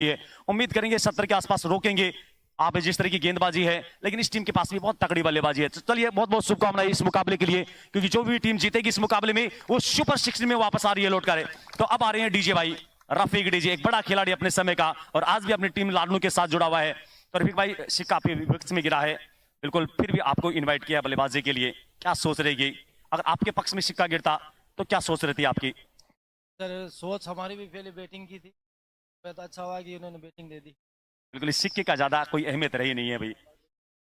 है। उम्मीद करेंगे 70 के आसपास रोकेंगे आप जिस तरह की गेंदबाजी है, लेकिन इस टीम के पास भी बहुत तगड़ी बल्लेबाजी है। तो चलिए बहुत बहुत शुभकामनाएं इस मुकाबले के लिए, क्योंकि जो भी टीम जीतेगी इस मुकाबले में वो सुपर 16 में वापस आ रही है लौट कर। तो अब आ रहे हैं डीजे भाई, रफीक डीजे, एक बड़ा खिलाड़ी अपने समय का और आज भी अपनी टीम लाडनू के साथ जुड़ा हुआ है। तो रफीक भाई, सिक्का आपके विपक्ष में गिरा है, बिल्कुल फिर भी आपको इन्वाइट किया बल्लेबाजी के लिए, क्या सोच रहेगी? अगर आपके पक्ष में सिक्का गिरता तो क्या सोच रहती आपकी? सर सोच हमारी भी पहले बैटिंग की थी, तो अच्छा हुआ कि उन्होंने बैटिंग दे दी। बिल्कुल, इस सिक्के का ज्यादा कोई अहमियत रही नहीं है भाई।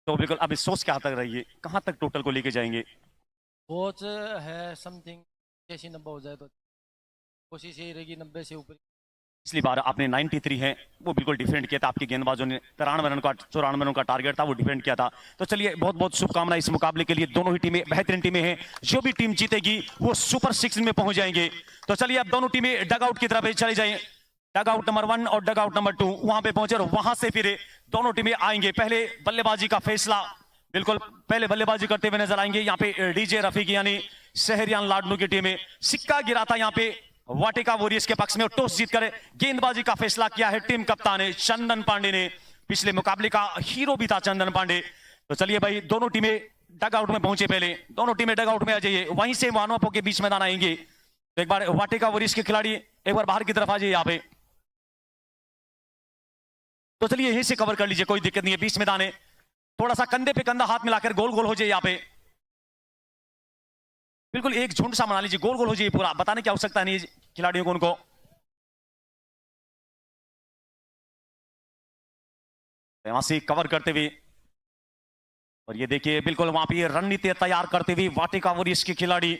तो बिल्कुल अब इस सोच क्या तक रही है, कहां तक टोटल को लेके जाएंगे? सोच है समथिंग 80-90 हो जाए तो कोशिश यही रहेगी 90 से ऊपर। पिछली बार आपने 93 है वो बिल्कुल डिफेंड किया था, आपके गेंदबाजों ने 93 रन का 94 रन का टारगेट था वो डिफेंड किया था। तो चलिए बहुत बहुत शुभकामनाएं इस मुकाबले के लिए, दोनों ही टीमें बेहतरीन टीमें हैं, जो भी टीम जीतेगी वो सुपर 16 में पहुंच जाएंगे। तो चलिए अब दोनों टीमें डग आउट की तरफ चले जाएं, डग आउट नंबर 1 और डग आउट नंबर 2 वहां पे पहुंचे और वहां से फिर दोनों टीमें आएंगे। पहले बल्लेबाजी का फैसला, बिल्कुल पहले बल्लेबाजी करते हुए नजर आएंगे यहाँ पे डीजे रफीक यानी शहरियान लाडनू की टीम में। सिक्का गिरा था यहाँ पे वाटिका वॉरियर्स के पक्ष में और टॉस जीतकर गेंदबाजी का फैसला किया है टीम कप्तान चंदन पांडे ने। पिछले मुकाबले का हीरो भी था चंदन पांडे। तो चलिए भाई, दोनों टीमें डग आउट में पहुंचे, पहले दोनों टीमें डग आउट में आ जाइए, वहीं से वानवापो के बीच मैदान आएंगे। तो एक बार वाटिका वॉरियर्स के खिलाड़ी एक बार बाहर की तरफ आ जाइए यहाँ पे। तो चलिए यहीं से कवर कर लीजिए, कोई दिक्कत नहीं है, बीच मैदान है, थोड़ा सा कंधे पे कंधा हाथ मिलाकर गोल गोल हो जाए यहाँ पे, बिल्कुल एक झुंड सा बना लीजिए, गोल गोल हो जाइए पूरा, बताने की आवश्यकता नहीं है खिलाड़ियों को उनको। वहां से कवर करते हुए और ये देखिए बिल्कुल वहां पे रणनीति तैयार करते हुए वाटिका वॉरियर्स के खिलाड़ी।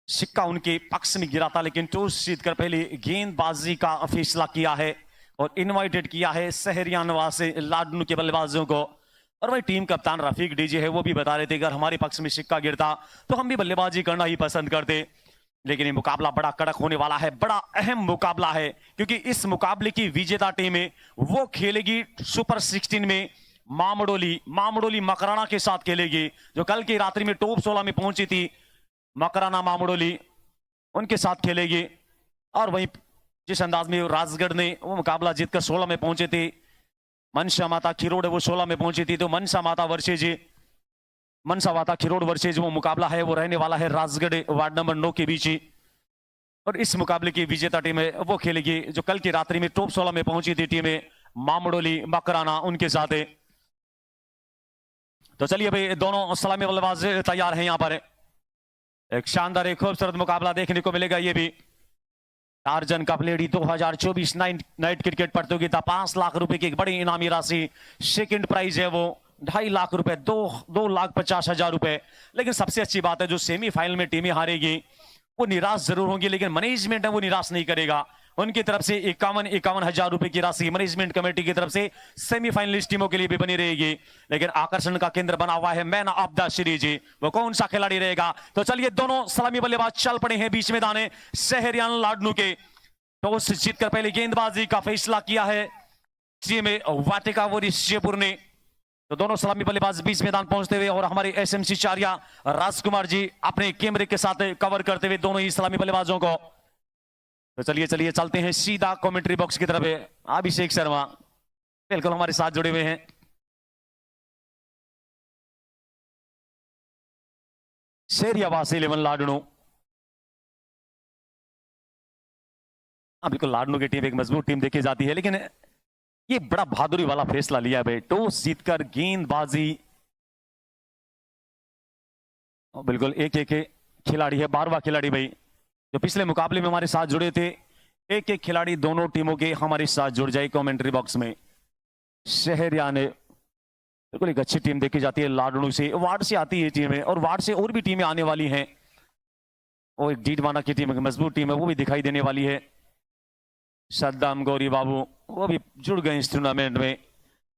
सिक्का उनके पक्ष में गिरा था, लेकिन टॉस जीतकर पहले गेंदबाजी का फैसला किया है और इनवाइटेड किया है शहरियान से लाडनू के बल्लेबाजों को। और वही टीम कप्तान रफीक डीजे है वो भी बता रहे थे अगर हमारे पक्ष में सिक्का गिरता तो हम भी बल्लेबाजी करना ही पसंद करते। लेकिन ये मुकाबला बड़ा कड़क होने वाला है, बड़ा अहम मुकाबला है, क्योंकि इस मुकाबले की विजेता टीम है वो खेलेगी सुपर 16 में मामडोली मकराना के साथ खेलेगी, जो कल की रात्रि में टॉप 16 में पहुंची थी। मकराना मामडोली उनके साथ खेलेगी। और वहीं जिस अंदाज में राजगढ़ ने वो मुकाबला जीतकर 16 में पहुंचे थे, मनसा माता खिरोड़ वो 16 में पहुंची थी, तो मनसा माता खिरोड़ वर्सेज वो मुकाबला है वो रहने वाला है राजगढ़ वार्ड नंबर 9 के बीच ही। और इस मुकाबले की विजेता टीम है वो खेलेगी जो कल की रात्रि में टॉप 16 में पहुंची थी टीम मामडोली मकराना उनके साथ है। तो चलिए भाई, दोनों सलामी बल्लेबाज तैयार हैं यहाँ पर। एक शानदार एक खूबसूरत मुकाबला देखने को मिलेगा। ये भी torsion cup lady 2024 night cricket प्रतियोगिता, 5 लाख रुपए की एक बड़ी इनामी राशि, सेकंड प्राइज है वो 2.5 लाख रुपए, 2,50,000 रुपए। लेकिन सबसे अच्छी बात है जो सेमीफाइनल में टीमें हारेगी वो निराश जरूर होंगी, लेकिन मैनेजमेंट है वो निराश नहीं करेगा। उनकी तरफ से 51,000 रुपए की राशि मैनेजमेंट कमेटी की तरफ से सेमीफाइनलिस्ट टीमों के लिए भी बनी रहेगी। लेकिन आकर्षण का केंद्र बना हुआ है मैन ऑफ द सीरीज, वो कौन सा खिलाड़ी रहेगा? तो चलिए दोनों सलामी बल्लेबाज चल पड़े हैं बीच मैदान में शहरियान लाडनू के। टॉस जीतकर पहले गेंदबाजी का फैसला किया है टीम वाटिका वॉरियर्स जयपुर ने। तो दोनों सलामी बल्लेबाज बीच मैदान पहुंचते हुए और हमारे एसएमसी चारिया राजकुमार जी अपने कैमरे के साथ कवर करते हुए दोनों ही सलामी बल्लेबाजों को। तो चलिए चलते हैं सीधा कमेंट्री बॉक्स की तरफ। अभिषेक शर्मा बिल्कुल हमारे साथ जुड़े हुए हैं। शेरियावास 11 लाडनू, बिल्कुल लाडनू की टीम एक मजबूत टीम देखी जाती है, लेकिन ये बड़ा बहादुरी वाला फैसला लिया है भाई, टॉस जीतकर गेंदबाजी। बिल्कुल एक एक खिलाड़ी है, 12वां खिलाड़ी भाई जो पिछले मुकाबले में हमारे साथ जुड़े थे। एक एक खिलाड़ी दोनों टीमों के हमारे साथ जुड़ जाए कमेंट्री बॉक्स में। शहरियान बिल्कुल एक अच्छी टीम देखी जाती है, लाडनू से वार्ड से आती है टीमें और वार्ड से और भी टीमें आने वाली हैं। वो एक डीडवाना की टीम, एक मजबूत टीम है, वो भी दिखाई देने वाली है। सद्दाम गौरी बाबू वो भी जुड़ गए इस टूर्नामेंट में,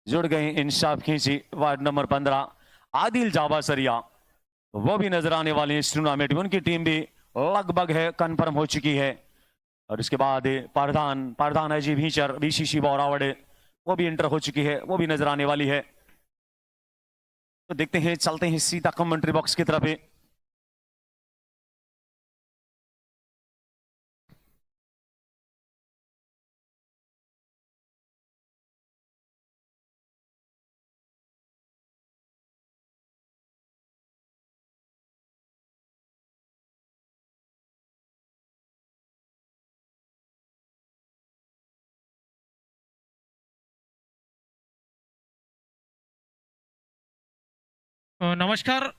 जुड़ गए। इंसाफ खींची वार्ड नंबर 15, आदिल जावा सरिया वो भी नजर आने वाले हैं इस टूर्नामेंट में, उनकी टीम भी लगभग है कंफर्म हो चुकी है। और इसके बाद प्रधान अजय भीचर बीसीसी बोरावड़ वो भी एंटर हो चुकी है, वो भी नजर आने वाली है। तो देखते हैं, चलते हैं सीधा कमेंट्री बॉक्स की तरफ। नमस्कार।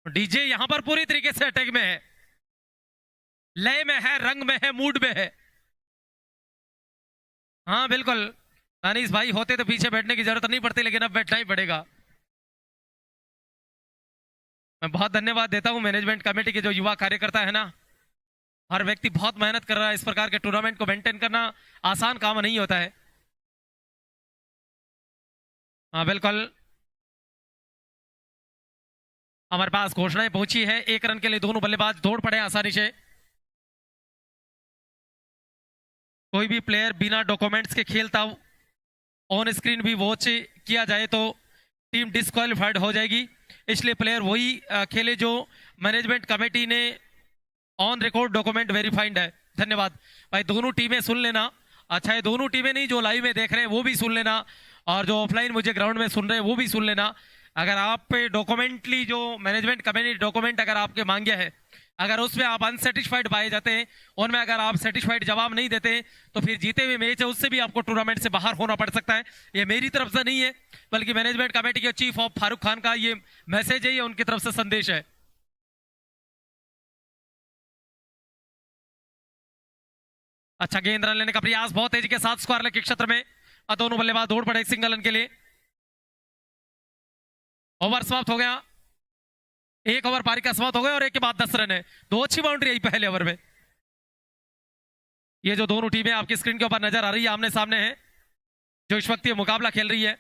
डीजे यहां पर पूरी तरीके से अटैक में है, लय में है, रंग में है, मूड में है। हाँ बिल्कुल, अनीस भाई होते तो पीछे बैठने की जरूरत नहीं पड़ती, लेकिन अब बैठना ही पड़ेगा। मैं बहुत धन्यवाद देता हूं मैनेजमेंट कमेटी के जो युवा कार्यकर्ता है ना, हर व्यक्ति बहुत मेहनत कर रहा है। इस प्रकार के टूर्नामेंट को मेंटेन करना आसान काम नहीं होता है। हाँ बिल्कुल, हमारे पास घोषणाएं पहुंची है। 1 रन के लिए दोनों बल्लेबाज दौड़ पड़े आसानी से। कोई भी प्लेयर बिना डॉक्यूमेंट्स के खेलता ऑन स्क्रीन भी वॉच किया जाए तो टीम डिस्क्वालिफाइड हो जाएगी, इसलिए प्लेयर वही खेले जो मैनेजमेंट कमेटी ने ऑन रिकॉर्ड डॉक्यूमेंट वेरीफाइड है। धन्यवाद भाई, दोनों टीमें सुन लेना। अच्छा है, दोनों टीमें नहीं, जो लाइव में देख रहे हैं वो भी सुन लेना, और जो ऑफलाइन मुझे ग्राउंड में सुन रहे हैं वो भी सुन लेना। अगर आप पे डॉक्यूमेंटली जो मैनेजमेंट कमेटी डॉक्यूमेंट अगर आपके मांगे हैं, अगर उसमें आप अनसेटिस्फाइड पाए जाते हैं, उनमें अगर आप सेटिस्फाइड जवाब नहीं देते, तो फिर जीते हुए मैच है उससे भी आपको टूर्नामेंट से बाहर होना पड़ सकता है। ये मेरी तरफ से नहीं है, बल्कि मैनेजमेंट कमेटी के चीफ ऑफ फारूक खान का ये मैसेज है, ये उनकी तरफ से संदेश है। अच्छा, गेंद रन लेने का प्रयास बहुत तेजी के साथ स्क्वायर लेग के क्षेत्र में, दोनों बल्लेबाज दौड़ पड़े एक सिंगल रन के लिए। ओवर समाप्त हो गया, 1 ओवर पारी का समाप्त हो गया, और 1 के बाद 10 रन है। 2 अच्छी बाउंड्री आई पहले ओवर में। ये जो दोनों टीमें आपकी स्क्रीन के ऊपर नजर आ रही है, आमने सामने है, जो इस वक्त ये मुकाबला खेल रही है।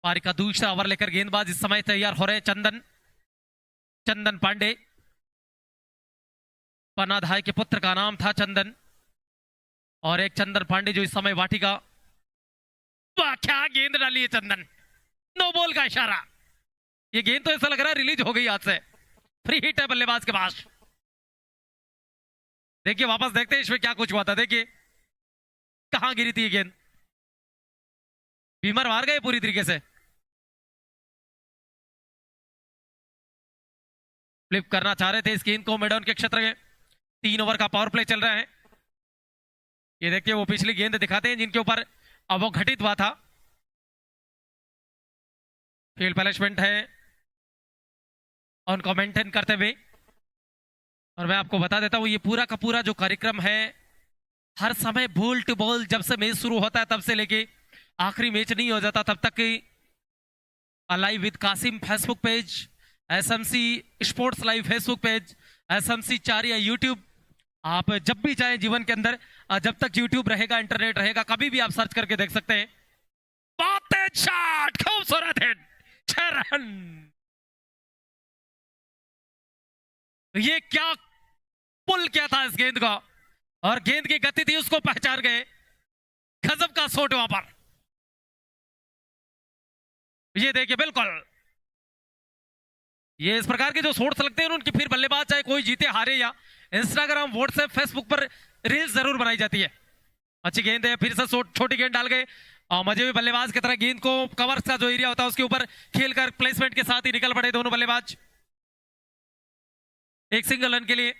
पारी का दूसरा ओवर लेकर गेंदबाज इस समय तैयार हो रहे हैं। चंदन पांडे, पन्नाधाय के पुत्र का नाम था चंदन, और एक चंदन पांडे जो इस समय वाटिका। वाह क्या गेंद डाली है चंदन, नो बॉल का इशारा। ये गेंद तो ऐसा लग रहा है रिलीज हो गई हाथ से। फ्री हिट है बल्लेबाज के पास। देखिए वापस देखते हैं इसमें क्या कुछ हुआ था। देखिए कहां गिरी थी ये गेंद, बीमर मार गए पूरी तरीके से। फ्लिप करना चाह रहे थे इस गेंद को मैदान के क्षेत्र में। 3 ओवर का पावर प्ले चल रहा है। ये देखिए वो पिछली गेंद दिखाते हैं जिनके ऊपर अब वो घटित हुआ था। फील्ड पनिशमेंट है उनको मेंटेन करते हुए। और मैं आपको बता देता हूं, ये पूरा का पूरा जो कार्यक्रम है, हर समय बॉल टू बॉल, जब से मैच शुरू होता है तब से लेके आखिरी मैच नहीं हो जाता तब तक live with Kasim Facebook page, SMC sports live Facebook page, SMC 4 या यूट्यूब, आप जब भी चाहे जीवन के अंदर, जब तक यूट्यूब रहेगा, इंटरनेट रहेगा, कभी भी आप सर्च करके देख सकते हैं। बहुत तेज शॉट, खूबसूरत हिट, 6 रन। ये क्या पुल किया था इस गेंद का, और गेंद की गति थी उसको पहचान गए। गजब का शॉट वहां पर। ये देखिए बिल्कुल, ये इस प्रकार के जो शॉट्स लगते हैं उनकी फिर बल्लेबाज चाहे कोई जीते हारे, या इंस्टाग्राम, व्हाट्सएप, फेसबुक पर रील्स जरूर बनाई जाती है। अच्छी गेंद है, फिर से छोटी गेंद डाल गए, और मजे में बल्लेबाज की तरह गेंद को कवर का जो एरिया होता है उसके ऊपर खेलकर प्लेसमेंट के साथ ही निकल पड़े दोनों बल्लेबाज। एक सिंगल रन के लिए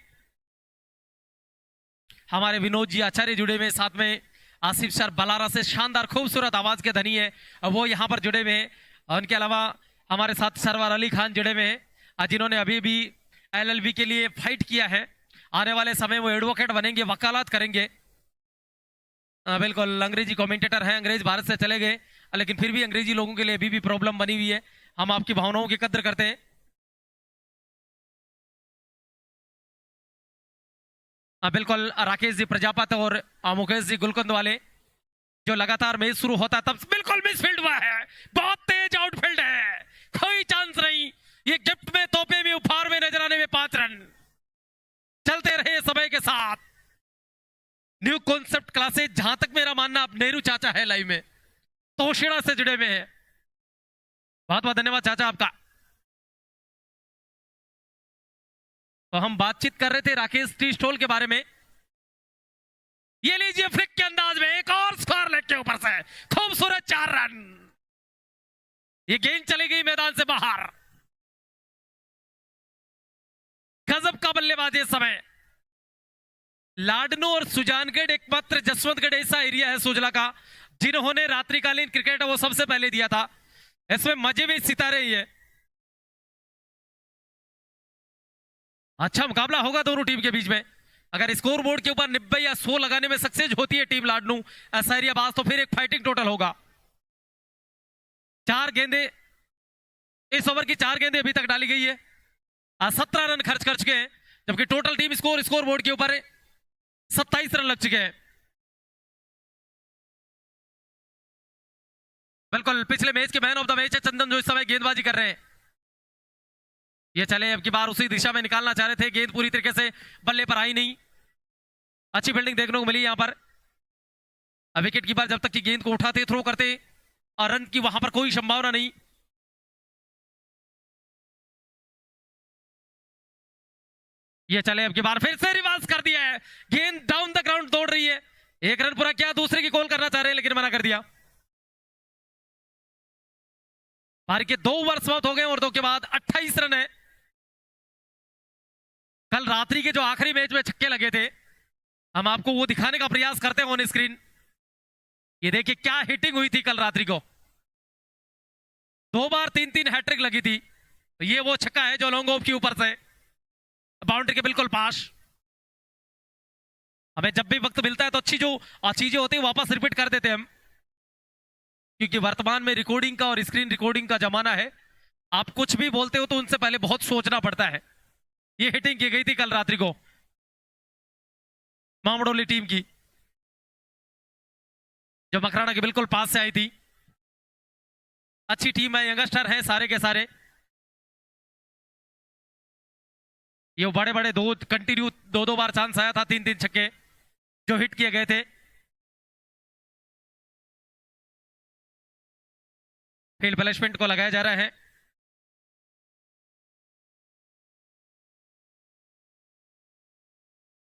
हमारे विनोद जी आचार्य जुड़े हुए, साथ में आसिफ सर बलारा से शानदार खूबसूरत आवाज के धनी है, वो यहां पर जुड़े हुए हैं। उनके अलावा हमारे साथ सरवर अली खान जुड़े हुए हैं, जिन्होंने अभी भी एलएलबी के लिए फाइट किया है। आने वाले समय वो एडवोकेट बनेंगे, वकालत करेंगे। बिल्कुल अंग्रेजी कमेंटेटर है, अंग्रेज भारत से चले गए, लेकिन फिर भी अंग्रेजी लोगों के लिए अभी भी प्रॉब्लम बनी हुई है। हम आपकी भावनाओं की कद्र करते हैं। बिल्कुल राकेश जी प्रजापत और मुकेश जी गुलकंद वाले, जो लगातार मैच शुरू होता है तब बिल्कुल मिसफील्ड हुआ है, बहुत तेज आउटफील्ड है, कोई चांस नहीं। ये गिफ्ट में, तोहफे में, उपहार में नजर आने में 5 रन। चलते रहे समय के साथ। न्यू कॉन्सेप्ट क्लासेज, जहां तक मेरा मानना, अब नेहरू चाचा है लाइव में, तोशिड़ा से जुड़े हुए हैं। बहुत बहुत धन्यवाद चाचा आपका। तो हम बातचीत कर रहे थे राकेश टी स्टॉल के बारे में। ये लीजिए फ्लिक के अंदाज में एक और स्क्वायर लेग के ऊपर से खूबसूरत 4 रन। ये गेंद चली गई मैदान से बाहर। गजब का बल्लेबाजी इस समय, लाडनू और सुजानगढ़ एकमात्र जसवंतगढ़ ऐसा एरिया है सुजला का जिन्होंने रात्रिकालीन क्रिकेट वो सबसे पहले दिया था। इसमें मजे भी सितारे ही है। अच्छा मुकाबला होगा दोनों टीम के बीच में। अगर स्कोर बोर्ड के ऊपर 90 या 100 लगाने में सक्सेस होती है टीम लाडनू सहरियाबाद तो फिर एक फाइटिंग टोटल होगा। 4 गेंदे इस ओवर की 4 गेंदें अभी तक डाली गई है। 17 रन खर्च कर चुके हैं, जबकि टोटल टीम स्कोर बोर्ड के ऊपर 27 रन लग चुके हैं। बिल्कुल पिछले मैच के मैन ऑफ द मैच है चंदन जो इस समय गेंदबाजी कर रहे हैं। ये चले अब की बार उसी दिशा में निकालना चाह रहे थे, गेंद पूरी तरीके से बल्ले पर आई नहीं। अच्छी फील्डिंग देखने को मिली यहां पर। विकेट कीपर जब तक की गेंद को उठाते थ्रो करते और रन की वहां पर कोई संभावना नहीं। ये चले अब की बार फिर से रिवर्स कर दिया है, गेंद डाउन द ग्राउंड दौड़ रही है। एक रन पूरा किया, दूसरे की कॉल करना चाह रहे हैं लेकिन मना कर दिया। पारी के 2 ओवर समाप्त हो गए और 2 के बाद 28 रन है। कल रात्रि के जो आखिरी मैच में छक्के लगे थे हम आपको वो दिखाने का प्रयास करते हैं ऑन स्क्रीन। ये देखिए क्या हिटिंग हुई थी कल रात्रि को। 2 बार 3-3 हैट्रिक लगी थी। तो ये वो छक्का है जो लॉन्ग ऑफ के ऊपर से बाउंड्री के बिल्कुल पास। हमें जब भी वक्त मिलता है तो अच्छी जो चीजें होती है वापस रिपीट कर देते हैं हम, क्योंकि वर्तमान में रिकॉर्डिंग का और स्क्रीन रिकॉर्डिंग का जमाना है। आप कुछ भी बोलते हो तो उनसे पहले बहुत सोचना पड़ता है। ये हिटिंग की गई थी कल रात्रि को मामडोली टीम की, जो मकराना के बिल्कुल पास से आई थी। अच्छी टीम है, यंगस्टर है सारे के सारे। ये बड़े बड़े कंटिन्यू 2 बार चांस आया था, 3-3 छक्के जो हिट किए गए थे। फील्ड प्लेसमेंट को लगाया जा रहा है।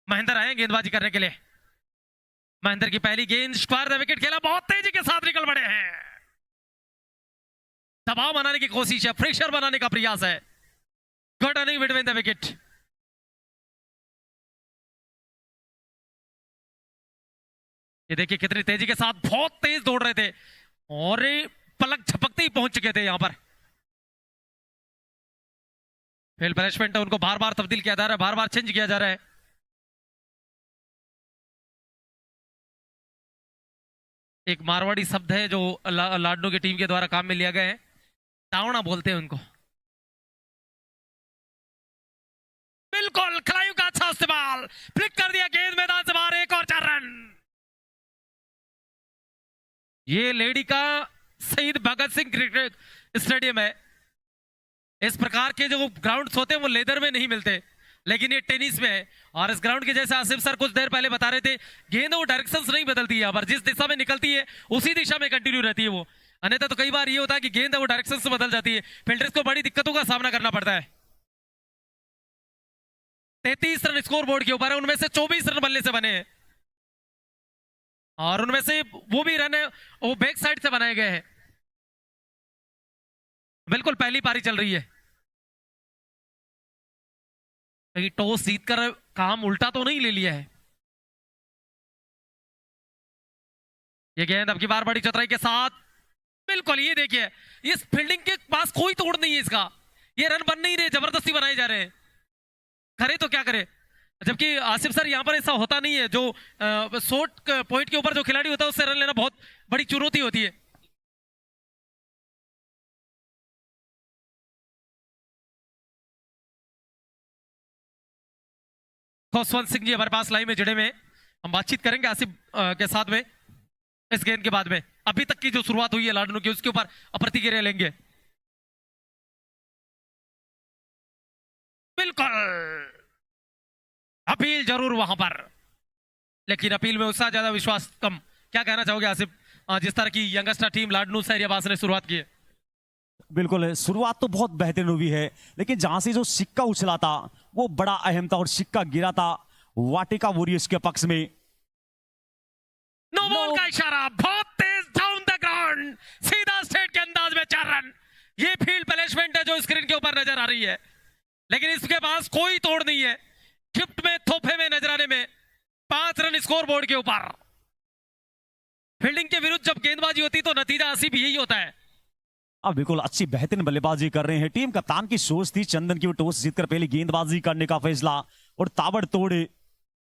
महेंद्र आए गेंदबाजी करने के लिए। महेंद्र की पहली गेंद स्क्वायर विकेट खेला, बहुत तेजी के साथ निकल पड़े हैं। दबाव बनाने की कोशिश है, प्रेशर बनाने का प्रयास है। Good running between the wicket. ये देखिए कितनी तेजी के साथ बहुत तेज दौड़ रहे थे और पलक झपकते ही पहुंच चुके थे यहां पर। फील्ड प्लेसमेंट है, उनको बार बार तब्दील किया जा रहा है, बार बार चेंज किया जा रहा है। एक मारवाड़ी शब्द है जो लाडनू की टीम के द्वारा काम में लिया गया है, टावना बोलते हैं उनको। बिल्कुल खिलाड़ियों का अच्छा इस्तेमाल, फ्लिक कर दिया गेंद मैदान से बाहर, एक और 4 रन। ये लेडी का शहीद भगत सिंह क्रिकेट स्टेडियम है। इस प्रकार के जो ग्राउंड्स होते हैं वो लेदर में नहीं मिलते, लेकिन ये टेनिस में है। और इस ग्राउंड के जैसे आसिफ सर कुछ देर पहले बता रहे थे, गेंद वो डायरेक्शंस नहीं बदलती है यहाँ पर, जिस दिशा में निकलती है उसी दिशा में कंटिन्यू रहती है वो। अन्यथा तो कई बार ये होता है कि गेंद वो डायरेक्शन से बदल जाती है, फील्डर्स को बड़ी दिक्कतों का सामना करना पड़ता है। 33 रन स्कोर बोर्ड के ऊपर है, उनमें से 24 रन बल्ले से बने हैं और उनमें से वो भी रन है वो बैक साइड से बनाए गए हैं। बिल्कुल पहली पारी चल रही है। कहीं टॉस जीतकर काम उल्टा तो नहीं ले लिया है। ये गेंद अब की बार बड़ी चतुराई के साथ, बिल्कुल ये देखिए इस फील्डिंग के पास कोई तोड़ नहीं है इसका। ये रन बन नहीं रहे, जबरदस्ती बनाए जा रहे हैं, करे तो क्या करे। जबकि आसिफ सर यहां पर ऐसा होता नहीं है, जो शॉर्ट पॉइंट के ऊपर जो खिलाड़ी होता है उससे रन लेना बहुत बड़ी चुनौती होती है। खुशवंत सिंह जी हमारे पास लाइव में जुड़े में, हम बातचीत करेंगे आसिफ के साथ में इस गेंद के बाद में। अभी तक की जो शुरुआत हुई है लाडनू की उसके ऊपर प्रतिक्रिया लेंगे। बिल्कुल अपील जरूर वहां पर, लेकिन अपील में उससे ज्यादा विश्वास कम। क्या कहना चाहोगे आसिफ, जिस तरह की यंगस्टर टीम लाडनू सहरियाबाद ने शुरुआत की है? बिल्कुल शुरुआत तो बहुत बेहतरीन हुई है, लेकिन जहां से जो सिक्का उछला था वो बड़ा अहम था और सिक्का गिरा था वाटिका वॉरियर्स के पक्ष में। नो बॉल का इशारा, बहुत तेज डाउन द ग्राउंड, सीधा स्ट्रेट के अंदाज में 4 रन। ये फील्ड प्लेसमेंट है जो स्क्रीन के ऊपर नजर आ रही है, लेकिन इसके पास कोई तोड़ नहीं है। गिफ्ट में तोहफे में नजर आने में 5 रन स्कोर बोर्ड के ऊपर। फील्डिंग के विरुद्ध जब गेंदबाजी होती तो नतीजा आसिफ यही होता है। अब बिल्कुल अच्छी बेहतरीन बल्लेबाजी कर रहे हैं। टीम कप्तान की सोच थी चंदन की वो टॉस जीतकर पहले गेंदबाजी करने का फैसला, और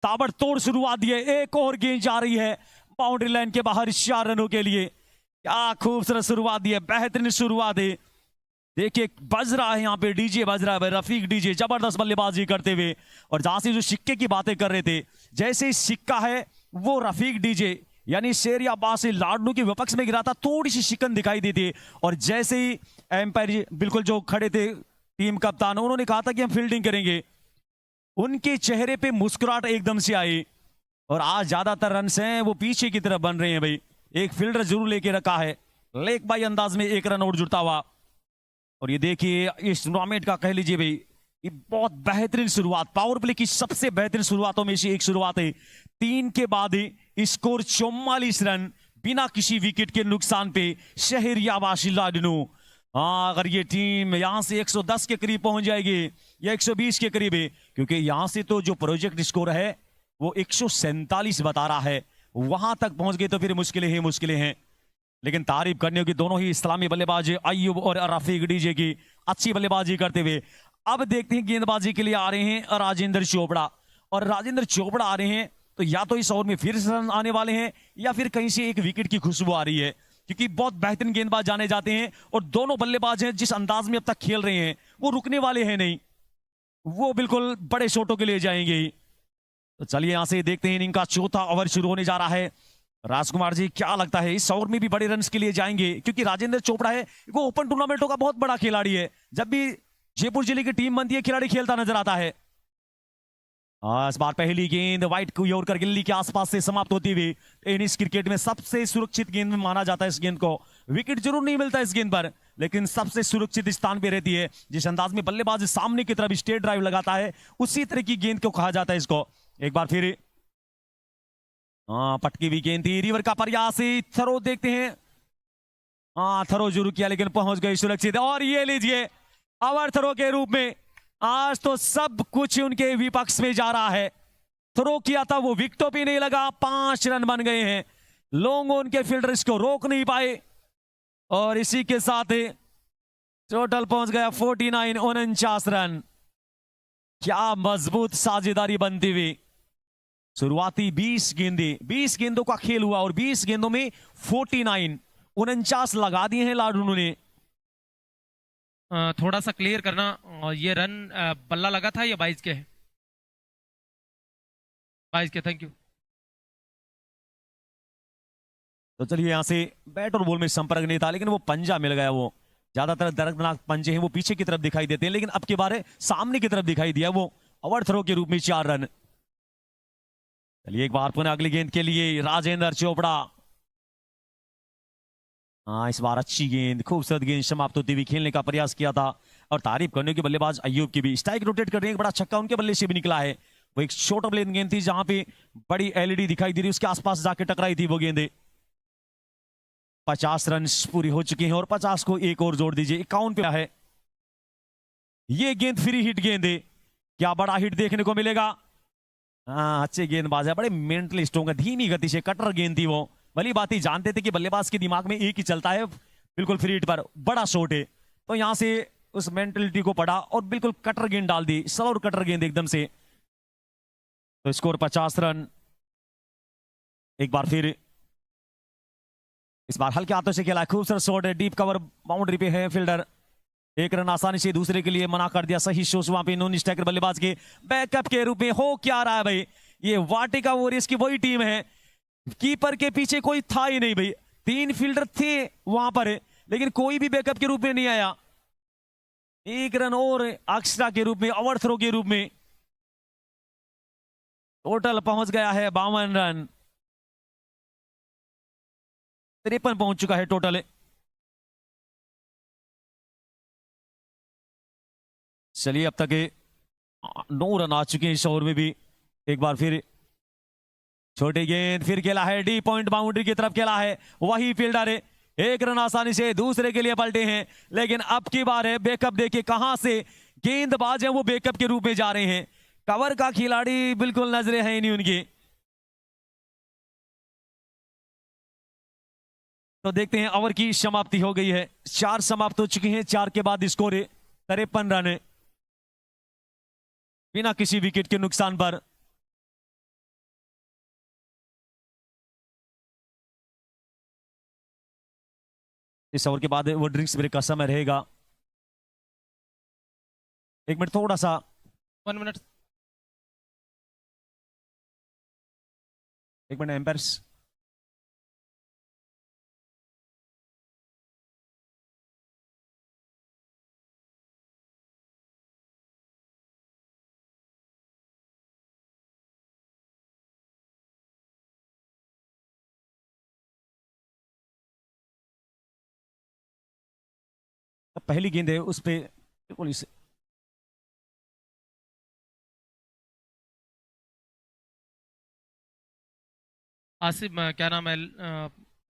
ताबड़तोड़ शुरुआत है। एक और गेंद जा रही है बाउंड्री लाइन के बाहर 4 रनों के लिए। क्या खूबसूरत शुरुआत दी है, बेहतरीन शुरुआत है। देखिए बज रहा है यहाँ पे, डीजे बज रहा है, रफीक डीजे जबरदस्त बल्लेबाजी करते हुए। और जहां से जो सिक्के की बातें कर रहे थे, जैसे ही सिक्का है वो रफीक डीजे यानी शेर या बासी लाडनू के विपक्ष में गिरा था, थोड़ी सी शिकन दिखाई दी थी। और जैसे ही एम्पायर बिल्कुल जो खड़े थे टीम कप्तान, उन्होंने कहा था कि हम फील्डिंग करेंगे, उनके चेहरे पे मुस्कुराहट एकदम से आई। और आज ज्यादातर रन हैं वो पीछे की तरफ बन रहे हैं भाई। एक फील्डर जरूर लेके रखा है, लेग बाई अंदाज में 1 रन और जुड़ता हुआ। और ये देखिए इस टूर्नामेंट का कह लीजिए भाई, ये बहुत बेहतरीन शुरुआत, पावर प्ले की सबसे बेहतरीन शुरुआतों में से एक शुरुआत है। 3 के बाद स्कोर 44 रन बिना किसी विकेट के नुकसान पे शहरियाबाशी लाडनू। अगर ये टीम यहां से 110 के करीब पहुंच जाएगी या 120 के करीब है, क्योंकि यहां से तो जो प्रोजेक्ट स्कोर है वो 147 बता रहा है, वहां तक पहुंच गए तो फिर मुश्किलें हैं। लेकिन तारीफ करने की दोनों ही इस्लामी बल्लेबाज अय्यूब और रफीक डीजे की अच्छी बल्लेबाजी करते हुए। अब देखते हैं गेंदबाजी के लिए आ रहे हैं राजेंद्र चोपड़ा, और राजेंद्र चोपड़ा आ रहे हैं तो या तो इस ओवर में फिर रन आने वाले हैं या फिर कहीं से एक विकेट की खुशबू आ रही है, क्योंकि बहुत बेहतरीन गेंदबाज जाने जाते हैं। और दोनों बल्लेबाज हैं जिस अंदाज में अब तक खेल रहे हैं वो रुकने वाले हैं नहीं, वो बिल्कुल बड़े शॉटों के लिए जाएंगे ही। तो चलिए यहां से देखते हैं इनिंग का चौथा ओवर शुरू होने जा रहा है। राजकुमार जी क्या लगता है इस ओवर में भी बड़े रन के लिए जाएंगे, क्योंकि राजेंद्र चोपड़ा है वो ओपन टूर्नामेंटों का बहुत बड़ा खिलाड़ी है, जब भी जयपुर जिले की टीम बनती है खिलाड़ी खेलता नजर आता है। इस बार पहली गेंद वाइट को योरकर गिल्ली के आसपास से समाप्त होती हुई। टेनिस क्रिकेट में सबसे सुरक्षित गेंद में माना जाता है इस गेंद को। विकेट जरूर नहीं मिलता इस गेंद पर, लेकिन सबसे सुरक्षित स्थान पे रहती है। जिस अंदाज में बल्लेबाज सामने की तरफ स्ट्रेट ड्राइव लगाता है, उसी तरह की गेंद को कहा जाता है इसको। एक बार फिर पटकी हुई गेंद थी, रिवर का प्रयास, थरो देखते हैं, थरो जरूर किया लेकिन पहुंच गई सुरक्षित। और ये लीजिए ओवर थरो के रूप में आज तो सब कुछ उनके विपक्ष में जा रहा है। थ्रो किया था वो विकेटों पे नहीं लगा, 5 रन बन गए हैं। लॉन्ग ऑन के फील्डर इसको रोक नहीं पाए, और इसी के साथ टोटल पहुंच गया 49 49 रन। क्या मजबूत साझेदारी बनती हुई। शुरुआती 20 गेंदों का खेल हुआ और 20 गेंदों में 49 लगा दिए हैं लाडनू ने। थोड़ा सा क्लियर करना, ये रन बल्ला लगा था या 22 के है? 22 के, थैंक यू। तो चलिए यहां से बैट और बॉल में संपर्क नहीं था, लेकिन वो पंजा मिल गया। वो ज्यादातर दर्दनाक पंजे हैं वो पीछे की तरफ दिखाई देते हैं, लेकिन अब के बारे सामने की तरफ दिखाई दिया वो ओवर थ्रो के रूप में 4 रन। चलिए एक बार पुनः अगली गेंद के लिए राजेंद्र चोपड़ा। इस बार अच्छी गेंद, खूबसूरत गेंद समाप्त होती हुई खेलने का प्रयास किया था। और तारीफ करने की बल्लेबाज अय्यूब की भी, स्ट्राइक रोटेट कर रहे हैं, बड़ा छक्का उनके बल्ले से भी निकला है। वो एक शॉर्ट ऑफ लेन गेंद थी जहां पे बड़ी एलईडी दिखाई दे रही, उसके आसपास जाके टकराई थी वो गेंद। 50 रन पूरी हो चुके हैं और 50 को एक और जोड़ दीजिए, 51 पे है। ये गेंद फ्री हिट गेंद है, क्या बड़ा हिट देखने को मिलेगा? अच्छे गेंदबाज है, बड़े मेंटली स्ट्रॉन्ग है, धीमी गति से कटर गेंद थी वो। भली बात ही जानते थे कि बल्लेबाज के दिमाग में एक ही चलता है, बिल्कुल फ्री हिट पर बड़ा शॉट है, तो यहां से उस मेंटलिटी को पढ़ा और बिल्कुल कटर गेंद डाल दी, स्लो कटर गेंद एकदम से। तो स्कोर 50 रन। एक बार फिर इस बार हल्के हाथों से खेला, खूबसूरत शॉट है, डीप कवर बाउंड्री पे है फील्डर। 1 रन आसानी से दूसरे के लिए मना कर दिया। सही शोस वहां पे नॉन स्ट्राइकर बल्लेबाज के बैकअप के रूप में। हो क्या रहा है भाई, ये वाटिका वॉरियर्स की वही टीम है, कीपर के पीछे कोई था ही नहीं भाई। 3 फील्डर थे वहां पर, लेकिन कोई भी बैकअप के रूप में नहीं आया। 1 रन और एक्स्ट्रा के रूप में, ओवर थ्रो के रूप में। टोटल पहुंच गया है 52 रन, 53 पहुंच चुका है टोटल। चलिए अब तक 9 रन आ चुके हैं इस ओवर में भी। एक बार फिर छोटी गेंद, फिर खेला है डी पॉइंट बाउंड्री की तरफ खेला है, वही फील्डर है। 1 रन आसानी से दूसरे के लिए पलटे हैं, लेकिन अब की बार है बैकअप। देखिए कहां से गेंदबाज है वो बैकअप के रूप में जा रहे हैं। कवर का खिलाड़ी बिल्कुल नजरे है नहीं उनकी, तो देखते हैं ओवर की समाप्ति हो गई है। 4 समाप्त हो चुकी हैं। 4 के बाद स्कोर 53 रन बिना किसी विकेट के नुकसान पर। इस ओवर के बाद वो ड्रिंक्स ब्रेक का समय रहेगा। 1 मिनट थोड़ा सा 1 मिनट। 1 minute empires. पहली गेंद है उस पे बिल्कुल इस आसिम क्या नाम है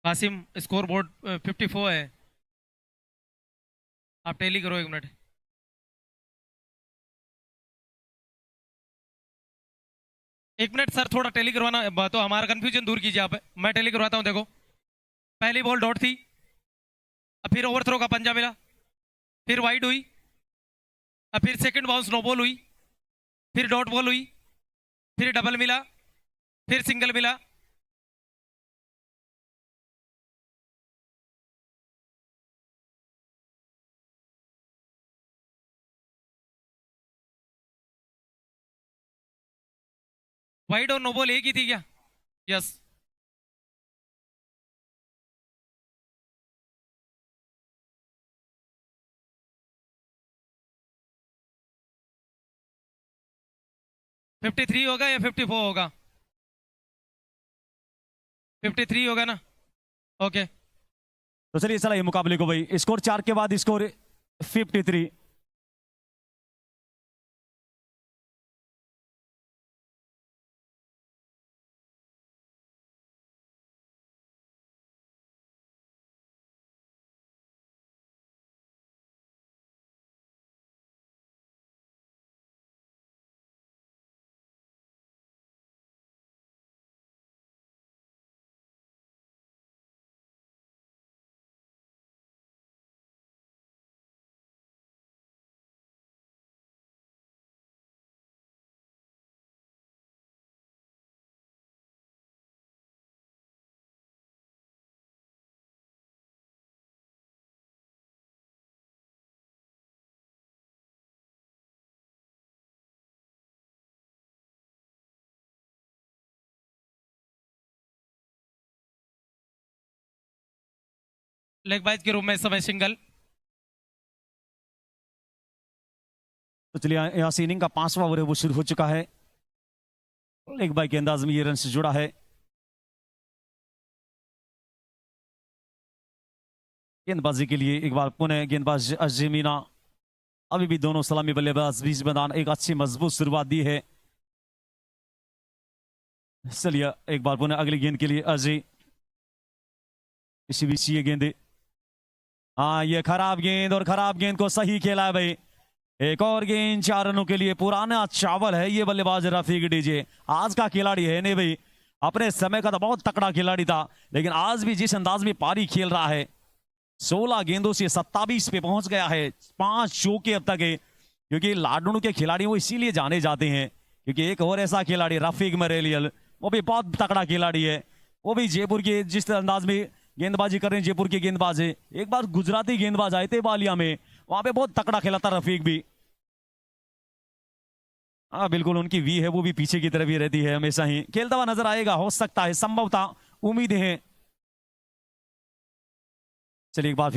कासिम, स्कोर बोर्ड 54 है। आप टेली करो 1 मिनट। एक मिनट सर, थोड़ा टेली करवाना तो हमारा कंफ्यूजन दूर कीजिए आप। मैं टेली करवाता हूँ। देखो पहली बॉल डॉट थी, अब फिर ओवर थ्रो का पंजा मिला, फिर वाइड हुई, अब फिर सेकंड बाउंस नो बॉल हुई, फिर डॉट बॉल हुई, फिर डबल मिला, फिर सिंगल मिला। वाइड और नो बॉल एक ही थी क्या? यस। फिफ्टी थ्री होगा या 54 होगा? 53 होगा ना? ओके। तो चलिए चला ये मुकाबले को भाई। स्कोर 4 के बाद स्कोर 53। लेग बाइज के रूप में इस समय सिंगल। तो चलिए यहाँ से इनिंग का 5वां ओवर है वो शुरू हो चुका है। लेग बाई के अंदाज में ये रन से जुड़ा है। गेंदबाजी के लिए एक बार पुनः गेंदबाज अजीमीना। अभी भी दोनों सलामी बल्लेबाज बीच मैदान एक अच्छी मजबूत शुरुआत दी है। चलिए एक बार पुनः अगली गेंद के लिए अजय। इसी बीच ये गेंद, हाँ ये खराब गेंद, और खराब गेंद को सही खेला है भाई। एक और गेंद 4 रनों के लिए। पुराना चावल है ये बल्लेबाज रफीक डीजे। आज का खिलाड़ी है नहीं भाई, अपने समय का तो बहुत तकड़ा खिलाड़ी था, लेकिन आज भी जिस अंदाज में पारी खेल रहा है, 16 गेंदों से 27 पे पहुंच गया है। 5 चौके अब तक है। क्योंकि लाडनू के खिलाड़ी वो इसीलिए जाने जाते हैं क्योंकि एक और ऐसा खिलाड़ी रफीक मरेलियल, वो भी बहुत तकड़ा खिलाड़ी है। वो भी जयपुर के जिस अंदाज में गेंदबाजी कर रहे हैं, जयपुर के गेंदबाज है। एक बार गुजराती गेंदबाज आए थे बालिया में, वहां पे बहुत तकड़ा खेला था रफीक भी। हाँ बिल्कुल, उनकी वी है वो भी पीछे की तरफ ही रहती है, हमेशा ही खेलता हुआ नजर आएगा। हो सकता है, संभवतः, उम्मीद है। चलिए एक बार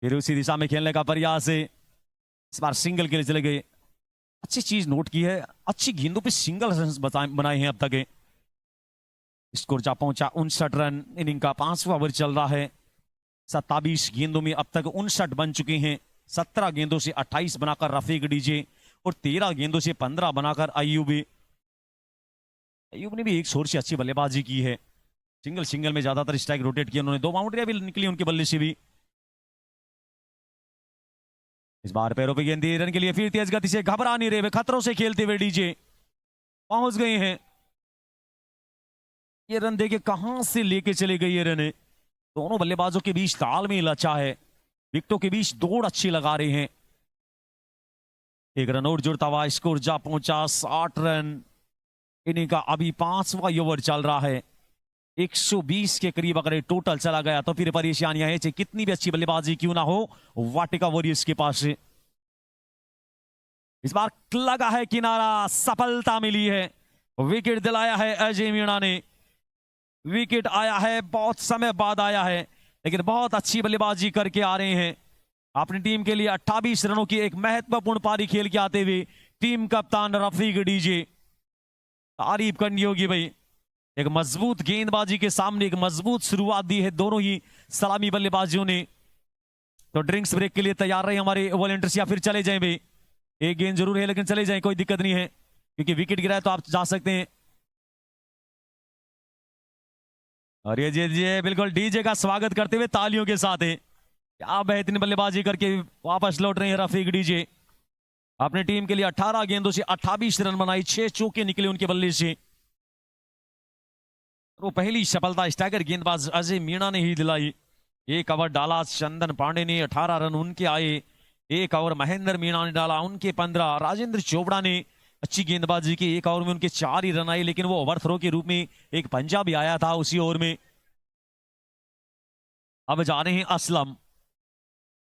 फिर उसी दिशा में खेलने का प्रयास है। इस बार सिंगल के लिए चले गए। अच्छी चीज नोट की है, अच्छी गेंदों पे सिंगल रन बनाए हैं अब तक। स्कोर जा पहुंचा 59 रन। इनिंग का 5वां ओवर चल रहा है। 27 गेंदों में अब तक 59 बन चुके हैं। 17 गेंदों से 28 बनाकर रफीक डीजे और 13 गेंदों से 15 बनाकर अयूब ने भी एक छोर से अच्छी बल्लेबाजी की है। सिंगल में ज्यादातर स्ट्राइक रोटेट किया उन्होंने। 2 बाउंड्रियां भी निकली उनके बल्ले से भी। इस बार पैरों पे गेंद रन के लिए फिर तेज गति से, घबरा नहीं रहे, खतरों से खेलते हुए डीजे पहुंच गए हैं। ये रन देखिए कहां से लेके चले गए ये रन। दोनों बल्लेबाजों के बीच तालमेल अच्छा है, विकेटों के बीच दौड़ अच्छी लगा रहे हैं। एक रन और जुड़ता हुआ स्कोर जा पहुंचा 60 रन। इनिंग का अभी 5वां ओवर चल रहा है। 120 के करीब अगर टोटल चला गया तो फिर परेशानियां हैं, चाहे कितनी भी अच्छी बल्लेबाजी क्यों ना हो वाटिका वॉरियर्स के पास। इस बार लगा है किनारा, सफलता मिली है, विकेट दिलाया है अजय मीणा ने। विकेट आया है, बहुत समय बाद आया है, लेकिन बहुत अच्छी बल्लेबाजी करके आ रहे हैं। अपनी टीम के लिए 28 रनों की एक महत्वपूर्ण पारी खेल के आते हुए टीम कप्तान रफीक डीजे, तारीफ करनी होगी भाई। एक मजबूत गेंदबाजी के सामने एक मजबूत शुरुआत दी है दोनों ही सलामी बल्लेबाजियों ने। तो ड्रिंक्स ब्रेक के लिए तैयार रहे हमारे वॉलंटियर्स, या फिर चले जाएं भाई। एक गेंद जरूर है लेकिन चले जाएं, कोई दिक्कत नहीं है, क्योंकि विकेट गिरा है तो आप जा सकते हैं। और ये जी बिल्कुल डीजे का स्वागत करते हुए तालियों के साथ है। क्या बेहतरीन बल्लेबाजी करके वापस लौट रहे हैं रफीक डीजे। अपनी टीम के लिए 18 गेंदों से 28 रन बनाई, 6 चौके निकले उनके बल्ले से। वो पहली सफलता स्टाइगर गेंदबाज अजय मीणा ने ही दिलाई। एक ओवर डाला चंदन पांडे ने, 18 रन उनके आए। एक ओवर महेंद्र मीणा ने डाला, उनके 15। राजेंद्र चोपड़ा ने अच्छी गेंदबाजी की, एक ओवर में उनके 4 ही रन आए, लेकिन वो ओवर थ्रो के रूप में एक पंजा भी आया था उसी ओवर में। अब जा रहे हैं असलम।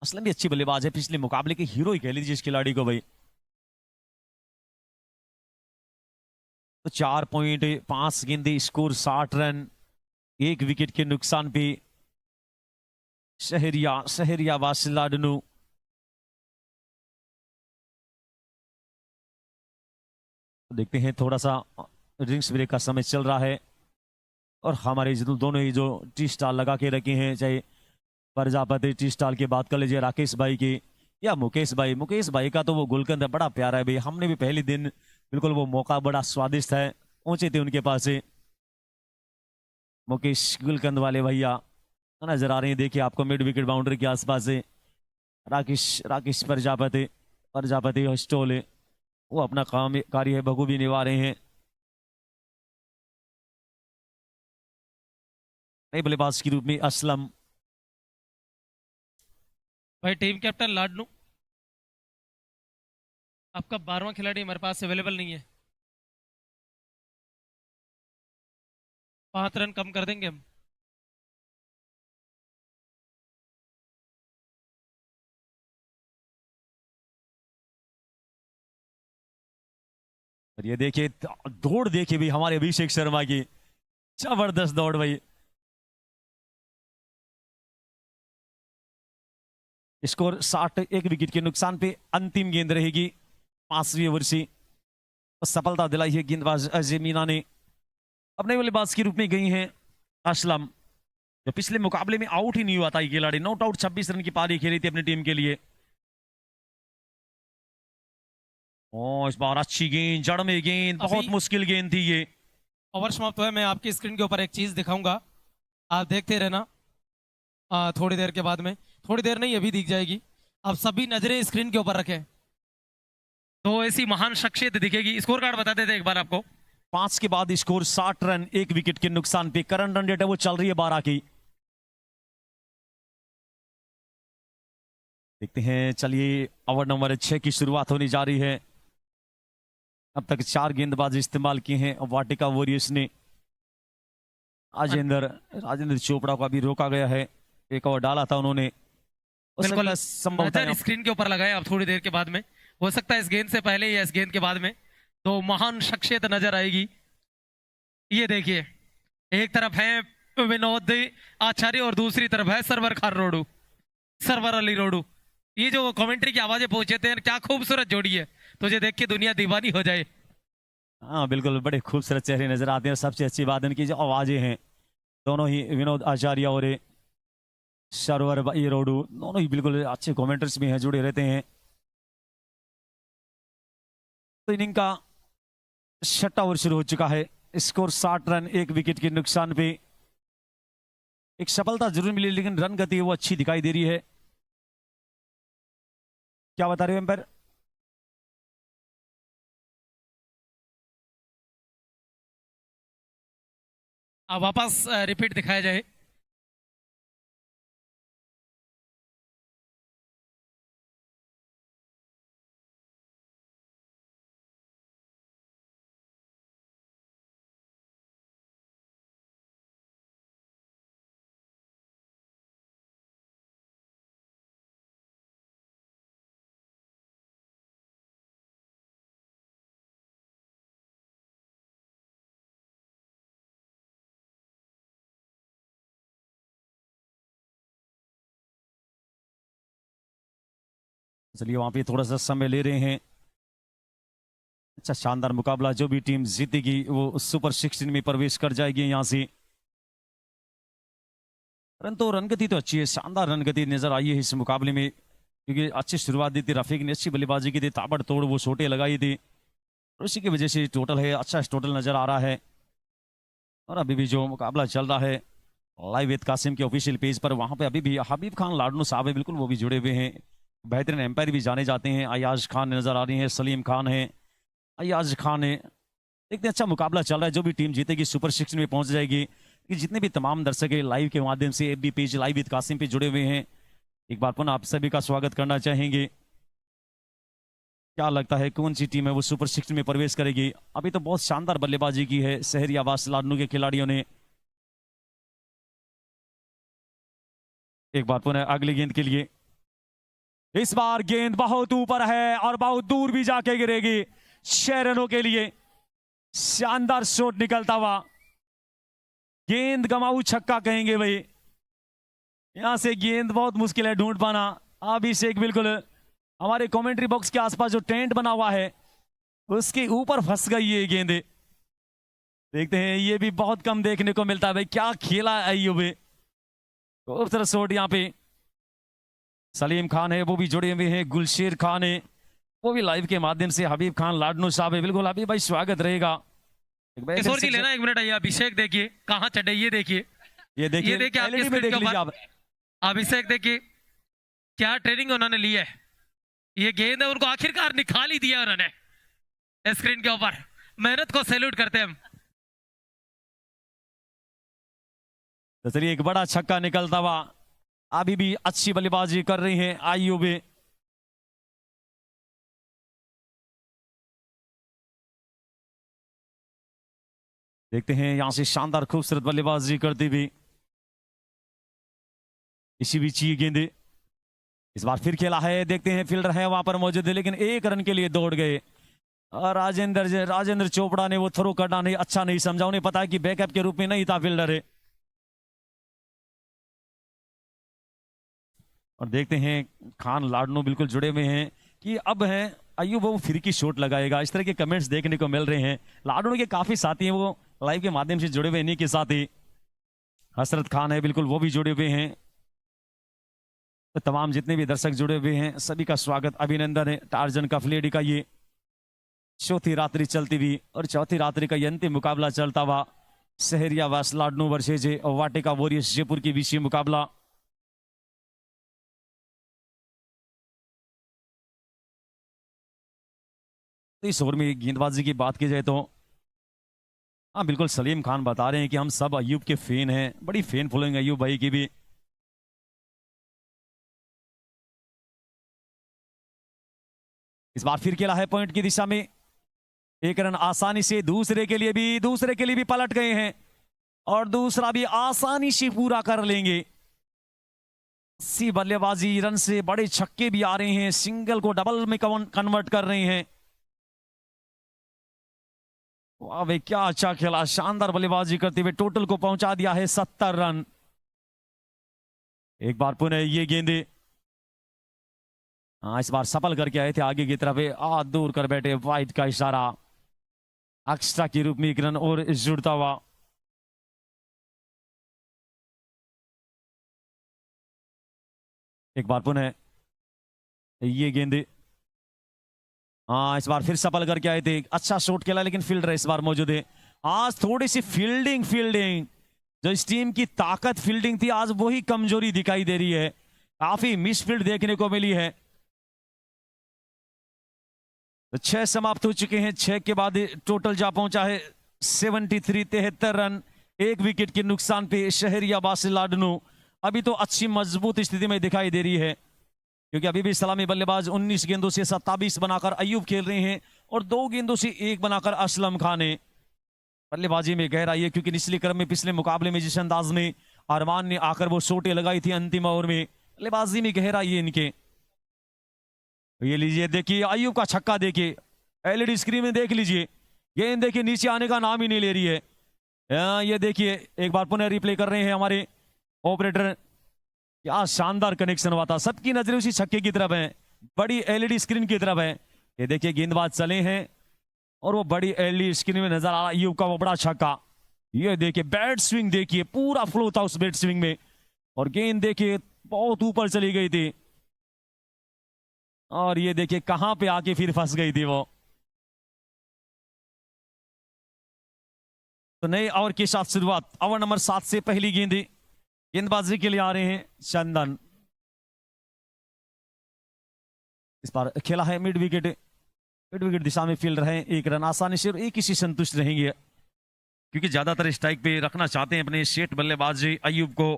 असलम भी अच्छी बल्लेबाज है, पिछले मुकाबले के हीरो ही कह लीजिए इस खिलाड़ी को भाई। तो 4.5 गेंदे, स्कोर 60 रन, 1 विकेट के नुकसान पे शहरिया वासिलाडनू। देखते हैं, थोड़ा सा ड्रिंक्स ब्रेक का समय चल रहा है और हमारे दोनों ही जो टी स्टाल लगा के रखे हैं, चाहे प्रजापति टी स्टाल की बात कर लीजिए राकेश भाई की या मुकेश भाई का तो वो गुलकंद बड़ा प्यारा है भाई। हमने भी पहले दिन बिल्कुल वो मौका बड़ा स्वादिष्ट है, पहुंचे थे उनके पास से। मुकेश गुलकंद वाले भैया नजर आ रहे हैं, देखिए आपको मिड विकेट बाउंड्री के आसपास से। राकेश प्रजापति हॉस्टोल है, वो अपना काम कार्य है बखूबी निभा रहे हैं। नए बल्लेबाज के रूप में असलम। भाई टीम कैप्टन लाडनू, आपका 12वां खिलाड़ी हमारे पास अवेलेबल नहीं है। 5 रन कम कर देंगे हम। और ये देखिए दौड़, देखिए भी हमारे अभिषेक शर्मा की जबरदस्त दौड़ भाई। स्कोर 60, 1 विकेट के नुकसान पे अंतिम गेंद रहेगी 5वीं ओवर से। सफलता दिलाई है गेंदबाज अजय मीना ने। अपने बल्लेबाज के रूप में गई हैं असलम, जो पिछले मुकाबले में आउट ही नहीं हुआ था। ये खिलाड़ी नॉट आउट 26 रन की पारी खेली थी अपनी टीम के लिए। इस बार अच्छी गेंद, जड़ में गेंद, बहुत मुश्किल गेंद थी ये। ओवर समाप्त हुआ है। मैं आपकी स्क्रीन के ऊपर एक चीज दिखाऊंगा, आप देखते रहना। थोड़ी देर के बाद में, थोड़ी देर नहीं अभी दिख जाएगी। आप सभी नजरें स्क्रीन के ऊपर रखें तो ऐसी महान शख्सियत दिखेगी। स्कोर कार्ड बता देते एक बार आपको। 5 के बाद स्कोर 60 रन, 1 विकेट के नुकसान पे। करंट रन रेट है वो चल रही है 12 की। देखते हैं, चलिए ओवर नंबर 6 की शुरुआत होने जा रही है। अब तक 4 गेंदबाज इस्तेमाल किए हैं वाटिका वॉरियर्स ने। राजेंद्र चोपड़ा को अभी रोका गया है, एक ओवर डाला था उन्होंने। बिल्कुल संभवतः स्क्रीन के ऊपर लगाए आप थोड़ी देर के बाद में, हो सकता है इस गेंद से पहले या इस गेंद के बाद में तो महान शख्सियत नजर आएगी। ये देखिए, एक तरफ है विनोद आचार्य और दूसरी तरफ है सरवर अली रोडू। ये जो कमेंट्री की आवाजें पहुंचे थे, क्या खूबसूरत जोड़ी है, तुझे देख के दुनिया दीवानी हो जाए। हाँ बिल्कुल, बड़े खूबसूरत चेहरे नजर आते हैं। सबसे अच्छी बात इनकी जो आवाजें हैं, दोनों ही विनोद आचार्य और सरवर रोडू, दोनों ही बिल्कुल अच्छे कमेंटर्स भी हैं, जुड़े रहते हैं। तो इनिंग का 6वां ओवर शुरू हो चुका है। स्कोर 60 रन, 1 विकेट के नुकसान पे। एक सफलता जरूर मिली, लेकिन रन गति वो अच्छी दिखाई दे रही है। क्या बता रहे हो एम्पायर? वापस रिपीट दिखाया जाए। चलिए वहां पे थोड़ा सा समय ले रहे हैं। अच्छा शानदार मुकाबला, जो भी टीम जीतेगी वो सुपर 16 में प्रवेश कर जाएगी यहां से। परंतु रनगति तो अच्छी है, शानदार रनगति नजर आई है इस मुकाबले में, क्योंकि अच्छी शुरुआत दी थी रफीक ने, अच्छी बल्लेबाजी की थी, ताबड़तोड़ वो शॉटें लगाई थी, और उसी की वजह से टोटल है अच्छा टोटल नजर आ रहा है। और अभी भी जो मुकाबला चल रहा है लाइव विद कासिम के ऑफिशियल पेज पर, वहां पे अभी भी हबीब खान लाडनू साहब है, बिल्कुल वो भी जुड़े हुए हैं। बेहतरीन एम्पायर भी जाने जाते हैं, अयाज खान नजर आ रही है, सलीम खान है, अयाज खान है। देखते हैं अच्छा मुकाबला चल रहा है, जो भी टीम जीतेगी सुपर 16 में पहुंच जाएगी। कि जितने भी तमाम दर्शक है लाइव के माध्यम से FB page live with Kasim पे जुड़े हुए हैं, एक बार पुनः आप सभी का स्वागत करना चाहेंगे। क्या लगता है कौन सी टीम है वो सुपर 16 में प्रवेश करेगी? अभी तो बहुत शानदार बल्लेबाजी की है शहरी आवास लाडनू के खिलाड़ियों ने। एक बार पुनः अगली गेंद के लिए, इस बार गेंद बहुत ऊपर है और बहुत दूर भी जाके गिरेगी 6 रनों के लिए। शानदार शॉट निकलता हुआ, गेंद गमाऊ छक्का कहेंगे भाई, यहां से गेंद बहुत मुश्किल है ढूंढ पाना। अभिषेक बिल्कुल हमारे कमेंट्री बॉक्स के आसपास जो टेंट बना हुआ है उसके ऊपर फंस गई ये गेंद। देखते हैं, ये भी बहुत कम देखने को मिलता है भाई, क्या खेला है अय्यूब, खूबसूरत शॉट। यहाँ पे सलीम खान है वो भी जुड़े हुए हैं, गुलशेर खान है वो भी लाइव के माध्यम से, हबीब खान लाडनू साहब है, बिल्कुल हबीब भाई स्वागत रहेगा। किशोर जी लेना 1 मिनट, आइए अभिषेक देखिए कहाँ चढ़े, ये देखिए, ये देखिए आपके LED में स्क्रीन देख के लीजिए ऊपर। आप। अभिषेक देखिए क्या ट्रेनिंग उन्होंने ली है, ये गेंद है उनको आखिरकार निकाल ही दिया उन्होंने स्क्रीन के ऊपर, मेहनत को सैल्यूट करते हैं हम। तो चलिए एक बड़ा छक्का निकलता हुआ, अभी भी अच्छी बल्लेबाजी कर रही हैं अय्यूब। देखते हैं यहां से शानदार खूबसूरत बल्लेबाजी करती हुई इसी बीच ये गेंद इस बार फिर खेला है, देखते हैं फील्डर है वहां पर मौजूद है, लेकिन 1 रन के लिए दौड़ गए। और राजेंद्र चोपड़ा ने वो थ्रो करना नहीं अच्छा नहीं समझा, उन्हें पता है कि बैकअप के रूप में नहीं था फील्डर है। और देखते हैं खान लाडनू बिल्कुल जुड़े हुए हैं कि अब है अय्यूब वो फिर की शॉट लगाएगा, इस तरह के कमेंट्स देखने को मिल रहे हैं। लाडनू के काफी साथी हैं वो लाइव के माध्यम से जुड़े हुए, इन्हीं के साथ ही हसरत खान है बिल्कुल वो भी जुड़े हुए हैं। तो तमाम जितने भी दर्शक जुड़े हुए हैं सभी का स्वागत, अभिनंदन है। टार्जन कफलेडी का ये चौथी रात्रि चलती हुई और चौथी रात्रि का ये अंतिम मुकाबला चलता हुआ, शहरिया वास लाडनू वर्सेज वाटिका वॉरियर्स जयपुर की विषय मुकाबला। तो इस ओवर में गेंदबाजी की बात की जाए तो हाँ बिल्कुल सलीम खान बता रहे हैं कि हम सब अय्यूब के फैन हैं, बड़ी फैन फॉलोइंग अय्यूब भाई की भी। इस बार फिर खेला है पॉइंट की दिशा में, 1 रन आसानी से दूसरे के लिए भी पलट गए हैं और दूसरा भी आसानी से पूरा कर लेंगे। सी बल्लेबाजी रन से बड़े छक्के भी आ रहे हैं, सिंगल को डबल में कन्वर्ट कर रहे हैं। वाह भाई क्या अच्छा खेला, शानदार बल्लेबाजी करते हुए टोटल को पहुंचा दिया है 70 रन। एक बार पुनः ये गेंदे हाँ इस बार सफल करके आए थे आगे की तरफ, दूर कर बैठे, वाइड का इशारा, एक्स्ट्रा के रूप में 1 रन और जुड़ता हुआ। एक बार पुनः ये गेंदे हाँ इस बार फिर सफल करके आए थे, अच्छा शॉट खेला लेकिन फील्डर इस बार मौजूद है। आज थोड़ी सी फील्डिंग जो इस टीम की ताकत फील्डिंग थी, आज वही कमजोरी दिखाई दे रही है, काफी मिसफील्ड देखने को मिली है। तो 6 समाप्त हो चुके हैं, 6 के बाद टोटल जा पहुंचा है 73 रन। एक विकेट के नुकसान पे शहरियाबाद से लाडनू अभी तो अच्छी मजबूत स्थिति में दिखाई दे रही है, क्योंकि अभी भी सलामी बल्लेबाज 19 गेंदों से 27 बनाकर अयूब खेल रहे हैं और 2 गेंदों से 1 बनाकर असलम खान ने बल्लेबाजी में गहराई है, क्योंकि निचले क्रम में पिछले मुकाबले में जिस अंदाज में अरमान ने आकर वो शोटें लगाई थी अंतिम ओवर में, बल्लेबाजी में गहराई है इनके। ये लीजिए, देखिए अयूब का छक्का, देखिए एलईडी स्क्रीन में देख लीजिए, गेंद देखिए नीचे आने का नाम ही नहीं ले रही है। ये देखिए एक बार पुनः रिप्ले कर रहे हैं हमारे ऑपरेटर, क्या शानदार कनेक्शन हुआ था। सबकी नजरें उसी छक्के की तरफ है, बड़ी एलईडी स्क्रीन की तरफ है। ये देखिए गेंदबाज चले हैं और वो बड़ी एलईडी स्क्रीन में नजर आ रहा अयूब का वो बड़ा छक्का। ये देखिए बैट स्विंग, देखिए पूरा फ्लो था उस बैट स्विंग में, और गेंद देखिए बहुत ऊपर चली गई थी, और ये देखिए कहां पे आके फिर फंस गई थी वो। तो नए ओवर के साथ शुरुआत, ओवर नंबर 7 से पहली गेंदबाजी के लिए आ रहे हैं चंदन। इस बार खेला है मिड विकेट दिशा में फील्ड रहे, 1 रन आसानी से और एक ही से संतुष्ट रहेंगे, क्योंकि ज्यादातर स्ट्राइक पे रखना चाहते हैं अपने सेट बल्लेबाज अयूब को।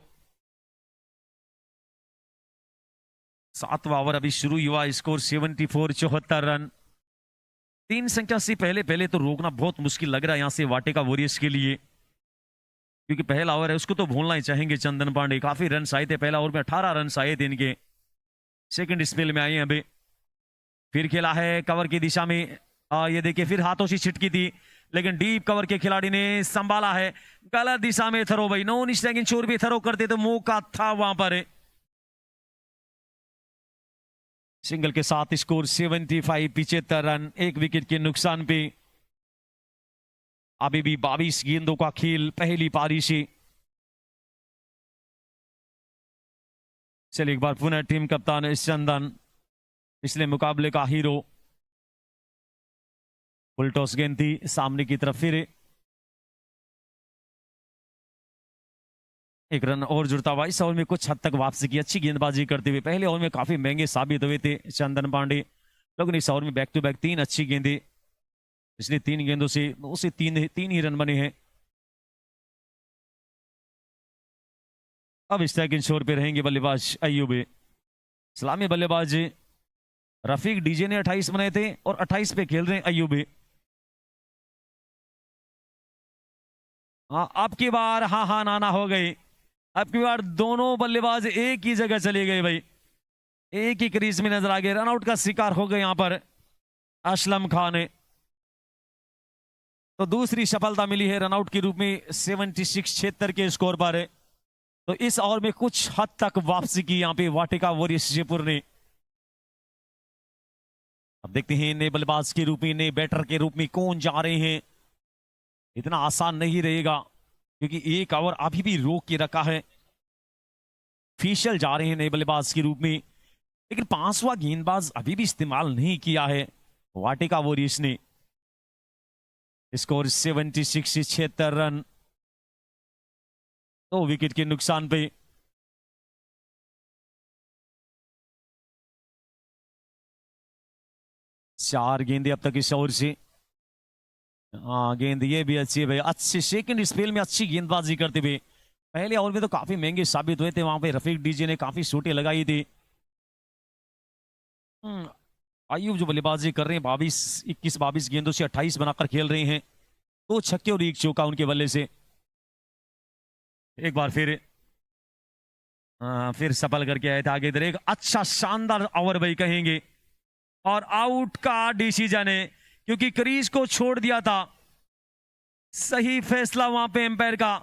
7वां ओवर अभी शुरू हुआ, स्कोर 74, 74 रन। 3 संख्या से पहले तो रोकना बहुत मुश्किल लग रहा है यहां से वाटेका वॉरियर्स के लिए, क्योंकि पहला ओवर है उसको तो भूलना ही चाहेंगे चंदन पांडे। काफी रन आए थे पहला ओवर में, 18 रन आए थे इनके। सेकंड स्पेल में आए हैं अभी, फिर खेला है कवर की दिशा में। ये देखिए फिर हाथों से छिटकी थी, लेकिन डीप कवर के खिलाड़ी ने संभाला है, गलत दिशा में थरो भाई, नो निश, लेकिन चोर भी थरो करते तो मौका था वहां पर। सिंगल के साथ स्कोर 75, 75 रन, 1 विकेट के नुकसान पे। अभी भी 22 गेंदों का खेल पहली पारी से। चलिए एक बार पुनः टीम कप्तान चंदन, पिछले मुकाबले का हीरो। फुल टॉस गेंद थी सामने की तरफ, फिर 1 रन और जुड़ता हुआ। इस ओवर में कुछ हद तक वापसी की, अच्छी गेंदबाजी करते हुए। पहले ओवर में काफी महंगे साबित हुए थे चंदन पांडे, लेकिन इस ओवर में बैक टू बैक 3 अच्छी गेंदें, इसलिए 3 गेंदों से 2 से 3 ही रन बने हैं। अब स्ट्राइकिंग छोर पे रहेंगे बल्लेबाज अयूब। सलामी बल्लेबाज रफीक डीजे ने 28 बनाए थे और 28 पे खेल रहे हैं अयूब। हाँ अब की बार हाँ नाना हो गई, अब की बार दोनों बल्लेबाज एक ही जगह चले गए भाई, एक ही क्रीज में नजर आ गए। रनआउट का शिकार हो गए यहां पर असलम खान ने। तो दूसरी सफलता मिली है रनआउट के रूप में 76, 76 के स्कोर पर। तो इस ओवर में कुछ हद तक वापसी की यहां पे वाटिका वॉरियर्स जयपुर ने। अब देखते हैं नए बल्लेबाज के रूप में, नए बैटर के रूप में कौन जा रहे हैं। इतना आसान नहीं रहेगा, क्योंकि 1 ओवर अभी भी रोक के रखा है। फीशल जा रहे हैं नए बल्लेबाज के रूप में, लेकिन 5वां गेंदबाज अभी भी इस्तेमाल नहीं किया है वाटिका वॉरियर्स ने। स्कोर 76, 76 रन, 2 विकेट के नुकसान पे। चार गेंदे अब तक इस ओवर से। हाँ गेंद ये भी अच्छी है भाई, अच्छे सेकंड स्पेल में अच्छी गेंदबाजी करते हुए। पहले ओवर में तो काफी महंगे साबित हुए थे, वहां पे रफीक डीजे ने काफी शॉटें लगाई थी। अयूब जो बल्लेबाजी कर रहे हैं 21-22 गेंदों से 28 बनाकर खेल रहे हैं। 2 छक्के और 1 चौका उनके बल्ले से। एक बार फिर सफल करके आए थे आगे इधर। एक अच्छा शानदार ओवर भाई कहेंगे, और आउट का डिसीजन है, क्योंकि क्रीज को छोड़ दिया था। सही फैसला वहां पे एम्पायर का,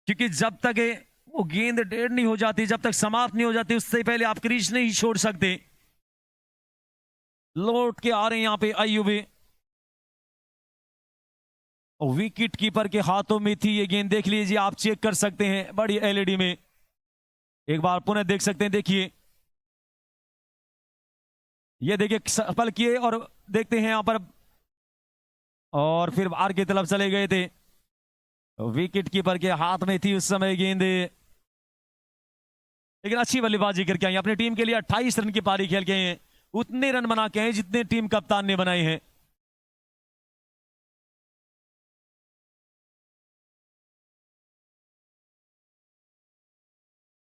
क्योंकि जब तक वो गेंद डेड नहीं हो जाती, जब तक समाप्त नहीं हो जाती, उससे पहले आप क्रीज नहीं छोड़ सकते। लौट के आ रहे हैं यहां पे अयूब। विकेट कीपर के हाथों में थी ये गेंद, देख लीजिए आप, चेक कर सकते हैं बड़ी एलईडी में। एक बार पुनः देख सकते हैं, देखिए ये देखिए सफल किए, और देखते हैं यहां पर, और फिर बाहर की तरफ चले गए थे। विकेट कीपर के हाथ में थी उस समय गेंद, लेकिन अच्छी बल्लेबाजी करके आई। अपनी टीम के लिए 28 रन की पारी खेल के हैं, उतने रन बना के हैं जितने टीम कप्तान ने बनाए हैं।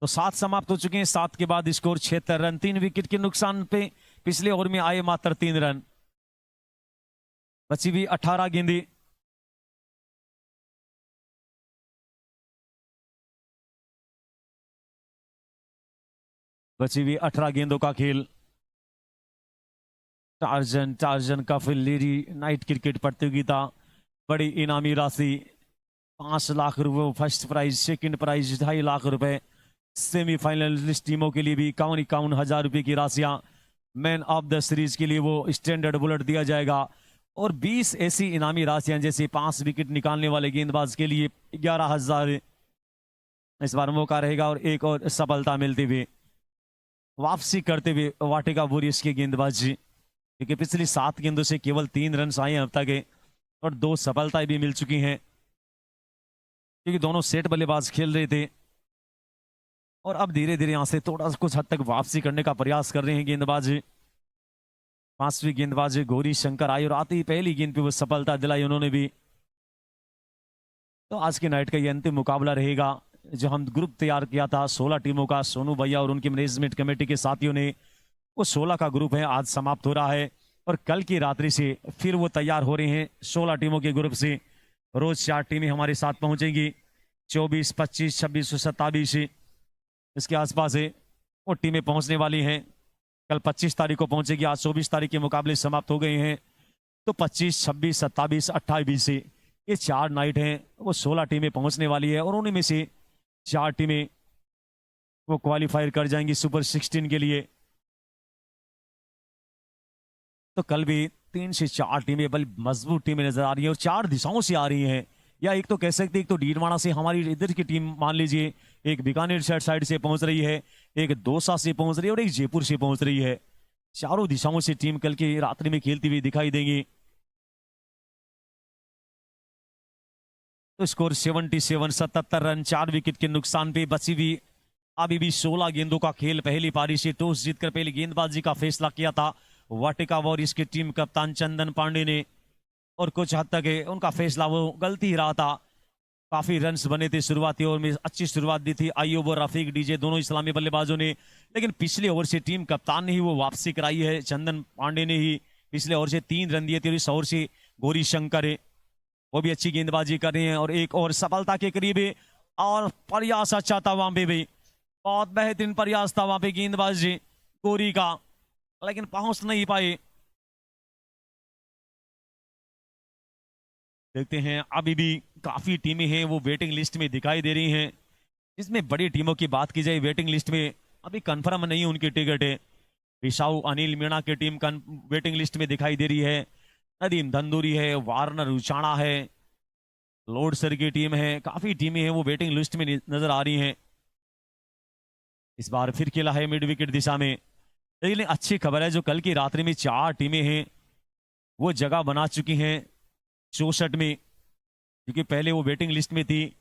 तो 7 समाप्त हो चुके हैं। 7 के बाद स्कोर 76 रन। 3 विकेट के नुकसान पे पिछले ओवर में आए मात्र 3 रन। बची हुई 18 गेंदें। बची हुई 18 गेंदों का खेल। टार्जन का फिर लेडी नाइट क्रिकेट प्रतियोगिता। बड़ी इनामी राशि 5 लाख रुपए first prize, second prize 2.5 lakh रुपए। सेमीफाइनलिस्ट टीमों के लिए भी 51,000 रुपए की राशियां। मैन ऑफ द सीरीज के लिए वो स्टैंडर्ड बुलेट दिया जाएगा। और 20 ऐसी इनामी राशियां जैसे 5 विकेट निकालने वाले गेंदबाज के लिए 11,000 इस बार मौका रहेगा। और एक और सफलता मिलते हुए वापसी करते हुए वाटिका वॉरियर्स के गेंदबाज, क्योंकि पिछली 7 गेंदों से केवल 3 रन आए हैं अब तक और 2 सफलताएं भी मिल चुकी हैं, क्योंकि दोनों सेट बल्लेबाज खेल रहे थे। और अब धीरे धीरे यहां से थोड़ा कुछ हद तक वापसी करने का प्रयास कर रहे हैं गेंदबाज। 5वीं गेंदबाज गौरी शंकर आई और आती ही पहली गेंद पे वो सफलता दिलाई उन्होंने भी। तो आज के नाइट का ये अंतिम मुकाबला रहेगा जो हम ग्रुप तैयार किया था 16 टीमों का। सोनू भैया और उनकी मैनेजमेंट कमेटी के साथियों ने, वो 16 का ग्रुप है, आज समाप्त हो रहा है। और कल की रात्रि से फिर वो तैयार हो रहे हैं 16 टीमों के ग्रुप से। रोज 4 टीमें हमारे साथ पहुंचेंगी। 24, 25, 26 और 27 इसके आसपास है वो टीमें पहुंचने वाली हैं। कल 25 तारीख को पहुंचेगी। आज 24 तारीख के मुकाबले समाप्त हो गए हैं। तो 25, 26, 27, 28 से ये 4 नाइट हैं, वो 16 टीमें पहुंचने वाली है। और उन्हीं में से 4 टीमें वो क्वालिफायर कर जाएंगी सुपर 16 के लिए। तो कल भी 3 से 4 टीमें बल मजबूत टीमें नजर आ रही हैं और 4 दिशाओं से आ रही हैं। या एक तो कह सकते हैं, एक तो डीडवाना से हमारी इधर की टीम मान लीजिए, एक बीकानेर साइड से पहुंच रही है, एक दौसा से पहुंच रही है और एक जयपुर से पहुंच रही है। चारों दिशाओं से टीम कल की रात्रि में खेलती हुई दिखाई देंगी। तो स्कोर 77, 77 रन, 4 विकेट के नुकसान पे बची हुई अभी भी 16 गेंदों का खेल। पहली पारी से टॉस जीतकर पहली गेंदबाजी का फैसला किया था वाटिका वॉरियर्स की टीम कप्तान चंदन पांडे ने। और कुछ हद तक उनका फैसला वो गलती ही रहा था। काफी रन्स बने थे शुरुआती ओवर में, अच्छी शुरुआत दी थी अय्यूब और रफीक डीजे दोनों इस्लामी बल्लेबाजों ने। लेकिन पिछले ओवर से टीम कप्तान ने ही वो वापसी कराई है। चंदन पांडे ने ही पिछले ओवर से 3 रन दिए थे और इस ओवर से गौरी शंकर वो भी अच्छी गेंदबाजी कर रहे हैं और एक और सफलता के करीब है। और प्रयास अच्छा था वहां पे भी, बहुत बेहतरीन प्रयास था वहां पे गेंदबाजी गौरी का, लेकिन पहुंच नहीं पाए। देखते हैं अभी भी काफी टीमें हैं वो वेटिंग लिस्ट में दिखाई दे रही हैं। जिसमें बड़ी टीमों की बात की जाए वेटिंग लिस्ट में अभी कंफर्म नहीं उनकी टिकट है। विशाऊ अनिल मीणा की टीम वेटिंग लिस्ट में दिखाई दे रही है। नदीम धंदूरी है, वार्नर उचाणा है, लॉर्ड सर की टीम है, काफी टीमें हैं वो वेटिंग लिस्ट में नजर आ रही हैं। इस बार फिर खेला है मिड विकेट दिशा में। लेकिन अच्छी खबर है जो कल की रात्रि में 4 टीमें हैं वो जगह बना चुकी हैं 64 में, क्योंकि पहले वो वेटिंग लिस्ट में थी।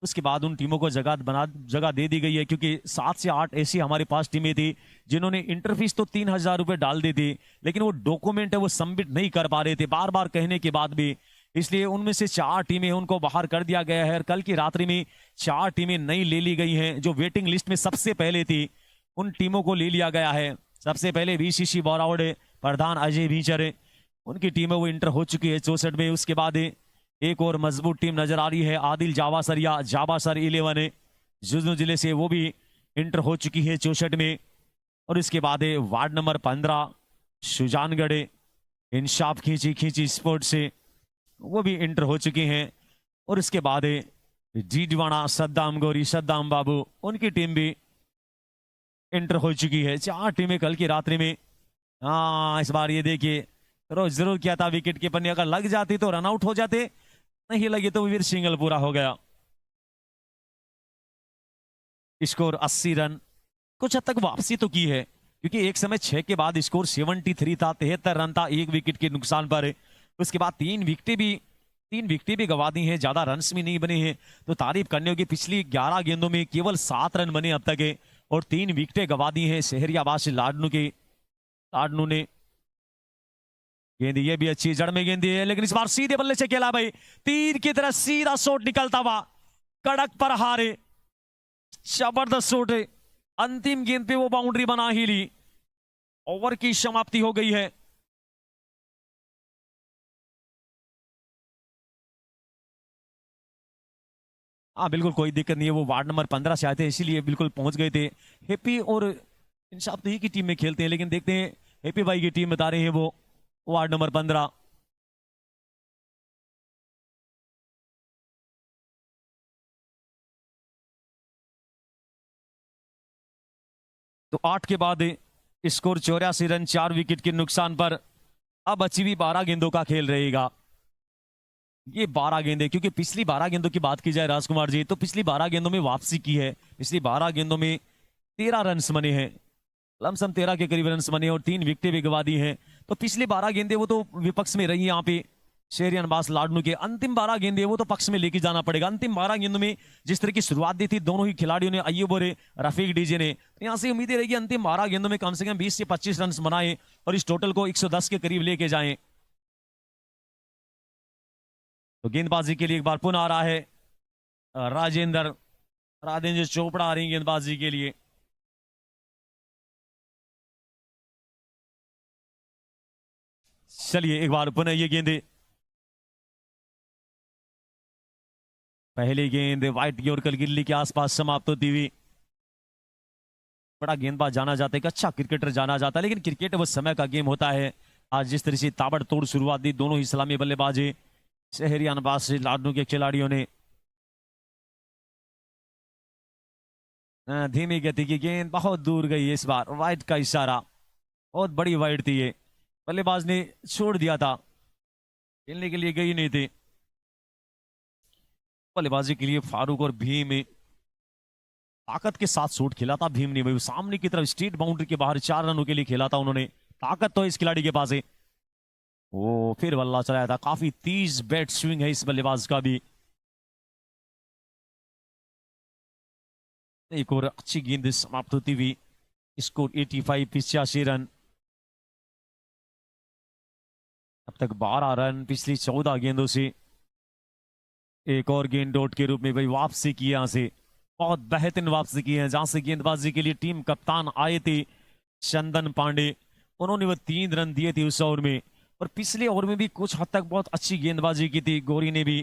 उसके बाद उन टीमों को जगह दे दी गई है, क्योंकि 7 से 8 ऐसी हमारे पास टीमें थी जिन्होंने इंटरफीस तो 3,000 रुपए डाल दी थी, लेकिन वो डॉक्यूमेंट है वो सबमिट नहीं कर पा रहे थे बार बार कहने के बाद भी। इसलिए उनमें से 4 टीमें उनको बाहर कर दिया गया है। और कल की रात्रि में 4 टीमें नई ले ली गई हैं जो वेटिंग लिस्ट में सबसे पहले थी, उन टीमों को ले लिया गया है। सबसे पहले VCC बोरावड़ प्रधान अजय भीचर, उनकी टीम है वो इंटर हो चुकी है 64 में। उसके बाद एक और मजबूत टीम नजर आ रही है आदिल जावासर या जाबासर 11 झुंझुनू जिले से, वो भी इंटर हो चुकी है 64 में। और इसके बाद वार्ड नंबर 15 सुजानगढ़ इंसाफ खींची स्पोर्ट से, वो भी इंटर हो चुके हैं। और इसके बाद डीडवाना सद्दाम गौरी सद्दाम बाबू, उनकी टीम भी इंटर हो चुकी है। 4 टीमें कल की रात्रि में। हाँ, इस बार ये देखिए रोज जरूर किया था विकेट कीपर ने, अगर लग जाती तो रन आउट हो जाते, नहीं लगे तो फिर सिंगल पूरा हो गया। स्कोर 80 रन, कुछ हद तक वापसी तो की है, क्योंकि एक समय 6 के बाद स्कोर 73 था, 73 रन था 1 विकेट के नुकसान पर। उसके बाद 3 विकेटें भी गवा दी हैं, ज्यादा रन्स भी नहीं बने हैं। तो तारीफ करने होगी, पिछली 11 गेंदों में केवल 7 रन बने अब तक और 3 विकेटें गवा दी हैं शहरियाबाद लाडनू ने। गेंद ये भी अच्छी जड़ में गेंदी है, लेकिन इस बार सीधे बल्ले से खेला भाई, तीर की तरह सीधा शॉट निकलता हुआ, कड़क पर हारे जबरदस्त शॉट है, अंतिम गेंद पे वो बाउंड्री बना ही ली। ओवर की समाप्ति हो गई है। हाँ बिल्कुल कोई दिक्कत नहीं है, वो वार्ड नंबर 15 से आए थे इसीलिए बिल्कुल पहुंच गए थे। हैप्पी और इंसाफ तो ही की टीम में खेलते हैं, लेकिन देखते हैं हैप्पी भाई की टीम बता रहे हैं वो वार्ड नंबर 15। तो 8 के बाद स्कोर 84 रन 4 विकेट के नुकसान पर अब बची हुई 12 गेंदों का खेल रहेगा। ये 12 गेंदें, क्योंकि पिछली 12 गेंदों की बात की जाए राजकुमार जी, तो पिछली 12 गेंदों में वापसी की है। पिछली 12 गेंदों में 13 रन बने हैं, लमसम 13 के करीब रन बने और 3 विकेटें भी गंवा दी हैं। तो पिछली 12 गेंदें वो तो विपक्ष में रही यहाँ पे शेरियन बास लाडनू के। अंतिम 12 गेंदें वो तो पक्ष में लेके जाना पड़ेगा। अंतिम 12 गेंदों में जिस तरह की शुरुआत दी थी दोनों ही खिलाड़ियों ने, अय्यूब और रफीक डीजे ने, तो यहाँ से उम्मीदें रहेगी अंतिम 12 गेंदों में कम से कम 20 से 25 रन बनाए और इस टोटल को 110 के करीब लेके जाएं। तो गेंदबाजी के लिए एक बार पुनः आ रहा है राजेंद्र चोपड़ा आ रही गेंदबाजी के लिए। चलिए एक बार पुनः ये गेंदे, पहली गेंद वाइट की और कल गिल्ली के आसपास समाप्त होती हुई। बड़ा गेंदबाज जाना जाता है, एक अच्छा क्रिकेटर जाना जाता है, लेकिन क्रिकेट वो समय का गेम होता है। आज जिस तरह से ताबड़तोड़ शुरुआत दी दोनों ही सलामी बल्लेबाज शहरियान बास लाडनू के खिलाड़ियों ने, धीमी गति की गेंद बहुत दूर गई। इस बार वाइट का इशारा, बहुत बड़ी वाइट थी ये, बल्लेबाज ने छोड़ दिया था, खेलने के लिए गई नहीं थी। बल्लेबाजी के लिए फारूक और भीम ताकत के साथ शॉट खेला था। भीम ने भाई सामने की तरफ स्ट्रेट बाउंड्री के बाहर 4 रनों के लिए खेला था उन्होंने। ताकत तो इस खिलाड़ी के पास है। वो फिर बल्ला चलाया था, काफी तेज बैट स्विंग है इस बल्लेबाज का भी। एक और अच्छी गेंद समाप्त होती हुई, स्कोर 85 85 रन। अब तक 12 रन पिछली 14 गेंदों से। एक और गेंद डॉट के रूप में भाई वापसी की, यहां से बहुत बेहतरीन वापसी की है, जहां से गेंदबाजी के लिए टीम कप्तान आए थे चंदन पांडे, उन्होंने वो 3 रन दिए थे उस ओवर में। और पिछले ओवर में भी कुछ हद तक बहुत अच्छी गेंदबाजी की थी गौरी ने भी,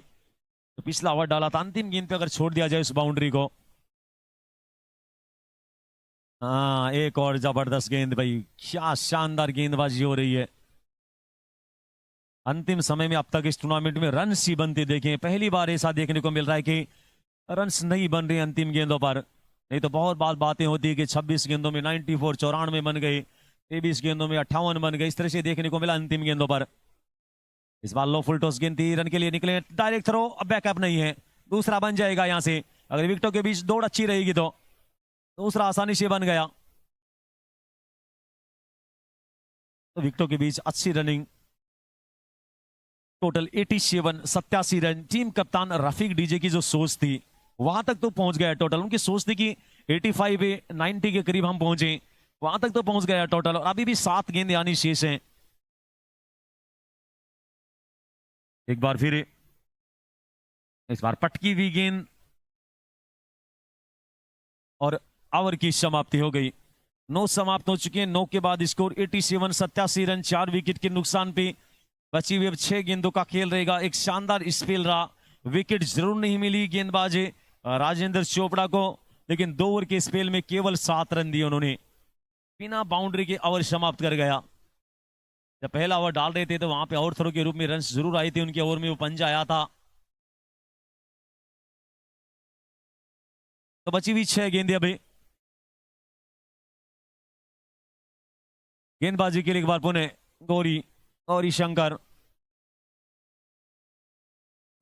तो पिछला ओवर डाला था। अंतिम गेंद पे अगर छोड़ दिया जाए उस बाउंड्री को, हाँ एक और जबरदस्त गेंद भाई, क्या शानदार गेंदबाजी हो रही है। अंतिम समय में अब तक इस टूर्नामेंट में रन्स ही बनते देखे हैं, पहली बार ऐसा देखने को मिल रहा है कि रन्स नहीं बन रहे अंतिम गेंदों पर। नहीं तो बहुत बातें होती है कि 26 गेंदों में 94 94 बन गए, 23 गेंदों में 58 बन गए, इस तरह से देखने को मिला अंतिम गेंदों पर। इस बार लो फुल टॉस गेंद थी, रन के लिए निकले, डायरेक्ट थ्रो, अब बैकअप नहीं है, दूसरा बन जाएगा यहां से। अगर विकेटों के बीच दौड़ अच्छी रहेगी तो दूसरा आसानी से बन गया। तो विकेटों के बीच अच्छी रनिंग, टोटल 87 रन। टीम कप्तान रफीक डीजे की जो सोच थी वहां तक तो पहुंच गया टोटल, उनकी सोच थी कि 85 90 के करीब हम पहुंचे, वहां तक तो पहुंच गया टोटल, और अभी भी 7 गेंद आनी शेष हैं। एक बार फिर इस बार पटकी हुई गेंद और ओवर की समाप्ति हो गई। 9 समाप्त हो चुके हैं, 9 के बाद स्कोर 87 87 रन 4 विकेट के नुकसान पे। बची हुई अब 6 गेंदों का खेल रहेगा। एक शानदार स्पेल रहा, विकेट जरूर नहीं मिली गेंदबाज राजेंद्र चोपड़ा को, लेकिन 2 ओवर के स्पेल में केवल 7 रन दिए उन्होंने, बिना बाउंड्री के ओवर समाप्त कर गया। जब पहला ओवर डाल रहे थे तो वहां पे आउट थ्रो के रूप में रन जरूर आए थे उनके ओवर में, वो पंजा आया था। तो बची हुई 6 गेंदें अभी। गेंदबाजी के लिए एक बार पुनः गौरी शंकर,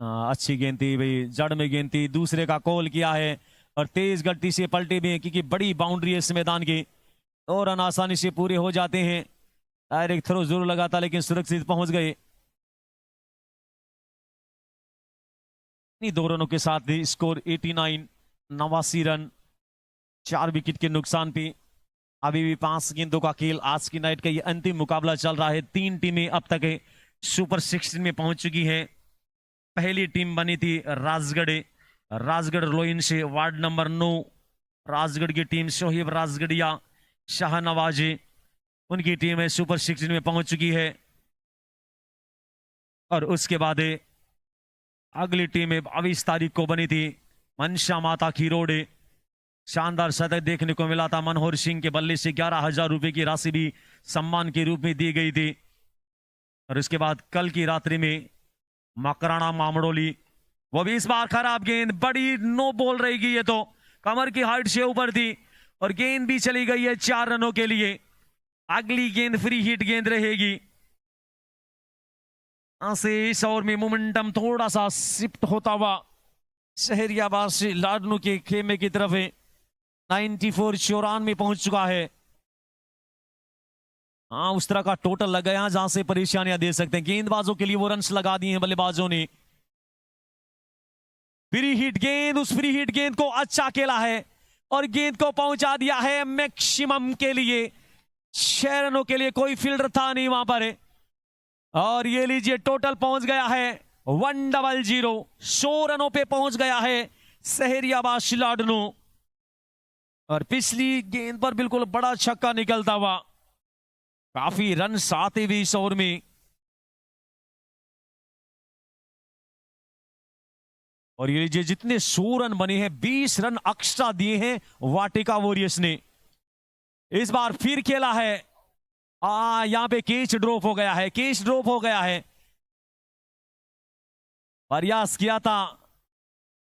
अच्छी गेंद थी भाई, जड़ में गेंद थी, दूसरे का कॉल किया है और तेज गति से पलटे भी हैं, क्योंकि बड़ी बाउंड्री है इस मैदान की, 2 रन आसानी से पूरे हो जाते हैं। डायरेक्ट थ्रो जरूर लगा था लेकिन सुरक्षित पहुंच गए। 2 रनों के साथ स्कोर 89 89 रन 4 विकेट के नुकसान पे। अभी भी 5 गेंदों का खेल, आज की नाइट का ये अंतिम मुकाबला चल रहा है। 3 टीमें अब तक सुपर 16 में पहुंच चुकी है। पहली टीम बनी थी राजगढ़ लोइन से, वार्ड नंबर 9 राजगढ़ की टीम, शोहेब राजगढ़िया, शाहनवाजी, उनकी टीम है सुपर 16 में पहुंच चुकी है। और उसके बाद अगली टीम 22 तारीख को बनी थी मनशा माता खीरोड़े। शानदार शतक देखने को मिला था मनोहर सिंह के बल्ले से, 11,000 रुपए की राशि भी सम्मान के रूप में दी गई थी। और उसके बाद कल की रात्रि में मकराना मामड़ोली, वो भी इस बार खराब गेंद, बड़ी नो बॉल रहेगी ये तो, कमर की हाइट से ऊपर थी और गेंद भी चली गई है 4 रनों के लिए। अगली गेंद फ्री हिट गेंद रहेगी। इस ओवर में मोमेंटम थोड़ा सा शिफ्ट होता हुआ शहरियाबाद से लाडनू के खेमे की तरफ है। 94 94 में पहुंच चुका है। हाँ, उस तरह का टोटल लग गया जहां से परेशानियां दे सकते हैं। गेंदबाजों के लिए वो रन्स लगा दिए हैं बल्लेबाजों ने। फ्री हिट गेंद, उस फ्री हिट गेंद को अच्छा खेला है और गेंद को पहुंचा दिया है मैक्सिमम के लिए। 6 रनों के लिए कोई फील्डर था नहीं वहां पर। और ये लीजिए टोटल पहुंच गया है 100। 100 रनों पे पहुंच गया है शहरियाबाद शिलाडनू। और पिछली गेंद पर बिल्कुल बड़ा छक्का निकलता हुआ, काफी रन आते हुए इस ओवर में। और ये लीजिए जितने 100 रन बने हैं, 20 रन एक्स्ट्रा दिए हैं वाटिका वॉरियर्स ने। इस बार फिर खेला है, यहां पे कैच ड्रॉप हो गया है, कैच ड्रॉप हो गया है। प्रयास किया था,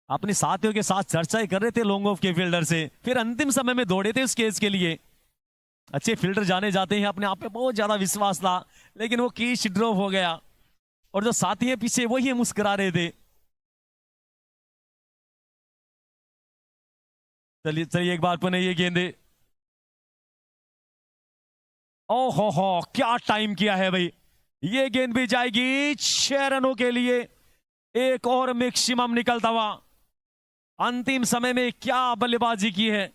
अपने साथियों के साथ चर्चा ही कर रहे थे लॉन्ग ऑफ के फील्डर से, फिर अंतिम समय में दौड़े थे उस कैच के लिए। अच्छे फील्डर जाने जाते हैं, अपने आप पे बहुत ज्यादा विश्वास था, लेकिन वो कैच ड्रॉप हो गया और जो साथी है पीछे वही मुस्कुरा रहे थे। चलिए चलिए एक बार पुनः ये गेंदे, ओहो क्या टाइम किया है भाई। ये गेंद भी जाएगी 6 रनों के लिए। एक और मैक्सिमम निकलता हुआ। अंतिम समय में क्या बल्लेबाजी की है,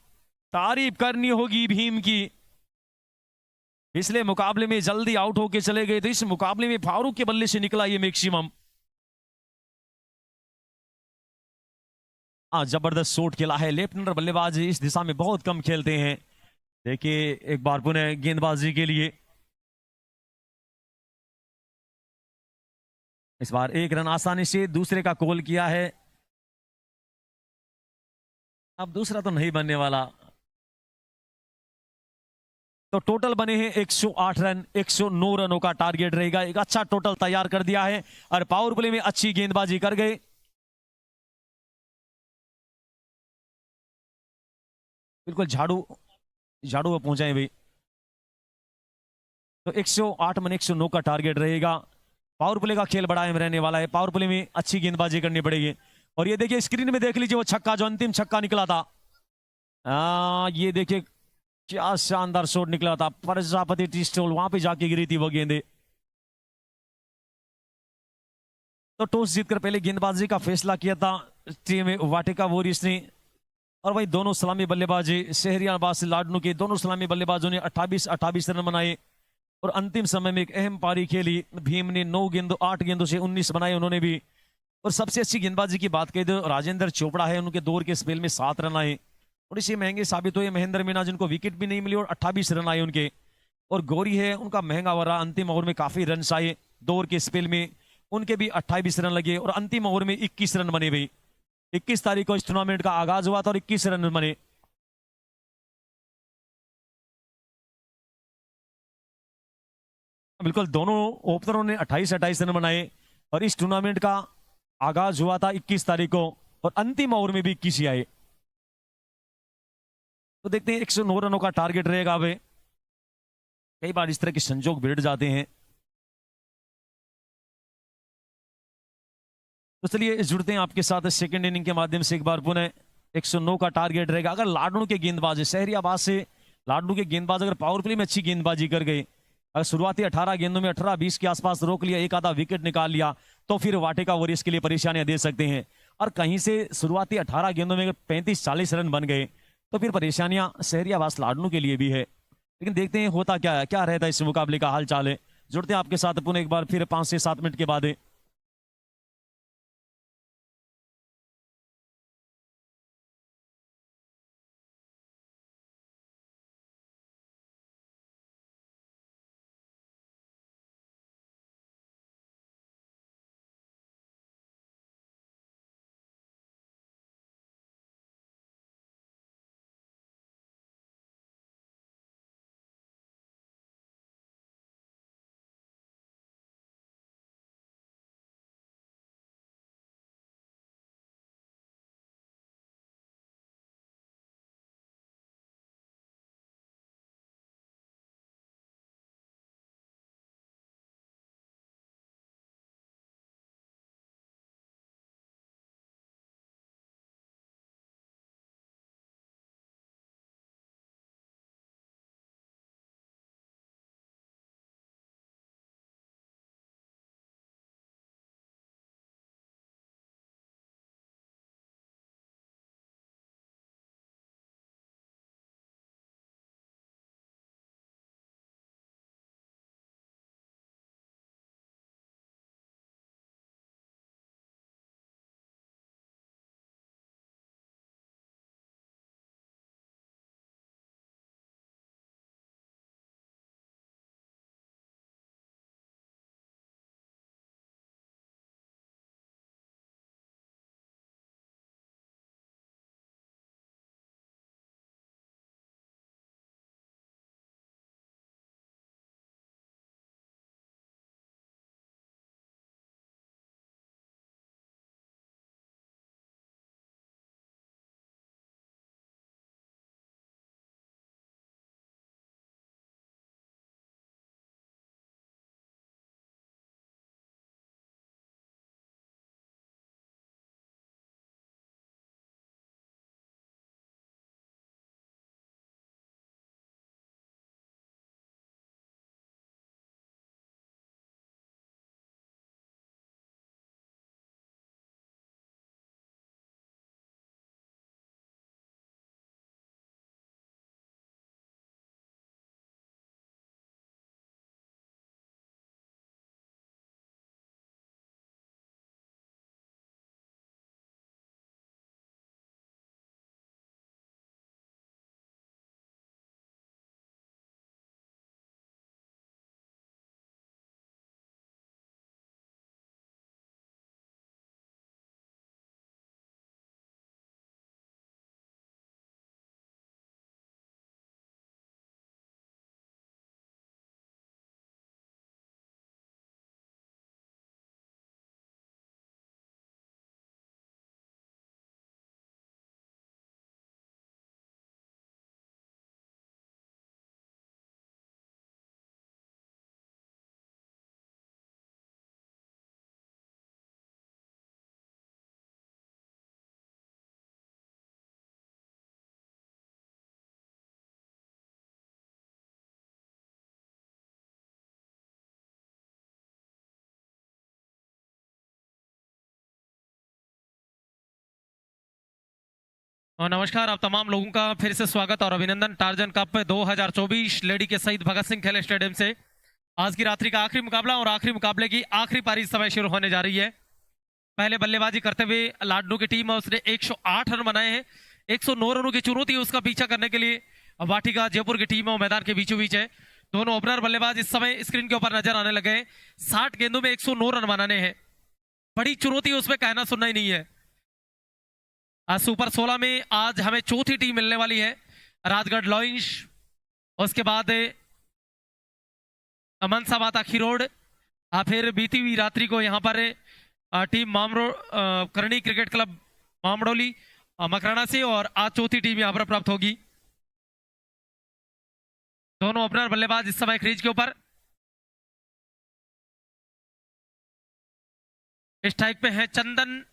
तारीफ करनी होगी भीम की। पिछले मुकाबले में जल्दी आउट होके चले गए, तो इस मुकाबले में फारूक के बल्ले से निकला ये मैक्सिमम। जबरदस्त शॉट खेला है। लेफ्ट हैंडर बल्लेबाज इस दिशा में बहुत कम खेलते हैं। देखिए एक बार पुनः गेंदबाजी के लिए, इस बार 1 रन आसानी से दूसरे का कॉल किया है। अब दूसरा तो नहीं बनने वाला। तो टोटल बने हैं 108 रन। 109 रनों का टारगेट रहेगा। एक अच्छा टोटल तैयार कर दिया है और पावर प्ले में अच्छी गेंदबाजी कर गए। बिल्कुल झाड़ू पे पहुंचाए भाई। तो 108 मन 109 का टारगेट रहेगा। पावर प्ले का खेल बड़ा अहम रहने वाला है। पावर प्ले में अच्छी गेंदबाजी करनी पड़ेगी। और ये देखिए स्क्रीन में देख लीजिए वो छक्का, जो अंतिम छक्का निकला था। ये देखिए क्या शानदार शॉट निकला था। प्रजापति टी स्टॉल वहां पे जाके गिरी थी वो गेंदे। तो टॉस जीतकर पहले गेंदबाजी का फैसला किया था टीम वाटिका वॉरियर्स ने। और वही दोनों सलामी बल्लेबाजी शहरियाबाद से लाडनू के दोनों सलामी बल्लेबाजों ने 28 रन बनाए। और अंतिम समय में एक अहम पारी खेली। भीम ने 8 गेंदों से 19 बनाए उन्होंने भी। और सबसे अच्छी गेंदबाजी की बात कही तो राजेंद्र चोपड़ा है, उनके दौर के स्पेल में 7 रन आए। थोड़ी सी महंगे साबित हुए महेंद्र मीना, जिनको विकेट भी नहीं मिली और 28 रन आए उनके। और गौरी है, उनका महंगा हो रहा, अंतिम ओवर में काफी रन आए दौर के स्पेल में, उनके भी 28 रन लगे। और अंतिम ओवर में 21 रन बने भाई। 21 तारीख को इस टूर्नामेंट का आगाज हुआ था और 21 रन बने। बिल्कुल दोनों ओपनरों ने 28 रन बनाए। और इस टूर्नामेंट का आगाज हुआ था 21 तारीख को और अंतिम ओवर में भी 21 ही आए। तो देखते हैं 109 रनों का टारगेट रहेगा। अब कई बार इस तरह के संजोग बिगड़ जाते हैं। तो चलिए जुड़ते हैं आपके साथ सेकंड इनिंग के माध्यम से। एक बार पुनः 109 का टारगेट रहेगा। अगर लाडनू के गेंदबाज शहरियाबाद से लाडनू के गेंदबाज अगर पावर प्ले में अच्छी गेंदबाजी कर गए, अगर शुरुआती 18 गेंदों में 18-20 के आसपास रोक लिया, एक आधा विकेट निकाल लिया, तो फिर वाटिका वॉरियर्स के लिए परेशानियां दे सकते हैं। और कहीं से शुरुआती 18 गेंदों में अगर 35-40 रन बन गए तो फिर परेशानियां शहरियाबाद लाडनू के लिए भी है। लेकिन देखते हैं होता क्या है, क्या रहता है इस मुकाबले का हाल चाल है। जुड़ते हैं आपके साथ पुनः एक बार फिर 5 से 7 मिनट के बाद। और नमस्कार आप तमाम लोगों का फिर से स्वागत और अभिनंदन टार्जन कप 2024 लेडी के शहीद भगत सिंह खेल स्टेडियम से। आज की रात्रि का आखिरी मुकाबला और आखिरी मुकाबले की आखिरी पारी इस समय शुरू होने जा रही है। पहले बल्लेबाजी करते हुए लाडनू की टीम है, उसने 108 रन बनाए हैं। 109 रनों की चुनौती है उसका पीछा करने के लिए वाटिका जयपुर की टीम है, वो मैदान के बीचों बीच है। दोनों ओपनर बल्लेबाज इस समय स्क्रीन के ऊपर नजर आने लगे हैं। 60 गेंदों में 109 रन बनाने हैं, बड़ी चुनौती है, उसमें कहना सुनना ही नहीं है। आज सुपर 16 में आज हमें चौथी टीम मिलने वाली है, राजगढ़ लॉइंस, उसके बाद मनसा माता खिरोड, फिर बीती हुई रात्रि को यहाँ पर टीम करणी क्रिकेट क्लब मामडोली मकराना से, और आज चौथी टीम यहाँ पर प्राप्त होगी। दोनों ओपनर बल्लेबाज इस समय क्रीज के ऊपर। स्ट्राइक पे है चंदन,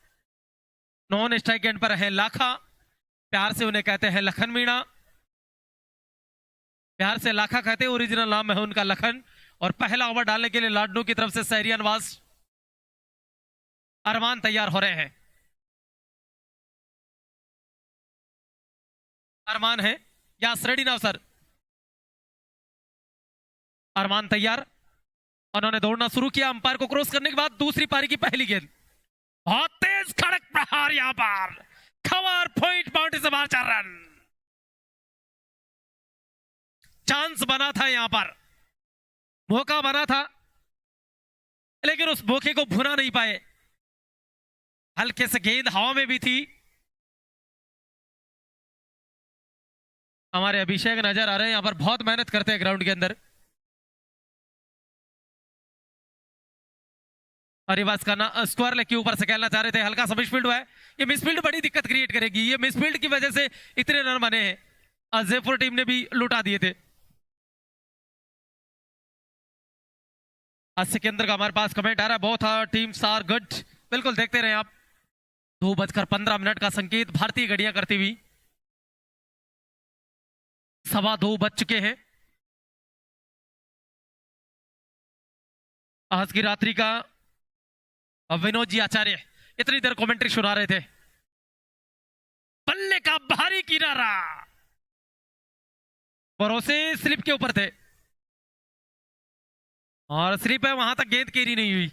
नॉन स्ट्राइक एंड पर है लाखा, प्यार से उन्हें कहते हैं लखन मीणा, प्यार से लाखा कहते हैं, ओरिजिनल नाम है उनका लखन। और पहला ओवर डालने के लिए लाडनू की तरफ से सहरिया नवाज अरमान तैयार हो रहे हैं। अरमान है यस, रेडी नाउ सर। अरमान तैयार, उन्होंने दौड़ना शुरू किया। अंपायर को क्रॉस करने के बाद दूसरी पारी की पहली गेंद, बहुत तेज कड़क प्रहार, यहां पर कवर पॉइंट, बाउंड्री से बाहर 4 रन। चांस बना था, यहां पर मौका बना था, लेकिन उस मौके को भुना नहीं पाए। हल्के से गेंद हवा में भी थी। हमारे अभिषेक नजर आ रहे हैं, यहां पर बहुत मेहनत करते हैं ग्राउंड के अंदर। और ये बस करना स्क्वायर लेग के ऊपर से खेलना चाह रहे थे, हल्का सा मिसफील्ड हुआ है। ये मिसफील्ड बड़ी दिक्कत क्रिएट करेगी, ये मिसफील्ड की वजह से इतने रन बने हैं। जयपुर टीम ने भी लुटा दिए थे। आज सिकंदर का हमारे पास कमेंट आ रहा है, बहुत टीम्स आर गुड। बिल्कुल देखते रहे आप। 2:15 का संकेत भारतीय घड़ियां करती हुई 2:15 बज चुके हैं। आज की रात्रि का विनोद जी आचार्य इतनी देर कमेंट्री सुना रहे थे। बल्ले का भारी किनारा, भरोसे स्लिप के ऊपर थे और स्लिप है, वहां तक गेंद कैरी नहीं हुई।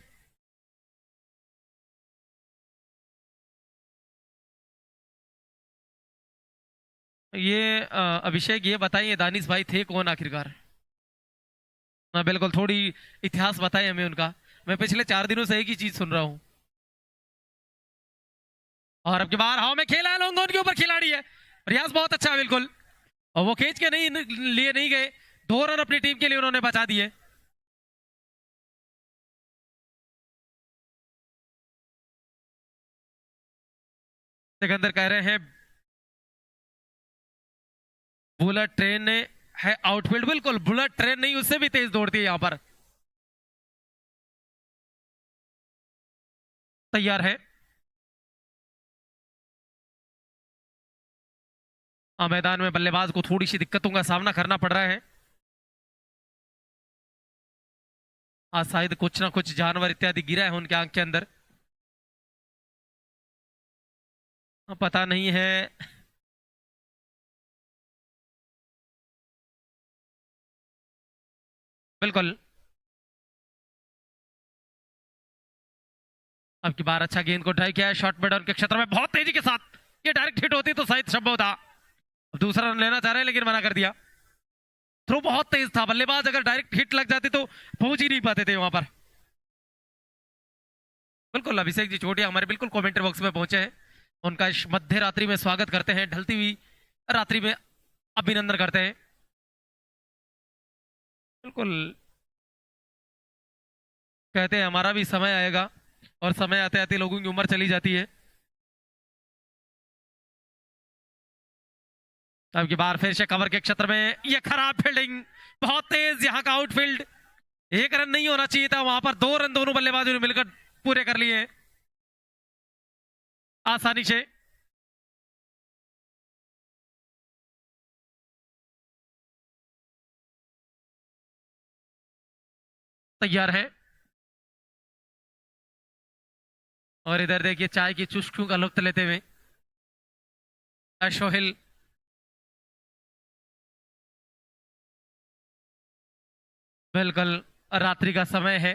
ये अभिषेक ये बताइए दानिश भाई थे कौन आखिरकार? मैं बिल्कुल थोड़ी इतिहास बताइए हमें उनका। मैं पिछले 4 दिनों से एक ही चीज सुन रहा हूं। और अब की बार हवा में खेला है, लॉन्ग ऑन के ऊपर खिलाड़ी है, प्रयास बहुत अच्छा है बिल्कुल। और वो खींच के लिए नहीं गए, 2 रन अपनी टीम के लिए उन्होंने बचा दिए। सिकंदर कह रहे हैं बुलेट ट्रेन ने है आउटफील्ड, बिल्कुल बुलेट ट्रेन नहीं, उससे भी तेज दौड़ती है। यहां पर तैयार है, मैदान में बल्लेबाज को थोड़ी सी दिक्कतों का सामना करना पड़ रहा है। आज शायद कुछ ना कुछ जानवर इत्यादि गिरा है उनके आंख के अंदर, पता नहीं है। बिल्कुल अब की बार अच्छा गेंद को ड्राइव किया है, शॉर्ट मिड ऑन के क्षेत्र में बहुत तेजी के साथ, ये डायरेक्ट हिट होती तो शायद संभव था। दूसरा रन लेना चाह रहे हैं लेकिन मना कर दिया। थ्रो बहुत तेज था, बल्लेबाज अगर डायरेक्ट हिट लग जाती तो पहुंच ही नहीं पाते थे वहां पर। बिल्कुल अभिषेक जी छोटिया हमारे बिल्कुल कमेंट्री बॉक्स में पहुंचे हैं, उनका इस मध्य रात्रि में स्वागत करते हैं, ढलती हुई रात्रि में अभिनंदन करते हैं। बिल्कुल कहते हैं हमारा भी समय आएगा, और समय आते आते लोगों की उम्र चली जाती है। अब की बार फिर से कवर के क्षेत्र में ये खराब फील्डिंग, बहुत तेज यहां का आउटफील्ड, 1 रन नहीं होना चाहिए था, वहां पर 2 रन दोनों बल्लेबाजों ने मिलकर पूरे कर लिए आसानी से। तैयार है, और इधर देखिए चाय की चुस्कियों का लुत्फ लेते हुए सोहेल। बिल्कुल रात्रि का समय है,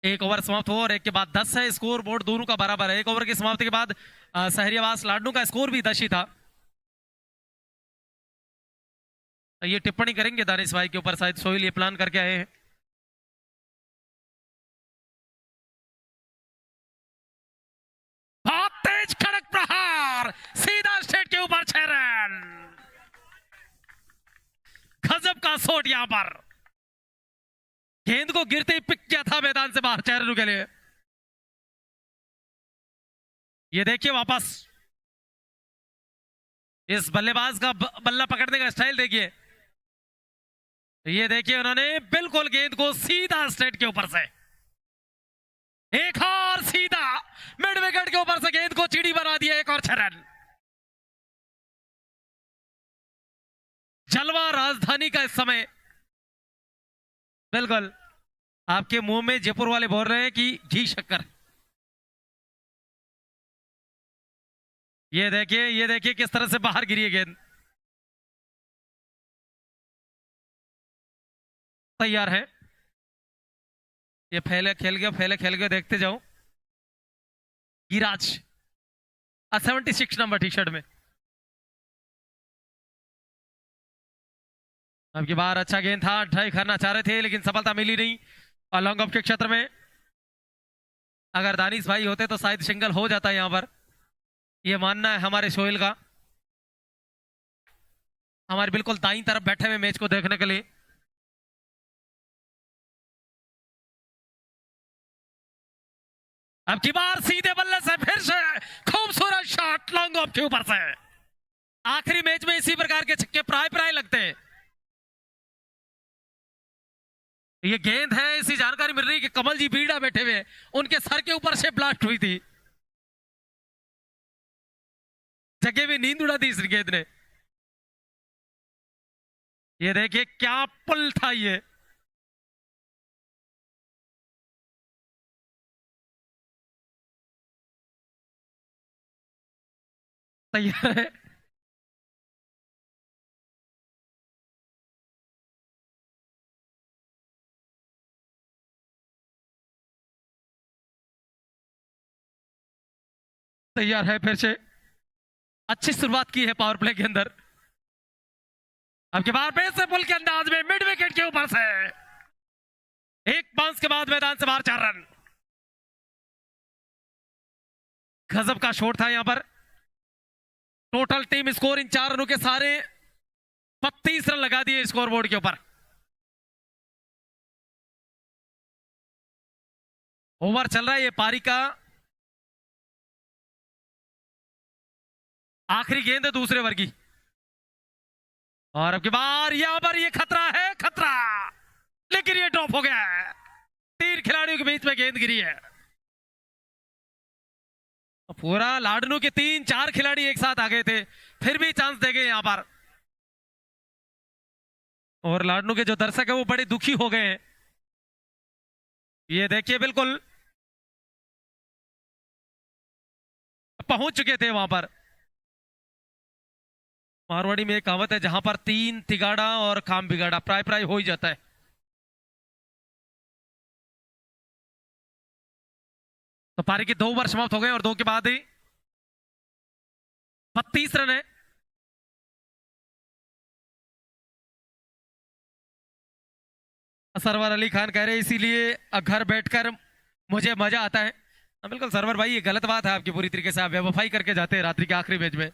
एक ओवर समाप्त हुआ और एक के बाद 10 है। स्कोर बोर्ड दोनों का बराबर है। एक ओवर की समाप्ति के बाद सहरियावास लाडनू का स्कोर भी 10 ही था। ये टिप्पणी करेंगे दानिश भाई के ऊपर, शायद सोहेल ये प्लान करके आए हैं। बहुत तेज कड़क प्रहार, सीधा स्ट्रेट के ऊपर 6 रन। गजब का शॉट यहां पर, गेंद को गिरते ही पिक किया था मैदान से बाहर 4 रनों के लिए। ये देखिए वापस इस बल्लेबाज का बल्ला पकड़ने का स्टाइल देखिए। ये देखिए उन्होंने बिल्कुल गेंद को सीधा स्ट्रेट के ऊपर से, एक और सीधा मिड विकेट के ऊपर से गेंद को चिड़ी बना दिया। एक और 6 रन। जलवा राजधानी का इस समय। बिल्कुल आपके मुंह में जयपुर वाले बोल रहे हैं कि घी शक्कर। ये देखिए किस तरह से बाहर गिरी है गेंद। तैयार है, ये फैले खेल गया देखते जाओ। गिराज 76 नंबर टी शर्ट में। अब की बार अच्छा गेंद था, ट्राई करना चाह रहे थे लेकिन सफलता मिली नहीं। और लॉन्ग ऑफ के क्षेत्र में अगर दानिश भाई होते तो शायद सिंगल हो जाता यहां पर, ये मानना है हमारे सोहेल का। हमारे बिल्कुल दाईं तरफ बैठे हुए मैच को देखने के लिए। अब की बार सीधे बल्ले से फिर से खूबसूरत शॉट लॉन्ग ऑफ के ऊपर से। आखिरी मैच में इसी प्रकार के छक्के प्राय प्राय लगते हैं। ये गेंद है, इसी जानकारी मिल रही है कि कमल जी बीड़ा बैठे हुए, उनके सर के ऊपर से ब्लास्ट हुई थी। जगह में नींद उड़ा दी इस गेंद ने। ये देखिए क्या पुल था ये। तैयार है, तैयार है फिर से। अच्छी शुरुआत की है पावर प्ले के अंदर। अब के बाद फिर से पुल के अंदाज में मिड विकेट के ऊपर से एक बाउंस के बाद मैदान से बाहर 4 रन। गजब का शॉट था यहां पर। टोटल टीम स्कोर इन 4 रनों के सारे 32 रन लगा दिए स्कोर बोर्ड के ऊपर। ओवर चल रहा है ये पारी का आखिरी गेंद है दूसरे ओवर की। और अब की बार यहां पर ये खतरा है, खतरा, लेकिन ये ड्रॉप हो गया है। 3 खिलाड़ियों के बीच में गेंद गिरी है। पूरा लाडनू के 3-4 खिलाड़ी एक साथ आ गए थे, फिर भी चांस दे गए यहां पर। और लाडनू के जो दर्शक है वो बड़े दुखी हो गए हैं। ये देखिए बिल्कुल पहुंच चुके थे वहां पर। मारवाड़ी में एक कहावत है, जहां पर 3 तिगाड़ा और काम बिगाड़ा, प्राय प्राय हो ही जाता है। तो पारी के 2 ओवर समाप्त हो गए और 2 के बाद ही 32 रन है। सरवर अली खान कह रहे इसीलिए घर बैठकर मुझे मजा आता है। बिल्कुल सरवर भाई, ये गलत बात है आपकी पूरी तरीके से। आप बेवफाई करके जाते हैं रात्रि के आखिरी मैच में।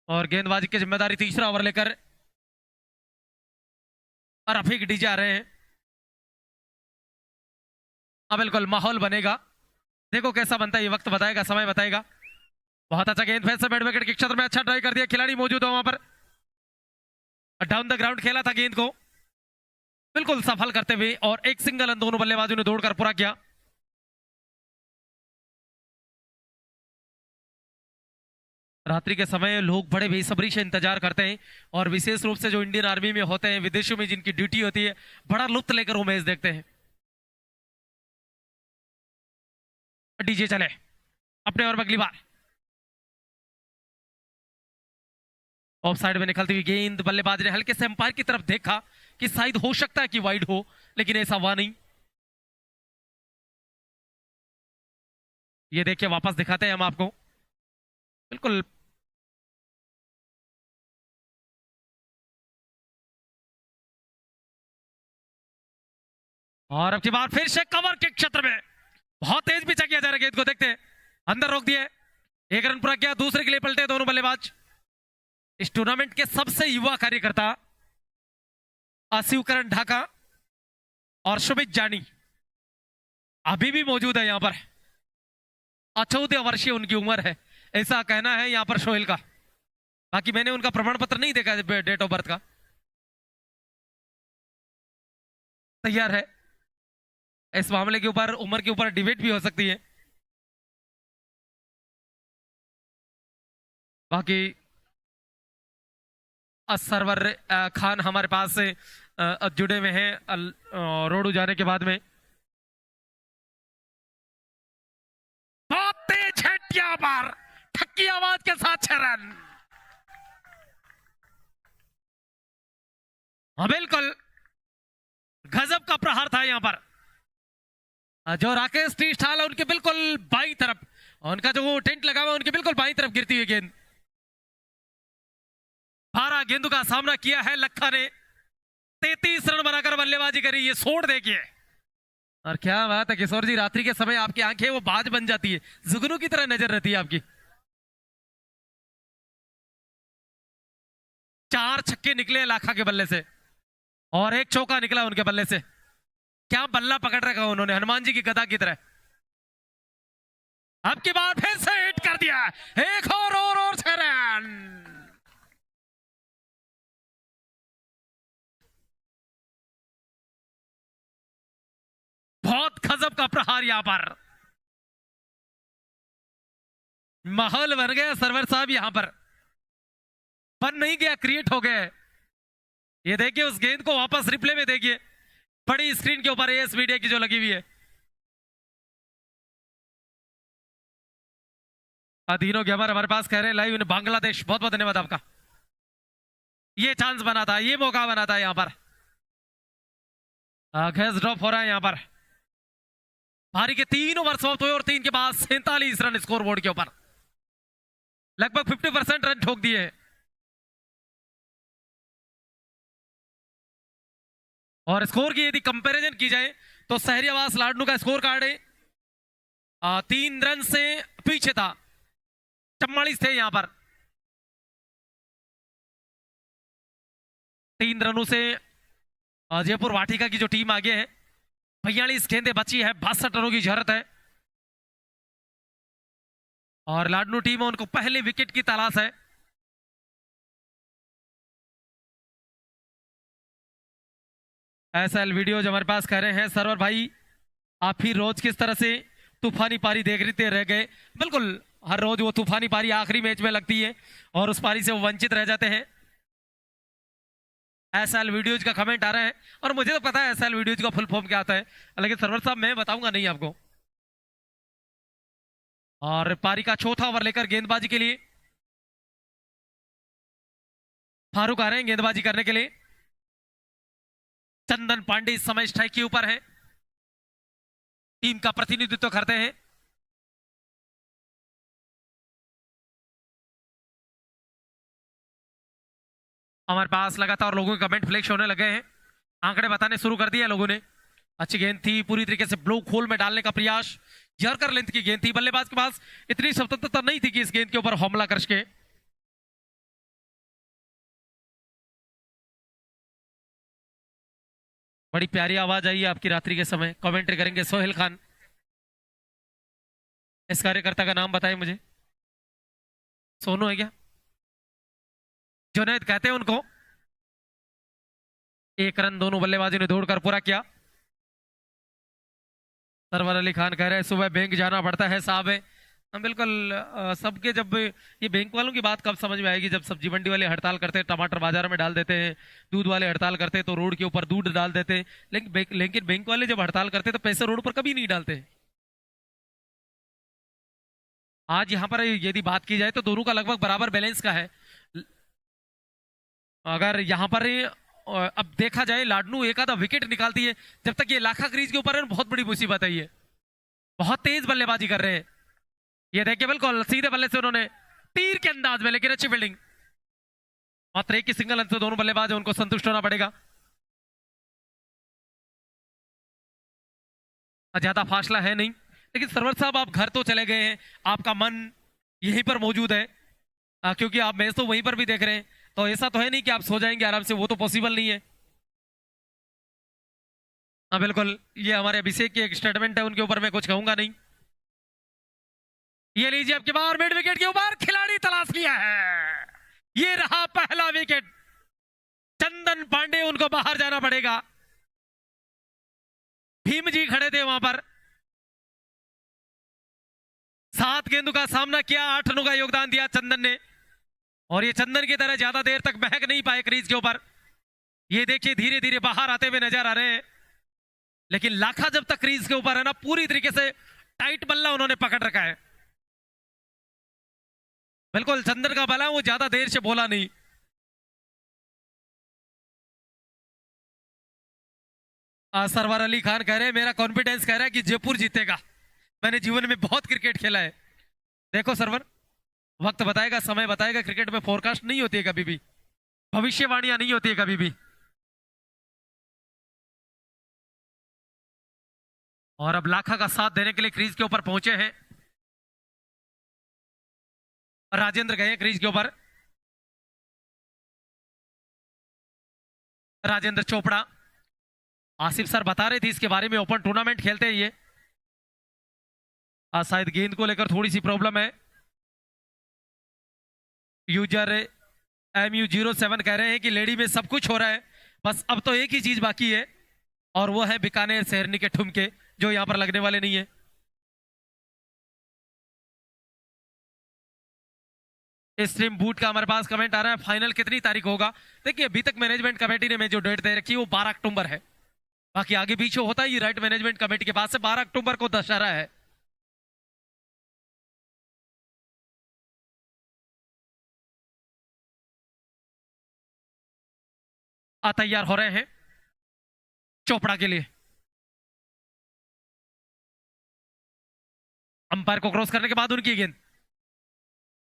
और गेंदबाजी की जिम्मेदारी तीसरा ओवर लेकर और रफीक डीजे आ रहे हैं। अब बिल्कुल माहौल बनेगा, देखो कैसा बनता है, ये वक्त बताएगा, समय बताएगा। बहुत अच्छा गेंद फैंस से मिड विकेट के क्षेत्र में अच्छा ट्राई कर दिया। खिलाड़ी मौजूद है वहां पर, डाउन द ग्राउंड खेला था गेंद को बिल्कुल सफल करते हुए, और एक सिंगल रन दोनों बल्लेबाजों ने दौड़कर पूरा किया। रात्रि के समय लोग बड़े बेसब्री से इंतजार करते हैं, और विशेष रूप से जो इंडियन आर्मी में होते हैं, विदेशों में जिनकी ड्यूटी होती है, बड़ा लुत्फ लेकर वो मैच देखते हैं। डीजे चले। अपने और अगली बार ऑफ साइड में निकलती हुई गेंद, बल्लेबाज ने हल्के से अंपायर की तरफ देखा कि शायद हो सकता है कि वाइड हो, लेकिन ऐसा हुआ नहीं। ये देखिए वापस दिखाते हैं हम आपको, बिल्कुल और अब की बार फिर से कवर के क्षेत्र में बहुत तेज पीछा किया जा रहा है गेंद को, देखते हैं अंदर रोक दिए, 1 रन पूरा किया, दूसरे के लिए पलटे दोनों बल्लेबाज। इस टूर्नामेंट के सबसे युवा कार्यकर्ता शिवकरण ढाका और सुमित जानी अभी भी मौजूद है यहां पर। 14 वर्षीय उनकी उम्र है, ऐसा कहना है यहां पर सोहेल का। बाकी मैंने उनका प्रमाण पत्र नहीं देखा डेट ऑफ बर्थ का। तैयार है, इस मामले के ऊपर उम्र के ऊपर डिबेट भी हो सकती है। बाकी सरवर खान हमारे पास से जुड़े हुए हैं रोडू जाने के बाद में। बहुत तेज झटिया बार ठक्की आवाज के साथ 6 रन। हाँ बिल्कुल गजब का प्रहार था यहां पर। जो राकेश टी स्टाल है उनके बिल्कुल बाईं तरफ, उनका जो टेंट लगा हुआ उनके बिल्कुल बाईं तरफ गिरती हुई गेंद। 12 गेंदों का सामना किया है लखा ने, 33 रन बनाकर बल्लेबाजी करी। ये सोड़ देखिए, और क्या बात है किशोर जी, रात्रि के समय आपकी आंखें वो बाज बन जाती है, जुगनू की तरह नजर रहती है आपकी। 4 छक्के निकले लाखा के बल्ले से और 1 चौका निकला उनके बल्ले से। क्या बल्ला पकड़ रखा उन्होंने, हनुमान जी की गदा की तरह। अब की बार फिर से हिट कर दिया, एक और 6 रन। बहुत गजब का प्रहार यहां पर, माहौल बन गया सरवर साहब, यहां पर बन नहीं गया, क्रिएट हो गया। ये देखिए उस गेंद को वापस रिप्ले में देखिए, बड़ी स्क्रीन के ऊपर एएस मीडिया की जो लगी हुई है। अधीनो गेमर हमारे पास कह रहे हैं लाइव इन बांग्लादेश, बहुत बहुत धन्यवाद आपका। ये चांस बना था, ये मौका बना था यहां पर। गैस ड्रॉप हो रहा है यहां पर। भारी के 3 ओवर समाप्त हुए और 3 के बाद 47 रन स्कोर बोर्ड के ऊपर, लगभग 50% रन ठोक दिए। और स्कोर की यदि कंपैरिजन की जाए तो शहरियावास लाडनू का स्कोर कार्ड है 3 रन से पीछे था, 44 थे यहां पर। 3 रनों से जयपुर वाटिका की जो टीम आगे है, 42 गेंदें बची है, 62 रनों की जरूरत है। और लाडनू टीम है, उनको पहले विकेट की तलाश है। एसएल वीडियोज हमारे पास कह रहे हैं सरवर भाई आप ही रोज किस तरह से तूफानी पारी देखते रह गए। बिल्कुल हर रोज वो तूफानी पारी आखिरी मैच में लगती है और उस पारी से वो वंचित रह जाते हैं। एसएल वीडियोज का कमेंट आ रहा है और मुझे तो पता है एसएल वीडियोज का फुल फॉर्म क्या आता है, लेकिन सरवर साहब मैं बताऊंगा नहीं आपको। और पारी का चौथा ओवर लेकर गेंदबाजी के लिए फारूक आ रहे हैं गेंदबाजी करने के लिए। चंदन पांडे इस समय स्ट्राइक के ऊपर है, टीम का प्रतिनिधित्व करते हैं। हमारे पास लगातार लोगों के कमेंट फ्लैश होने लगे हैं, आंकड़े बताने शुरू कर दिए लोगों ने। अच्छी गेंद थी, पूरी तरीके से ब्लॉक होल में डालने का प्रयास, यॉर्कर लेंथ की गेंद थी, बल्लेबाज के पास इतनी स्वतंत्रता नहीं थी कि इस गेंद के ऊपर हमला कर सके। बड़ी प्यारी आवाज आई है आपकी रात्रि के समय। कमेंट्री करेंगे सोहेल खान। इस कार्यकर्ता का नाम बताएं मुझे, सोनू है क्या? जुनैद कहते हैं उनको। 1 रन दोनों बल्लेबाजों ने दौड़कर पूरा किया। सरवर अली खान कह रहे हैं सुबह बैंक जाना पड़ता है साहब है। बिल्कुल सबके, जब ये बैंक वालों की बात कब समझ में आएगी, जब सब्जी मंडी वाले हड़ताल करते हैं, टमाटर बाजार में डाल देते हैं, दूध वाले हड़ताल करते हैं तो रोड के ऊपर दूध डाल देते हैं, लेकिन बैंक वाले जब हड़ताल करते हैं तो पैसे रोड पर कभी नहीं डालते। आज यहाँ पर यदि बात की जाए तो दोनों का लगभग बराबर बैलेंस का है। अगर यहाँ पर अब देखा जाए लाडनू एक आधा विकेट निकालती है, जब तक ये लाखा क्रीज के ऊपर है बहुत बड़ी मुसीबत है। ये बहुत तेज बल्लेबाजी कर रहे हैं। ये देखिए बिल्कुल सीधे बल्ले से उन्होंने तीर के अंदाज में, लेकिन अच्छी फील्डिंग। मात्र एक ही सिंगल रन से दोनों बल्लेबाज हैं, उनको संतुष्ट होना पड़ेगा। ज्यादा फासला है नहीं, लेकिन सरवर साहब आप घर तो चले गए हैं, आपका मन यहीं पर मौजूद है, क्योंकि आप मैच तो वहीं पर भी देख रहे हैं। तो ऐसा तो है नहीं कि आप सो जाएंगे आराम से, वो तो पॉसिबल नहीं है। हाँ बिल्कुल, ये हमारे अभिषेक की एक स्टेटमेंट है, उनके ऊपर मैं कुछ कहूंगा नहीं। ये लीजिए आपके बाहर मिड विकेट के ऊपर खिलाड़ी तलाश लिया है। ये रहा पहला विकेट। चंदन पांडे, उनको बाहर जाना पड़ेगा। भीम जी खड़े थे वहां पर, 7 गेंदों का सामना किया, 8 रनों का योगदान दिया चंदन ने। और ये चंदन की तरह ज्यादा देर तक महक नहीं पाए क्रीज के ऊपर। ये देखिए धीरे धीरे बाहर आते हुए नजर आ रहे हैं, लेकिन लाखा जब तक क्रीज के ऊपर है ना, पूरी तरीके से टाइट बल्ला उन्होंने पकड़ रखा है। बिल्कुल चंदन का बल्ला वो ज्यादा देर से बोला नहीं। सरवर अली खान कह रहे हैं, मेरा कॉन्फिडेंस कह रहा है कि जयपुर जीतेगा। मैंने जीवन में बहुत क्रिकेट खेला है। देखो सरवर, वक्त बताएगा, समय बताएगा। क्रिकेट में फोरकास्ट नहीं होती है कभी भी, भविष्यवाणियां नहीं होती है कभी भी। और अब लाखा का साथ देने के लिए क्रीज के ऊपर पहुंचे हैं। राजेंद्र गए क्रीज के ऊपर। राजेंद्र चोपड़ा, आसिफ सर बता रहे थे इसके बारे में, ओपन टूर्नामेंट खेलते हैं ये। शायद गेंद को लेकर थोड़ी सी प्रॉब्लम है। यूजर MU07 कह रहे हैं कि लेडी में सब कुछ हो रहा है, बस अब तो एक ही चीज बाकी है, और वो है बीकानेर शेरनी के ठुमके, जो यहां पर लगने वाले नहीं है। स्ट्रीम बूट का हमारे पास कमेंट आ रहा है, फाइनल कितनी तारीख होगा। देखिए अभी तक मैनेजमेंट कमेटी ने जो डेट दे रखी है वो 12 अक्टूबर है। बाकी आगे पीछे होता ही राइट मैनेजमेंट कमेटी के पास से। 12 अक्टूबर को दशहरा है। तैयार हो रहे हैं चोपड़ा के लिए। अंपायर को क्रॉस करने के बाद उनकी गेंद,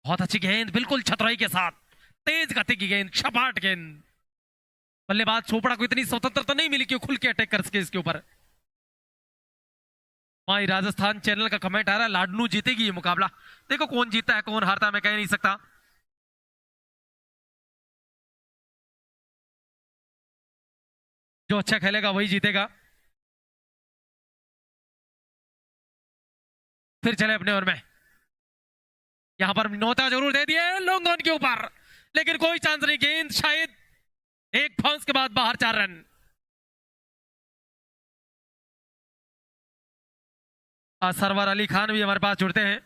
बहुत अच्छी गेंद, बिल्कुल छतराई के साथ, तेज गति की गेंद, छपाट गेंद। बल्लेबाज चोपड़ा को इतनी स्वतंत्रता नहीं मिली कि खुल के अटैक कर सके इसके ऊपर। माई राजस्थान चैनल का कमेंट आ रहा है, लाडनू जीतेगी ये मुकाबला। देखो कौन जीतता है कौन हारता है मैं कह नहीं सकता। जो अच्छा खेलेगा वही जीतेगा। फिर चले अपने ओवर में। यहां पर नौता जरूर दे दिए लॉन्ग ऑन के ऊपर, लेकिन कोई चांस नहीं। गेंद शायद एक बाउंस के बाद बाहर, 4 रन। सरवर अली खान भी हमारे पास जुड़ते हैं।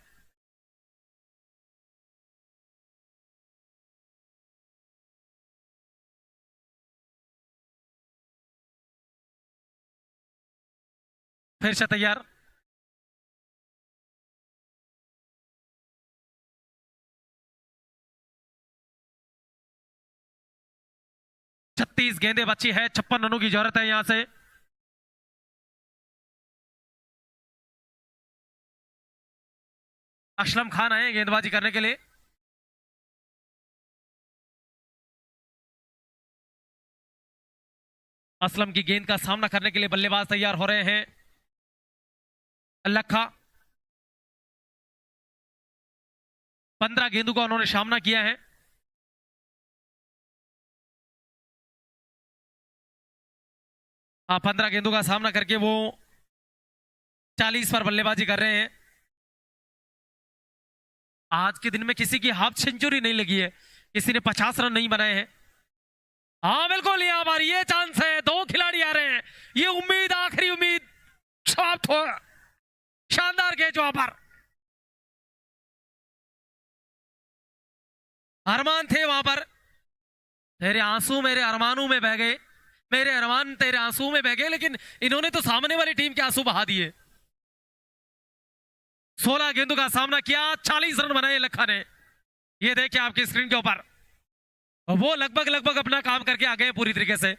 फिर से तैयार। छत्तीस गेंदें बची है, 56 रनों की जरूरत है यहां से। असलम खान आए गेंदबाजी करने के लिए। असलम की गेंद का सामना करने के लिए बल्लेबाज तैयार हो रहे हैं। लखा 15 गेंदों का उन्होंने सामना किया है। हाँ 15 गेंदों का सामना करके वो 40 पर बल्लेबाजी कर रहे हैं। आज के दिन में किसी की हाफ सेंचुरी नहीं लगी है, किसी ने 50 रन नहीं बनाए हैं। हाँ बिल्कुल, यहाँ पर ये चांस है, 2 खिलाड़ी आ रहे हैं। ये उम्मीद, आखिरी उम्मीद समाप्त हो। शानदार कैच वहां पर, अरमान थे वहां पर। तेरे आंसू मेरे अरमानों में बह गए, मेरे अरमान तेरे आंसू में बह गए, लेकिन इन्होंने तो सामने वाली टीम के आंसू बहा दिए। 16 गेंदों का सामना किया, 40 रन बनाए लखा ने। ये देखिए आपकी स्क्रीन के ऊपर, वो लगभग अपना काम करके आ गए पूरी तरीके से।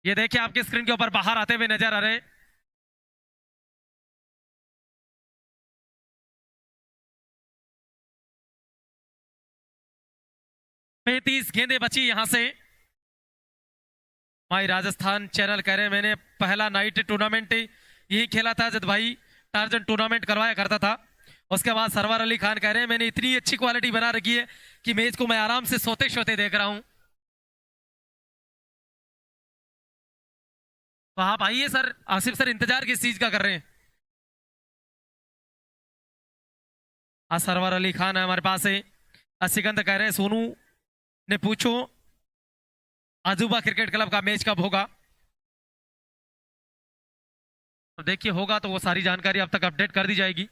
ये देखिए आपकी स्क्रीन के ऊपर बाहर आते हुए नजर आ रहे। पैंतीस गेंदें बची यहां से। भाई राजस्थान चैनल कह रहे हैं मैंने पहला नाइट टूर्नामेंट यही खेला था जब भाई टार्जन टूर्नामेंट करवाया करता था। उसके बाद सरवर अली खान कह रहे हैं मैंने इतनी अच्छी क्वालिटी बना रखी है कि मैच को मैं आराम से सोते सोते देख रहा हूं। तो आप आइए सर, आसिफ सर इंतजार किस चीज का कर रहे हैं? आज सरवर अली खान है हमारे पास है। सिकंदर कह रहे हैं सोनू ने पूछो अजूबा क्रिकेट क्लब का मैच कब होगा। तो देखिए होगा तो वो सारी जानकारी अब तक अपडेट कर दी जाएगी।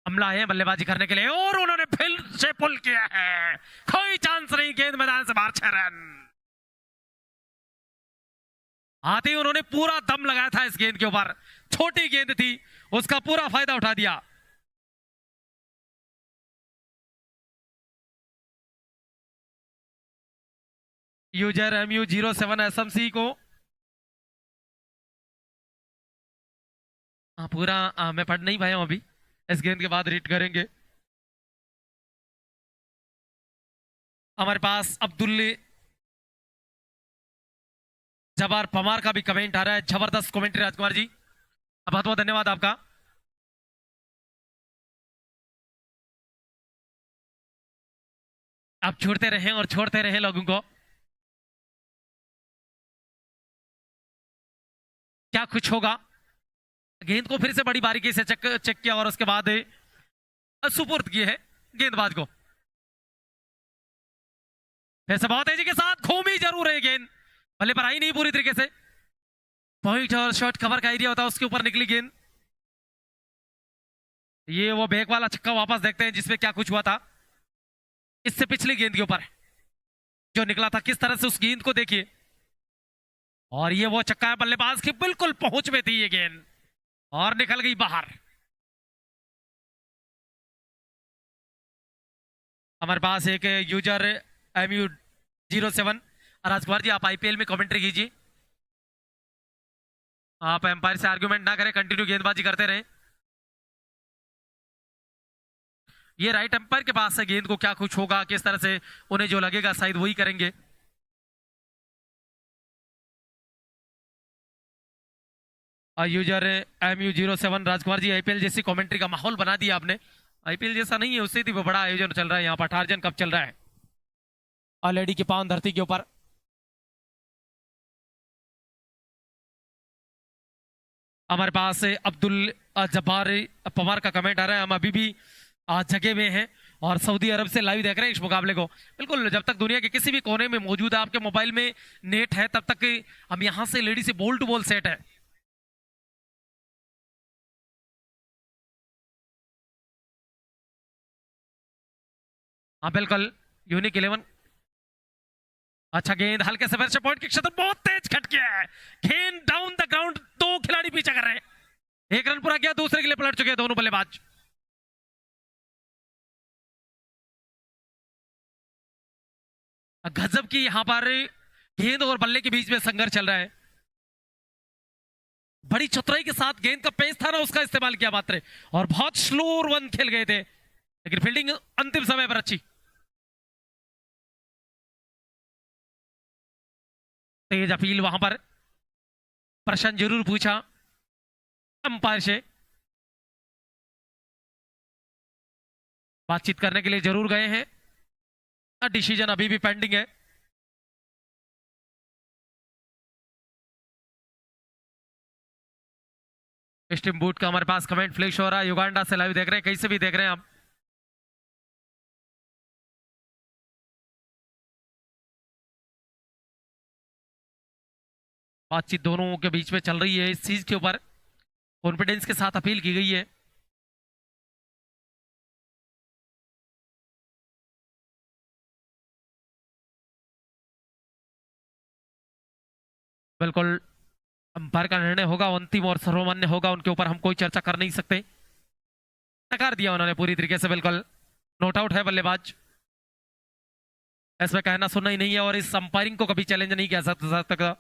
हमला है बल्लेबाजी करने के लिए और उन्होंने फिर से पुल किया है, कोई चांस नहीं, गेंद मैदान से बाहर, 6 रन। आते ही उन्होंने पूरा दम लगाया था इस गेंद के ऊपर, छोटी गेंद थी उसका पूरा फायदा उठा दिया। यूजर MU07 SMC को पूरा मैं पढ़ नहीं पाया हूं अभी, इस गेंद के बाद रीड करेंगे। हमारे पास अब्दुल जबार पमार का भी कमेंट आ रहा है। जबरदस्त कमेंट्री राजकुमार जी, बहुत बहुत धन्यवाद आपका। आप छोड़ते रहें और छोड़ते रहें लोगों को। क्या कुछ होगा, गेंद को फिर से बड़ी बारीकी से चेक किया और उसके बाद सुपुर्द किए है गेंदबाज को। फिर से बहुत तेजी के साथ घूमी जरूर है गेंद, भले पर आई नहीं पूरी तरीके से। पॉइंट और शॉट कवर का एरिया होता है उसके ऊपर निकली गेंद। ये वो बैक वाला छक्का वापस देखते हैं जिसमें क्या कुछ हुआ था इससे पिछली गेंद के ऊपर जो निकला था, किस तरह से उस गेंद को देखिए। और ये वो छक्का है बल्लेबाज की बिल्कुल पहुंच में थी ये गेंद और निकल गई बाहर। हमारे पास एक यूजर MU07 राजकुमार जी, आप IPL में कमेंट्री कीजिए। आप एम्पायर से आर्गुमेंट ना करें, कंटिन्यू गेंदबाजी करते रहे। ये राइट एम्पायर के पास है, गेंद को क्या कुछ होगा, किस तरह से उन्हें जो लगेगा शायद वही करेंगे। User MU07 Rajkumar ji, IPL जैसी कमेंट्री का माहौल बना दिया आपने। IPL जैसा नहीं है, उससे भी बड़ा आयोजन चल रहा है यहाँ पर, टार्जन कप चल रहा है ऑलरेडी की पावन धरती के ऊपर। हमारे पास अब्दुल जब्बार पवार का कमेंट आ रहा है, हम अभी भी जगह में हैं और सऊदी अरब से लाइव देख रहे हैं इस मुकाबले को। बिल्कुल, जब तक दुनिया के किसी भी कोने में मौजूद है, आपके मोबाइल में नेट है, तब तक हम यहां से लेडी से बॉल टू बॉल सेट है। हाँ बिल्कुल, यूनिक 11। अच्छा गेंद हल्के से फिर से पॉइंट के क्षेत्र, बहुत तेज खटके है, गेंद डाउन द ग्राउंड, 2 खिलाड़ी पीछे कर रहे हैं। 1 रन पूरा किया, दूसरे के लिए पलट चुके हैं दोनों बल्लेबाज। गजब की यहां पर गेंद और बल्ले के बीच में संघर्ष चल रहा है। बड़ी चतुराई के साथ गेंद का पेस था ना, उसका इस्तेमाल किया मात्र, और बहुत स्लो रन खेल गए थे, लेकिन फील्डिंग अंतिम समय पर अच्छी। तेज अपील वहां पर, प्रश्न जरूर पूछा अंपायर से, बातचीत करने के लिए जरूर गए हैं, डिसीजन अभी भी पेंडिंग है। स्टीम बूट का हमारे पास कमेंट फ्लैश हो रहा है, युगांडा से लाइव देख रहे हैं, कहीं से भी देख रहे हैं आप। बातचीत दोनों के बीच में चल रही है, इस चीज के ऊपर कॉन्फिडेंस के साथ अपील की गई है। बिल्कुल अंपायर का निर्णय होगा, अंतिम और सर्वमान्य होगा, उनके ऊपर हम कोई चर्चा कर नहीं सकते। नकार दिया उन्होंने पूरी तरीके से, बिल्कुल नॉट आउट है बल्लेबाज। इसमें कहना सुनना ही नहीं है और इस अंपायरिंग को कभी चैलेंज नहीं किया सकता।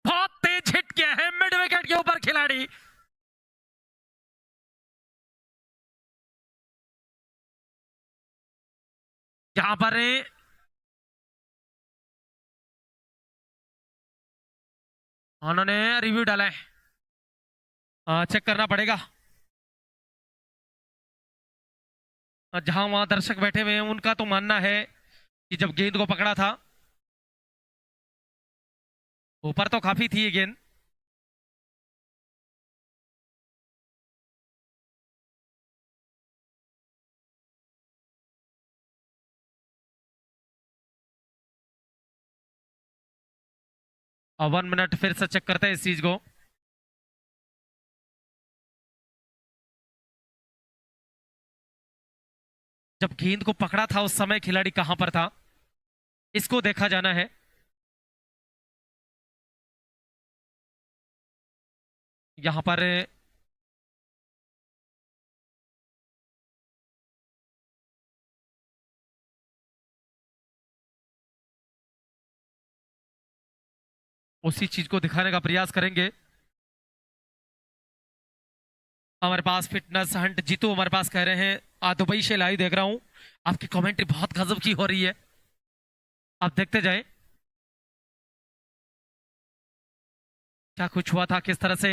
बहुत तेज हिट किया है मिड विकेट के ऊपर खिलाड़ी। यहां पर उन्होंने रिव्यू डाला है, चेक करना पड़ेगा। जहां वहां दर्शक बैठे हुए हैं उनका तो मानना है कि जब गेंद को पकड़ा था ऊपर तो काफी थी ये गेंद। और 1 मिनट फिर से चेक करते हैं इस चीज को। जब गेंद को पकड़ा था उस समय खिलाड़ी कहां पर था, इसको देखा जाना है। यहां पर उसी चीज को दिखाने का प्रयास करेंगे। हमारे पास फिटनेस हंट जीतू हमारे पास कह रहे हैं दुबई से लाइव देख रहा हूं, आपकी कमेंट्री बहुत गजब की हो रही है, आप देखते जाएं क्या कुछ हुआ था, किस तरह से।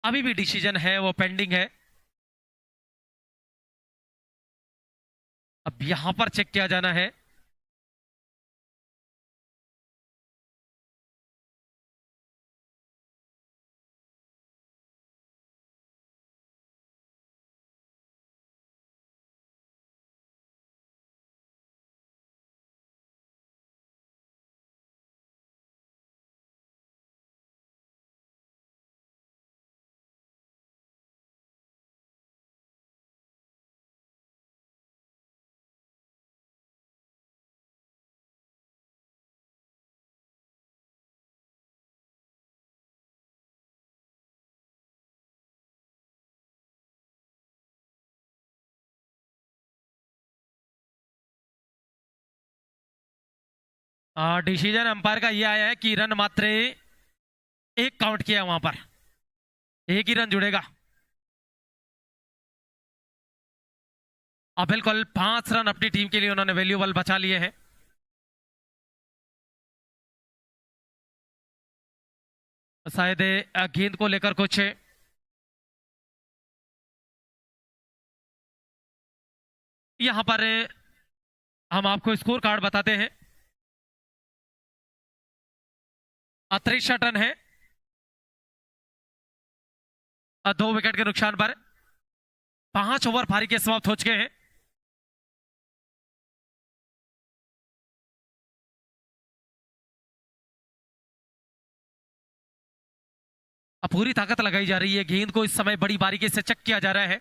अभी भी डिसीजन है वो पेंडिंग है, अब यहां पर चेक किया जाना है। डिसीजन अंपायर का यह आया है कि रन मात्र एक काउंट किया वहां पर, एक ही रन जुड़ेगा। अब बिल्कुल 5 रन अपनी टीम के लिए उन्होंने वैल्यूबल बचा लिए हैं। शायद गेंद को लेकर कुछ यहां पर हम आपको स्कोर कार्ड बताते हैं। 63 रन है 2 विकेट के नुकसान पर, 5 ओवर पारी के समाप्त हो चुके हैं। अब पूरी ताकत लगाई जा रही है, गेंद को इस समय बड़ी बारीकी से चेक किया जा रहा है।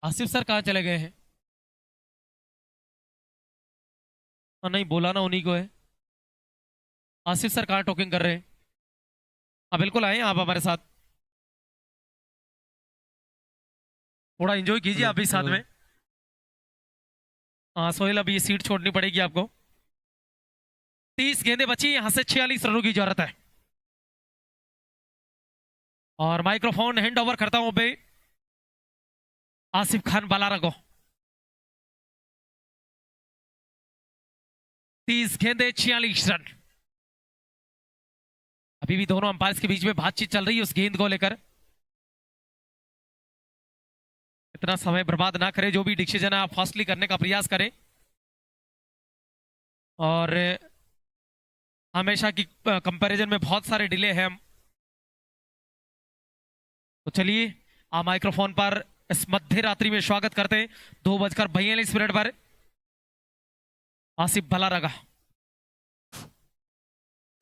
आसिफ सर कहाँ चले गए हैं? नहीं बोला ना उन्हीं को है। आसिफ सर कहाँ टॉकिंग कर रहे हैं? हाँ बिल्कुल आए आप हमारे साथ, थोड़ा एंजॉय कीजिए आप भी साथ में। हाँ सोहेल अभी ये सीट छोड़नी पड़ेगी आपको। 30 गेंदें बची, यहां से 46 रनों की जरूरत है। और माइक्रोफोन हैंड ओवर करता हूं बे आसिफ खान बालारा को। 30 गेंदे 46 रन। अभी भी दोनों अंपायर्स के बीच में बातचीत चल रही है उस गेंद को लेकर। इतना समय बर्बाद ना करें, जो भी डिसीजन है आप फास्टली करने का प्रयास करें और हमेशा की कंपैरिजन में बहुत सारे डिले हैं। तो चलिए आप माइक्रोफोन पर इस मध्य रात्रि में स्वागत करते हैं 2:42 पर आसिफ बालारा का।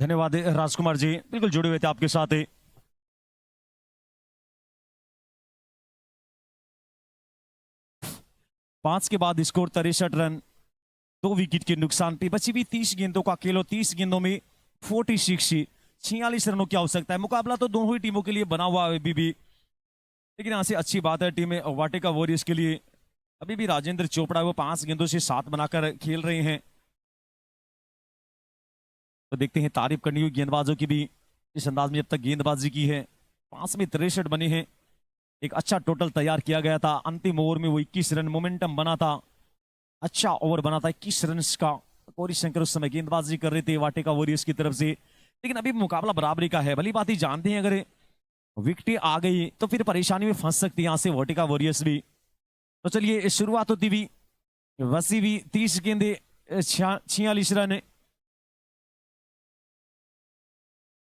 धन्यवाद राजकुमार जी, बिल्कुल जुड़े हुए थे आपके साथ। 5 के बाद स्कोर 63 रन, 2 विकेट के नुकसान पे बची हुई 30 गेंदों का खेल। 30 गेंदों में 46 रनों की आवश्यकता है। मुकाबला तो दोनों ही टीमों के लिए बना हुआ है अभी भी, लेकिन यहां से अच्छी बात है टीम वाटिका वॉरियर्स के लिए अभी भी राजेंद्र चोपड़ा वो 5 गेंदों से 7 बनाकर खेल रहे हैं। तो देखते हैं तारीफ करनी हुई गेंदबाजों की भी इस अंदाज में अब तक गेंदबाजी की है। 5 में 63 बने हैं, एक अच्छा टोटल तैयार किया गया था। अंतिम ओवर में वो 21 रन मोमेंटम बना था, अच्छा ओवर बना था 21 रन का। कोरी शंकर उस समय गेंदबाजी कर रहे थे वाटिका वॉरियर्स की तरफ से, लेकिन अभी मुकाबला बराबरी का है। भली बात ही जानते हैं अगर विकेटें आ गई तो फिर परेशानी में फंस सकती है यहां से वाटिका वॉरियर्स भी। तो चलिए शुरुआत होती हुई वसी भी 30 गेंदे 46 रन।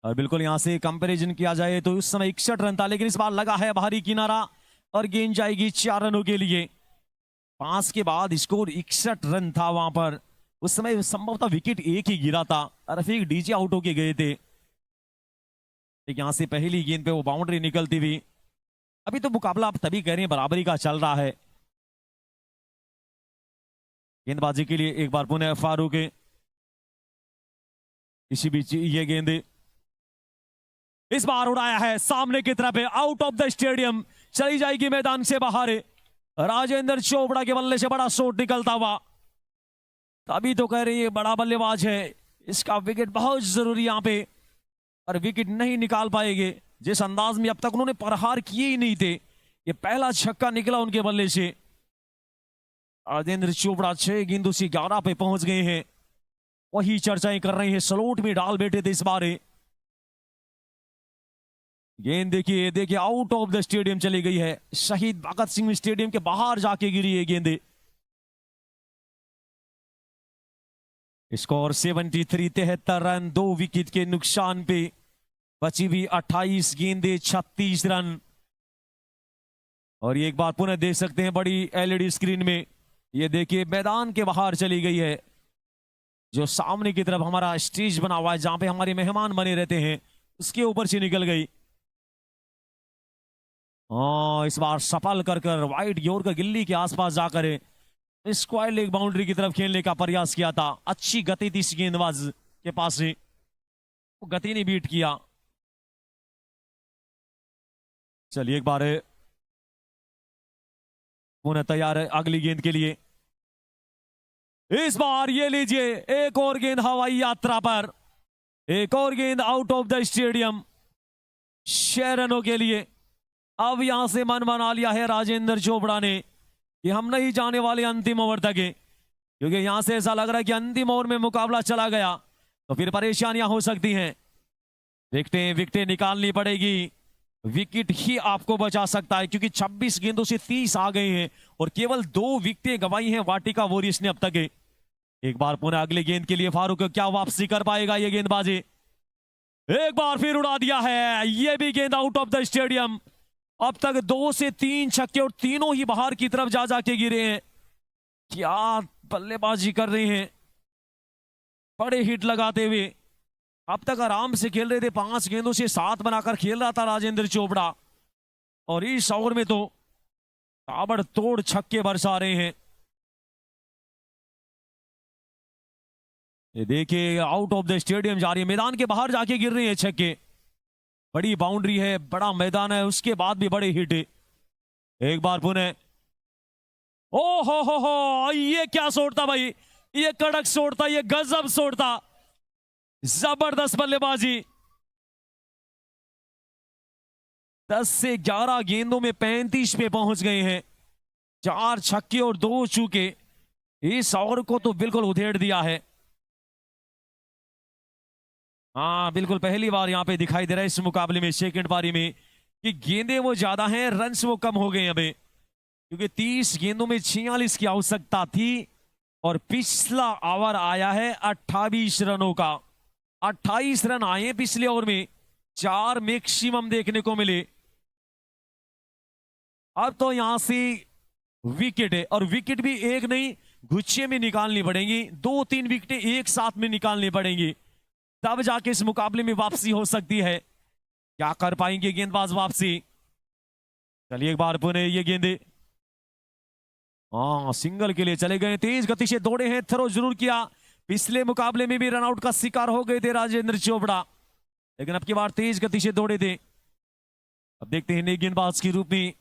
और बिल्कुल यहां से कंपैरिजन किया जाए तो उस समय 61 रन था, लेकिन इस बार लगा है बाहरी किनारा और गेंद जाएगी 4 रनों के लिए। 5 के बाद स्कोर 61 रन था वहां पर। उस समय संभवतः विकेट एक ही गिरा था, रफीक डीजे आउट होके गए थे। यहां से पहली गेंद पे वो बाउंड्री निकलती हुई। अभी तो मुकाबला आप तभी कह रहे हैं बराबरी का चल रहा है। गेंदबाजी के लिए एक बार पुनः फारूक, इसी बीच ये गेंद इस बार उड़ाया है सामने की तरफ, आउट ऑफ द स्टेडियम, चली जाएगी मैदान से बाहर। राजेंद्र चोपड़ा के बल्ले से बड़ा शॉट निकलता हुआ। तभी तो कह रही है बड़ा बल्लेबाज है, इसका विकेट बहुत जरूरी यहां पे, और विकेट नहीं निकाल पाएंगे जिस अंदाज में अब तक उन्होंने प्रहार किए ही नहीं थे। ये पहला छक्का निकला उनके बल्ले से। राजेंद्र चोपड़ा 6 गेंदों से 11 पे पहुंच गए हैं। वही चर्चाएं कर रहे हैं, स्लोट में डाल बैठे थे इस बार। गेंद देखिए आउट ऑफ द स्टेडियम चली गई है। शहीद भगत सिंह स्टेडियम के बाहर जाके गिरी है गेंद। स्कोर 73, 73 रन, 2 विकेट के नुकसान पे बची हुई 28 गेंदे 36 रन। और ये एक बार पुनः देख सकते हैं बड़ी एलईडी स्क्रीन में, ये देखिए मैदान के बाहर चली गई है। जो सामने की तरफ हमारा स्टेज बना हुआ है जहां पे हमारे मेहमान बने रहते हैं, उसके ऊपर से निकल गई। इस बार सफल कर वाइड यॉर्कर गिल्ली के आसपास जाकर स्क्वायर लेग बाउंड्री की तरफ खेलने का प्रयास किया था। अच्छी गति थी इस गेंदबाज के पास से, वो गति ने बीट किया। चलिए एक बार पुनः तैयार है अगली गेंद के लिए। इस बार ये लीजिए एक और गेंद हवाई यात्रा पर, एक और गेंद आउट ऑफ द स्टेडियम 6 रनों के लिए। अब यहां से मन बना लिया है राजेंद्र चोपड़ा ने कि हम नहीं जाने वाले अंतिम ओवर तक, क्योंकि यहां से ऐसा लग रहा है कि अंतिम ओवर में मुकाबला चला गया तो फिर परेशानियां हो सकती हैं। विकेटें निकालनी पड़ेगी, विकेट ही आपको बचा सकता है, क्योंकि 26 गेंदों से 30 आ गए हैं और केवल 2 विकेटें गंवाई हैं वाटिका वॉरियर्स ने अब तक। एक बार पुनः अगली गेंद के लिए फारूक, क्या वापसी कर पाएगा ये गेंदबाजी? एक बार फिर उड़ा दिया है, ये भी गेंद आउट ऑफ द स्टेडियम। अब तक 2 से 3 छक्के और तीनों ही बाहर की तरफ जा जाके गिरे हैं। क्या बल्लेबाजी कर रहे हैं, बड़े हिट लगाते हुए। अब तक आराम से खेल रहे थे, 5 गेंदों से 7 बनाकर खेल रहा था राजेंद्र चोपड़ा, और इस ओवर में तो ताबड़तोड़ छक्के बरसा रहे हैं। ये देखिए आउट ऑफ द स्टेडियम जा रही है, मैदान के बाहर जाके गिर रहे हैं छक्के। बड़ी बाउंड्री है, बड़ा मैदान है, उसके बाद भी बड़े हिट। एक बार पुनः, ओ हो, ये क्या शॉट था भाई, ये कड़क शॉट था, ये गजब शॉट था, जबरदस्त बल्लेबाजी। 10 से 11 गेंदों में 35 पे पहुंच गए हैं। 4 छक्के और 2 चौके, इस ओवर को तो बिल्कुल उधेड़ दिया है। हाँ बिल्कुल पहली बार यहां पे दिखाई दे रहा है इस मुकाबले में, सेकंड पारी में, कि गेंदें वो ज्यादा हैं, रन्स वो कम हो गए हैं अभी, क्योंकि 30 गेंदों में 46 की आवश्यकता थी और पिछला ओवर आया है 28 रनों का। 28 रन आए हैं पिछले ओवर में, 4 मैक्सिमम देखने को मिले। अब तो यहां से विकेट है, और विकेट भी एक नहीं, गुच्छे में निकालनी पड़ेंगी, 2-3 विकेटें एक साथ में निकालनी पड़ेंगी, तब जाके इस मुकाबले में वापसी हो सकती है। क्या कर पाएंगे गेंदबाज वापसी? चलिए एक बार पुनः ये गेंदे, हाँ सिंगल के लिए चले गए, तेज गति से दौड़े हैं, थ्रो जरूर किया। पिछले मुकाबले में भी रनआउट का शिकार हो गए थे राजेंद्र चोपड़ा, लेकिन अब की बार तेज गति से दौड़े थे। अब देखते हैं नए गेंदबाज के रूप में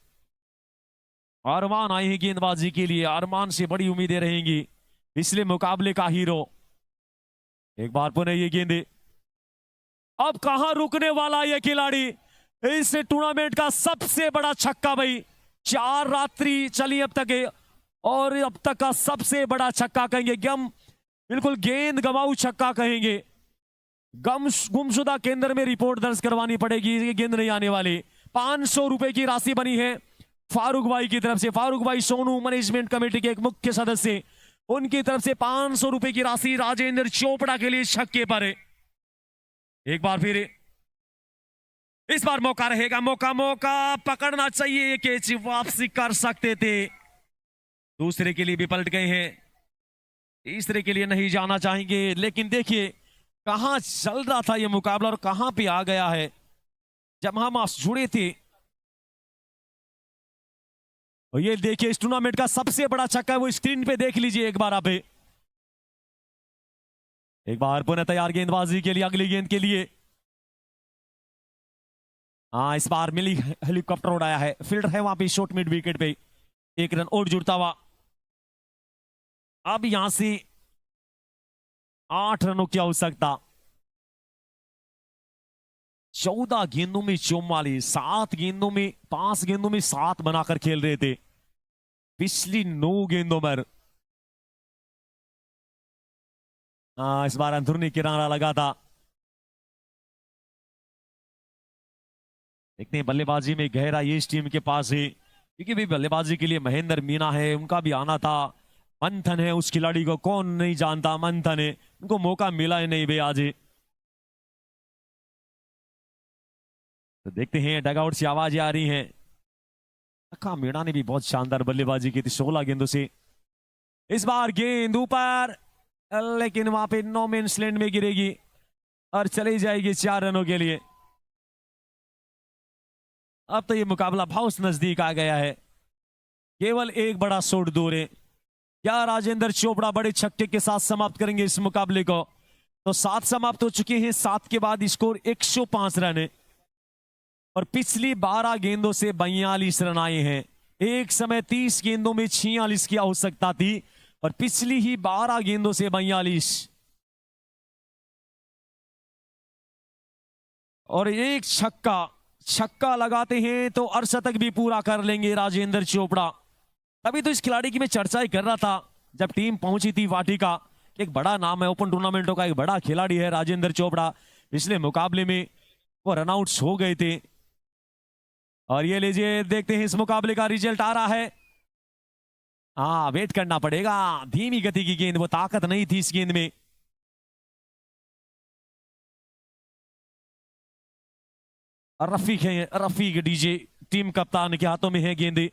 अरमान आए हैं गेंदबाजी के लिए, अरमान से बड़ी उम्मीदें रहेंगी, पिछले मुकाबले का हीरो। एक बार पुनः ये गेंदे, अब कहां रुकने वाला ये खिलाड़ी? इस टूर्नामेंट का सबसे बड़ा छक्का भाई, 4 रात्रि चली अब तक है, और अब तक का सबसे बड़ा छक्का कहेंगे, बिल्कुल गेंद गवाऊ छक्का कहेंगे। गुमशुदा केंद्र में रिपोर्ट दर्ज करवानी पड़ेगी, ये गेंद नहीं आने वाली। 500 रुपए की राशि बनी है फारूक भाई की तरफ से, फारूक भाई सोनू मैनेजमेंट कमेटी के एक मुख्य सदस्य, उनकी तरफ से 500 रुपए की राशि राजेंद्र चोपड़ा के लिए छक्के पर है। एक बार फिर इस बार मौका रहेगा, मौका पकड़ना चाहिए, कैच वापसी कर सकते थे, दूसरे के लिए भी पलट गए हैं, तीसरे के लिए नहीं जाना चाहेंगे। लेकिन देखिए कहां चल रहा था यह मुकाबला और कहां पे आ गया है। जब हम जुड़े थे, और ये देखिए इस टूर्नामेंट का सबसे बड़ा छक्का है, वो स्क्रीन पे देख लीजिए एक बार आप। एक बार पुनः तैयार गेंदबाजी के लिए, अगली गेंद के लिए। हाँ इस बार मिली हेलीकॉप्टर उड़ाया है, फील्डर है वहां पे शॉर्ट मिड विकेट पे, 1 रन और जुड़ता हुआ। अब यहां से 8 रनों की आवश्यकता, 14 गेंदों में 44, 7 गेंदों में 5 गेंदों में 7 बनाकर खेल रहे थे पिछली 9 गेंदों पर। इस बार अंदरूनी किनारा लगा था। देखते हैं बल्लेबाजी में गहरा ये इस टीम के पास है, क्योंकि भी बल्लेबाजी के लिए महेंद्र मीना है, उनका भी आना था। मंथन है उस खिलाड़ी को, कौन नहीं जानता, मंथन है, उनको मौका मिला है नहीं भाई आज। तो देखते हैं डगआउट से आवाजें आ रही हैं। अक्का मीणा ने भी बहुत शानदार बल्लेबाजी की थी 16 गेंदों से। इस बार गेंद ऊपर, लेकिन वहां पे नो मेंस लैंड में गिरेगी और चली जाएगी 4 रनों के लिए। अब तो ये मुकाबला बहुत नजदीक आ गया है, केवल एक बड़ा शॉट दूर है। क्या राजेंद्र चोपड़ा बड़े छक्के के साथ समाप्त करेंगे इस मुकाबले को? तो 7 समाप्त हो चुके हैं, 7 के बाद स्कोर 105 रन है, और पिछली 12 गेंदों से 42 रन आए हैं। एक समय 30 गेंदों में 46 की आवश्यकता थी, और पिछली ही 12 गेंदों से 42, और एक छक्का लगाते हैं तो अर्धशतक भी पूरा कर लेंगे राजेंद्र चोपड़ा। तभी तो इस खिलाड़ी की मैं चर्चा ही कर रहा था जब टीम पहुंची थी वाटिका, एक बड़ा नाम है ओपन टूर्नामेंटों का, एक बड़ा खिलाड़ी है राजेंद्र चोपड़ा। पिछले मुकाबले में वो रनआउट्स हो गए थे, और ये लीजिए देखते हैं इस मुकाबले का रिजल्ट आ रहा है। हाँ वेट करना पड़ेगा, धीमी गति की गेंद, वो ताकत नहीं थी इस गेंद में। रफीक डीजे टीम कप्तान के हाथों में है गेंदे।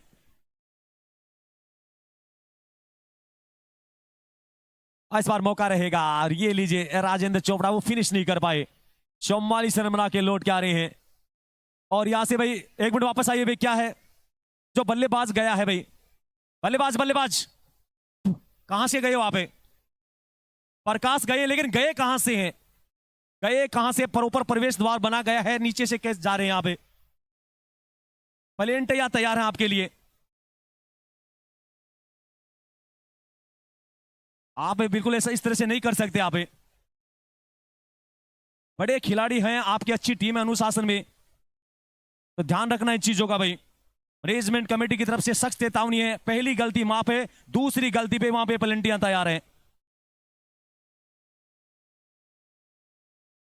इस बार मौका रहेगा, और ये लीजिए राजेंद्र चोपड़ा वो फिनिश नहीं कर पाए, 44 रन बना के लौट के आ रहे हैं। और यहां से भाई 1 मिनट वापस आइए भाई, क्या है जो बल्लेबाज गया है भाई, बल्लेबाज कहां से गए हो आप? प्रकाश गए, लेकिन गए कहां से हैं? गए कहां से? ऊपर प्रवेश द्वार बना गया है, नीचे से कैसे जा रहे हैं यहां पे? प्लेन या तैयार है आपके लिए? आप बिल्कुल ऐसा इस तरह से नहीं कर सकते। आप बड़े खिलाड़ी हैं, आपकी अच्छी टीम है अनुशासन में, तो ध्यान रखना इन चीजों का भाई। मैनेजमेंट कमेटी की तरफ से सख्त चेतावनी है, पहली गलती माफ है, दूसरी गलती पे वहां पे पेनल्टियां तैयार हैं।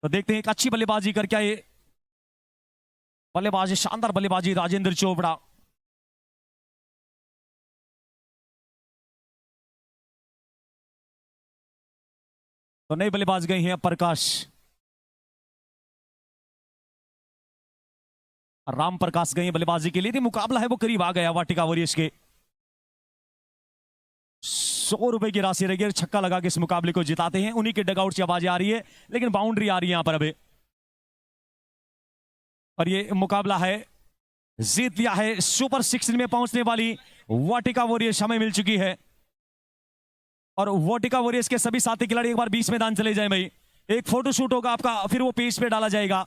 तो देखते हैं एक अच्छी बल्लेबाजी करके आए, बल्लेबाजी शानदार बल्लेबाजी राजेंद्र चोपड़ा। तो नई बल्लेबाज गई हैं प्रकाश, राम प्रकाश गए बल्लेबाजी के लिए। मुकाबला है वो करीब आ गया वाटिका वॉरियर्स के। 100 रुपए की राशि रहेगी, छक्का लगा के इस मुकाबले को जिताते हैं। उन्हीं के डगआउट से आवाज आ रही है, लेकिन बाउंड्री आ रही है यहां पर अभी। और ये मुकाबला है जीत लिया है। सुपर 16 में पहुंचने वाली वाटिका वॉरियर्स हमें मिल चुकी है। और वाटिका वॉरियर्स के सभी साथी खिलाड़ी एक बार बीच मैदान चले जाए भाई। एक फोटो शूट होगा आपका, फिर वो पेज पे डाला जाएगा।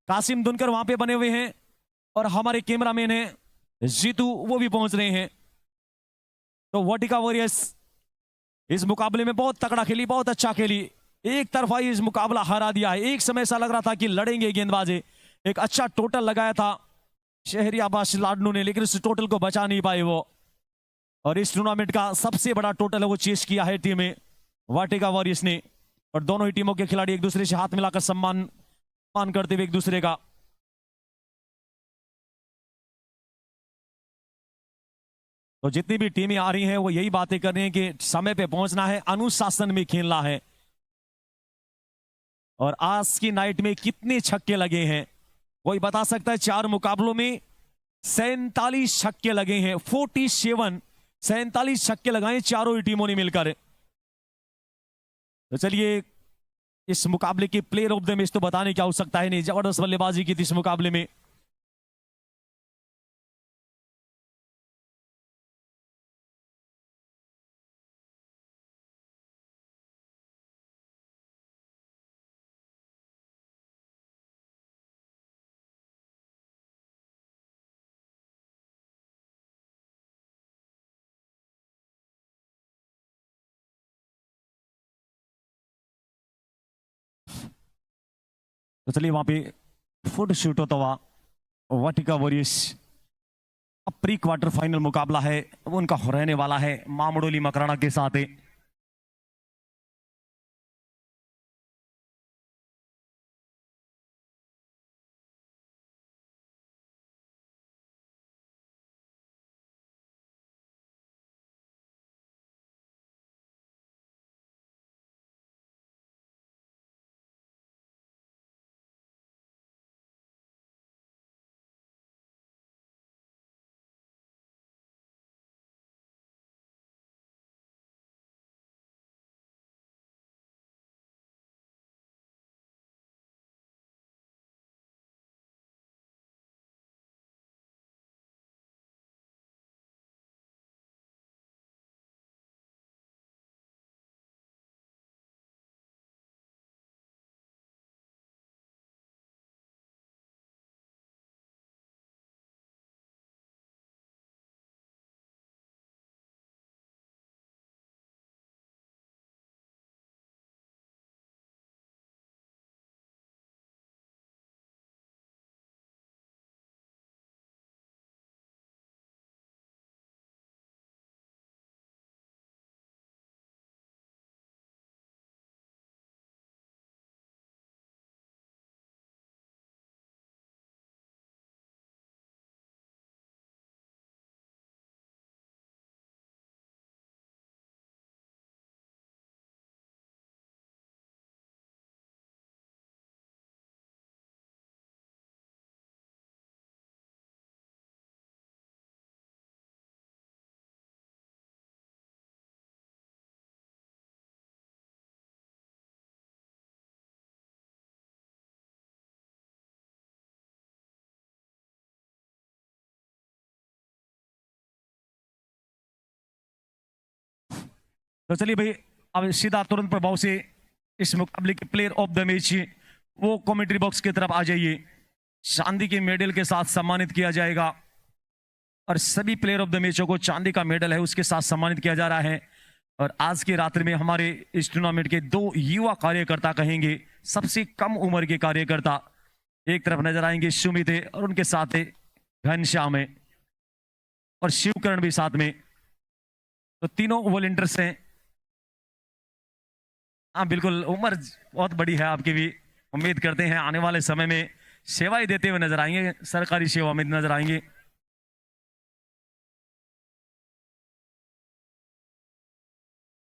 कासिम दुनकर वहां पे बने हुए हैं और हमारे कैमरामैन है जीतू, वो भी पहुंच रहे हैं। तो वाटिका वॉरियर्स इस मुकाबले में बहुत तगड़ा खेली, बहुत अच्छा खेली। एक तरफा ही इस मुकाबला हरा दिया है। एक समय ऐसा लग रहा था कि लड़ेंगे गेंदबाजी, एक अच्छा टोटल लगाया था शहरियाबाद लाडनू ने, लेकिन उस टोटल को बचा नहीं पाए वो। और इस टूर्नामेंट का सबसे बड़ा टोटल है वो चेस किया है टीम में वाटिका वॉरियर्स ने। और दोनों ही टीमों के खिलाड़ी एक दूसरे से हाथ मिलाकर सम्मान करते हुए एक दूसरे का। तो जितनी भी टीमें आ रही हैं वो यही बातें कर रही हैं कि समय पे पहुंचना है, अनुशासन में खेलना है। और आज की नाइट में कितने छक्के लगे हैं कोई बता सकता है? 4 मुकाबलों में 47 छक्के लगे हैं। 47 छक्के लगाए चारों ही टीमों ने मिलकर। तो चलिए इस मुकाबले के प्लेयर ऑफ द मैच तो बताने क्या हो सकता है, नहीं जबरदस्त बल्लेबाजी की थी इस मुकाबले में। तो चलिए वहां पे फुट शूट होता हुआ वाटिका वॉरियर्स अब प्री क्वार्टर फाइनल मुकाबला है वो उनका रहने वाला है मामडोली मकराना के साथ। तो चलिए भाई अब सीधा तुरंत प्रभाव से इस मुकाबले के प्लेयर ऑफ द मैच वो कमेंट्री बॉक्स की तरफ आ जाइए। चांदी के मेडल के साथ सम्मानित किया जाएगा और सभी प्लेयर ऑफ द मैचों को चांदी का मेडल है उसके साथ सम्मानित किया जा रहा है। और आज की रात्रि में हमारे इस टूर्नामेंट के 2 युवा कार्यकर्ता कहेंगे, सबसे कम उम्र के कार्यकर्ता। एक तरफ नजर आएंगे सुमित है और उनके साथ है घनश्याम है और शिवकरण भी साथ में, तो तीनों वॉलंटियर्स हैं। हाँ बिल्कुल, उम्र बहुत बड़ी है आपकी भी। उम्मीद करते हैं आने वाले समय में सेवाएं देते हुए नजर आएंगे, सरकारी सेवा में नजर आएंगे।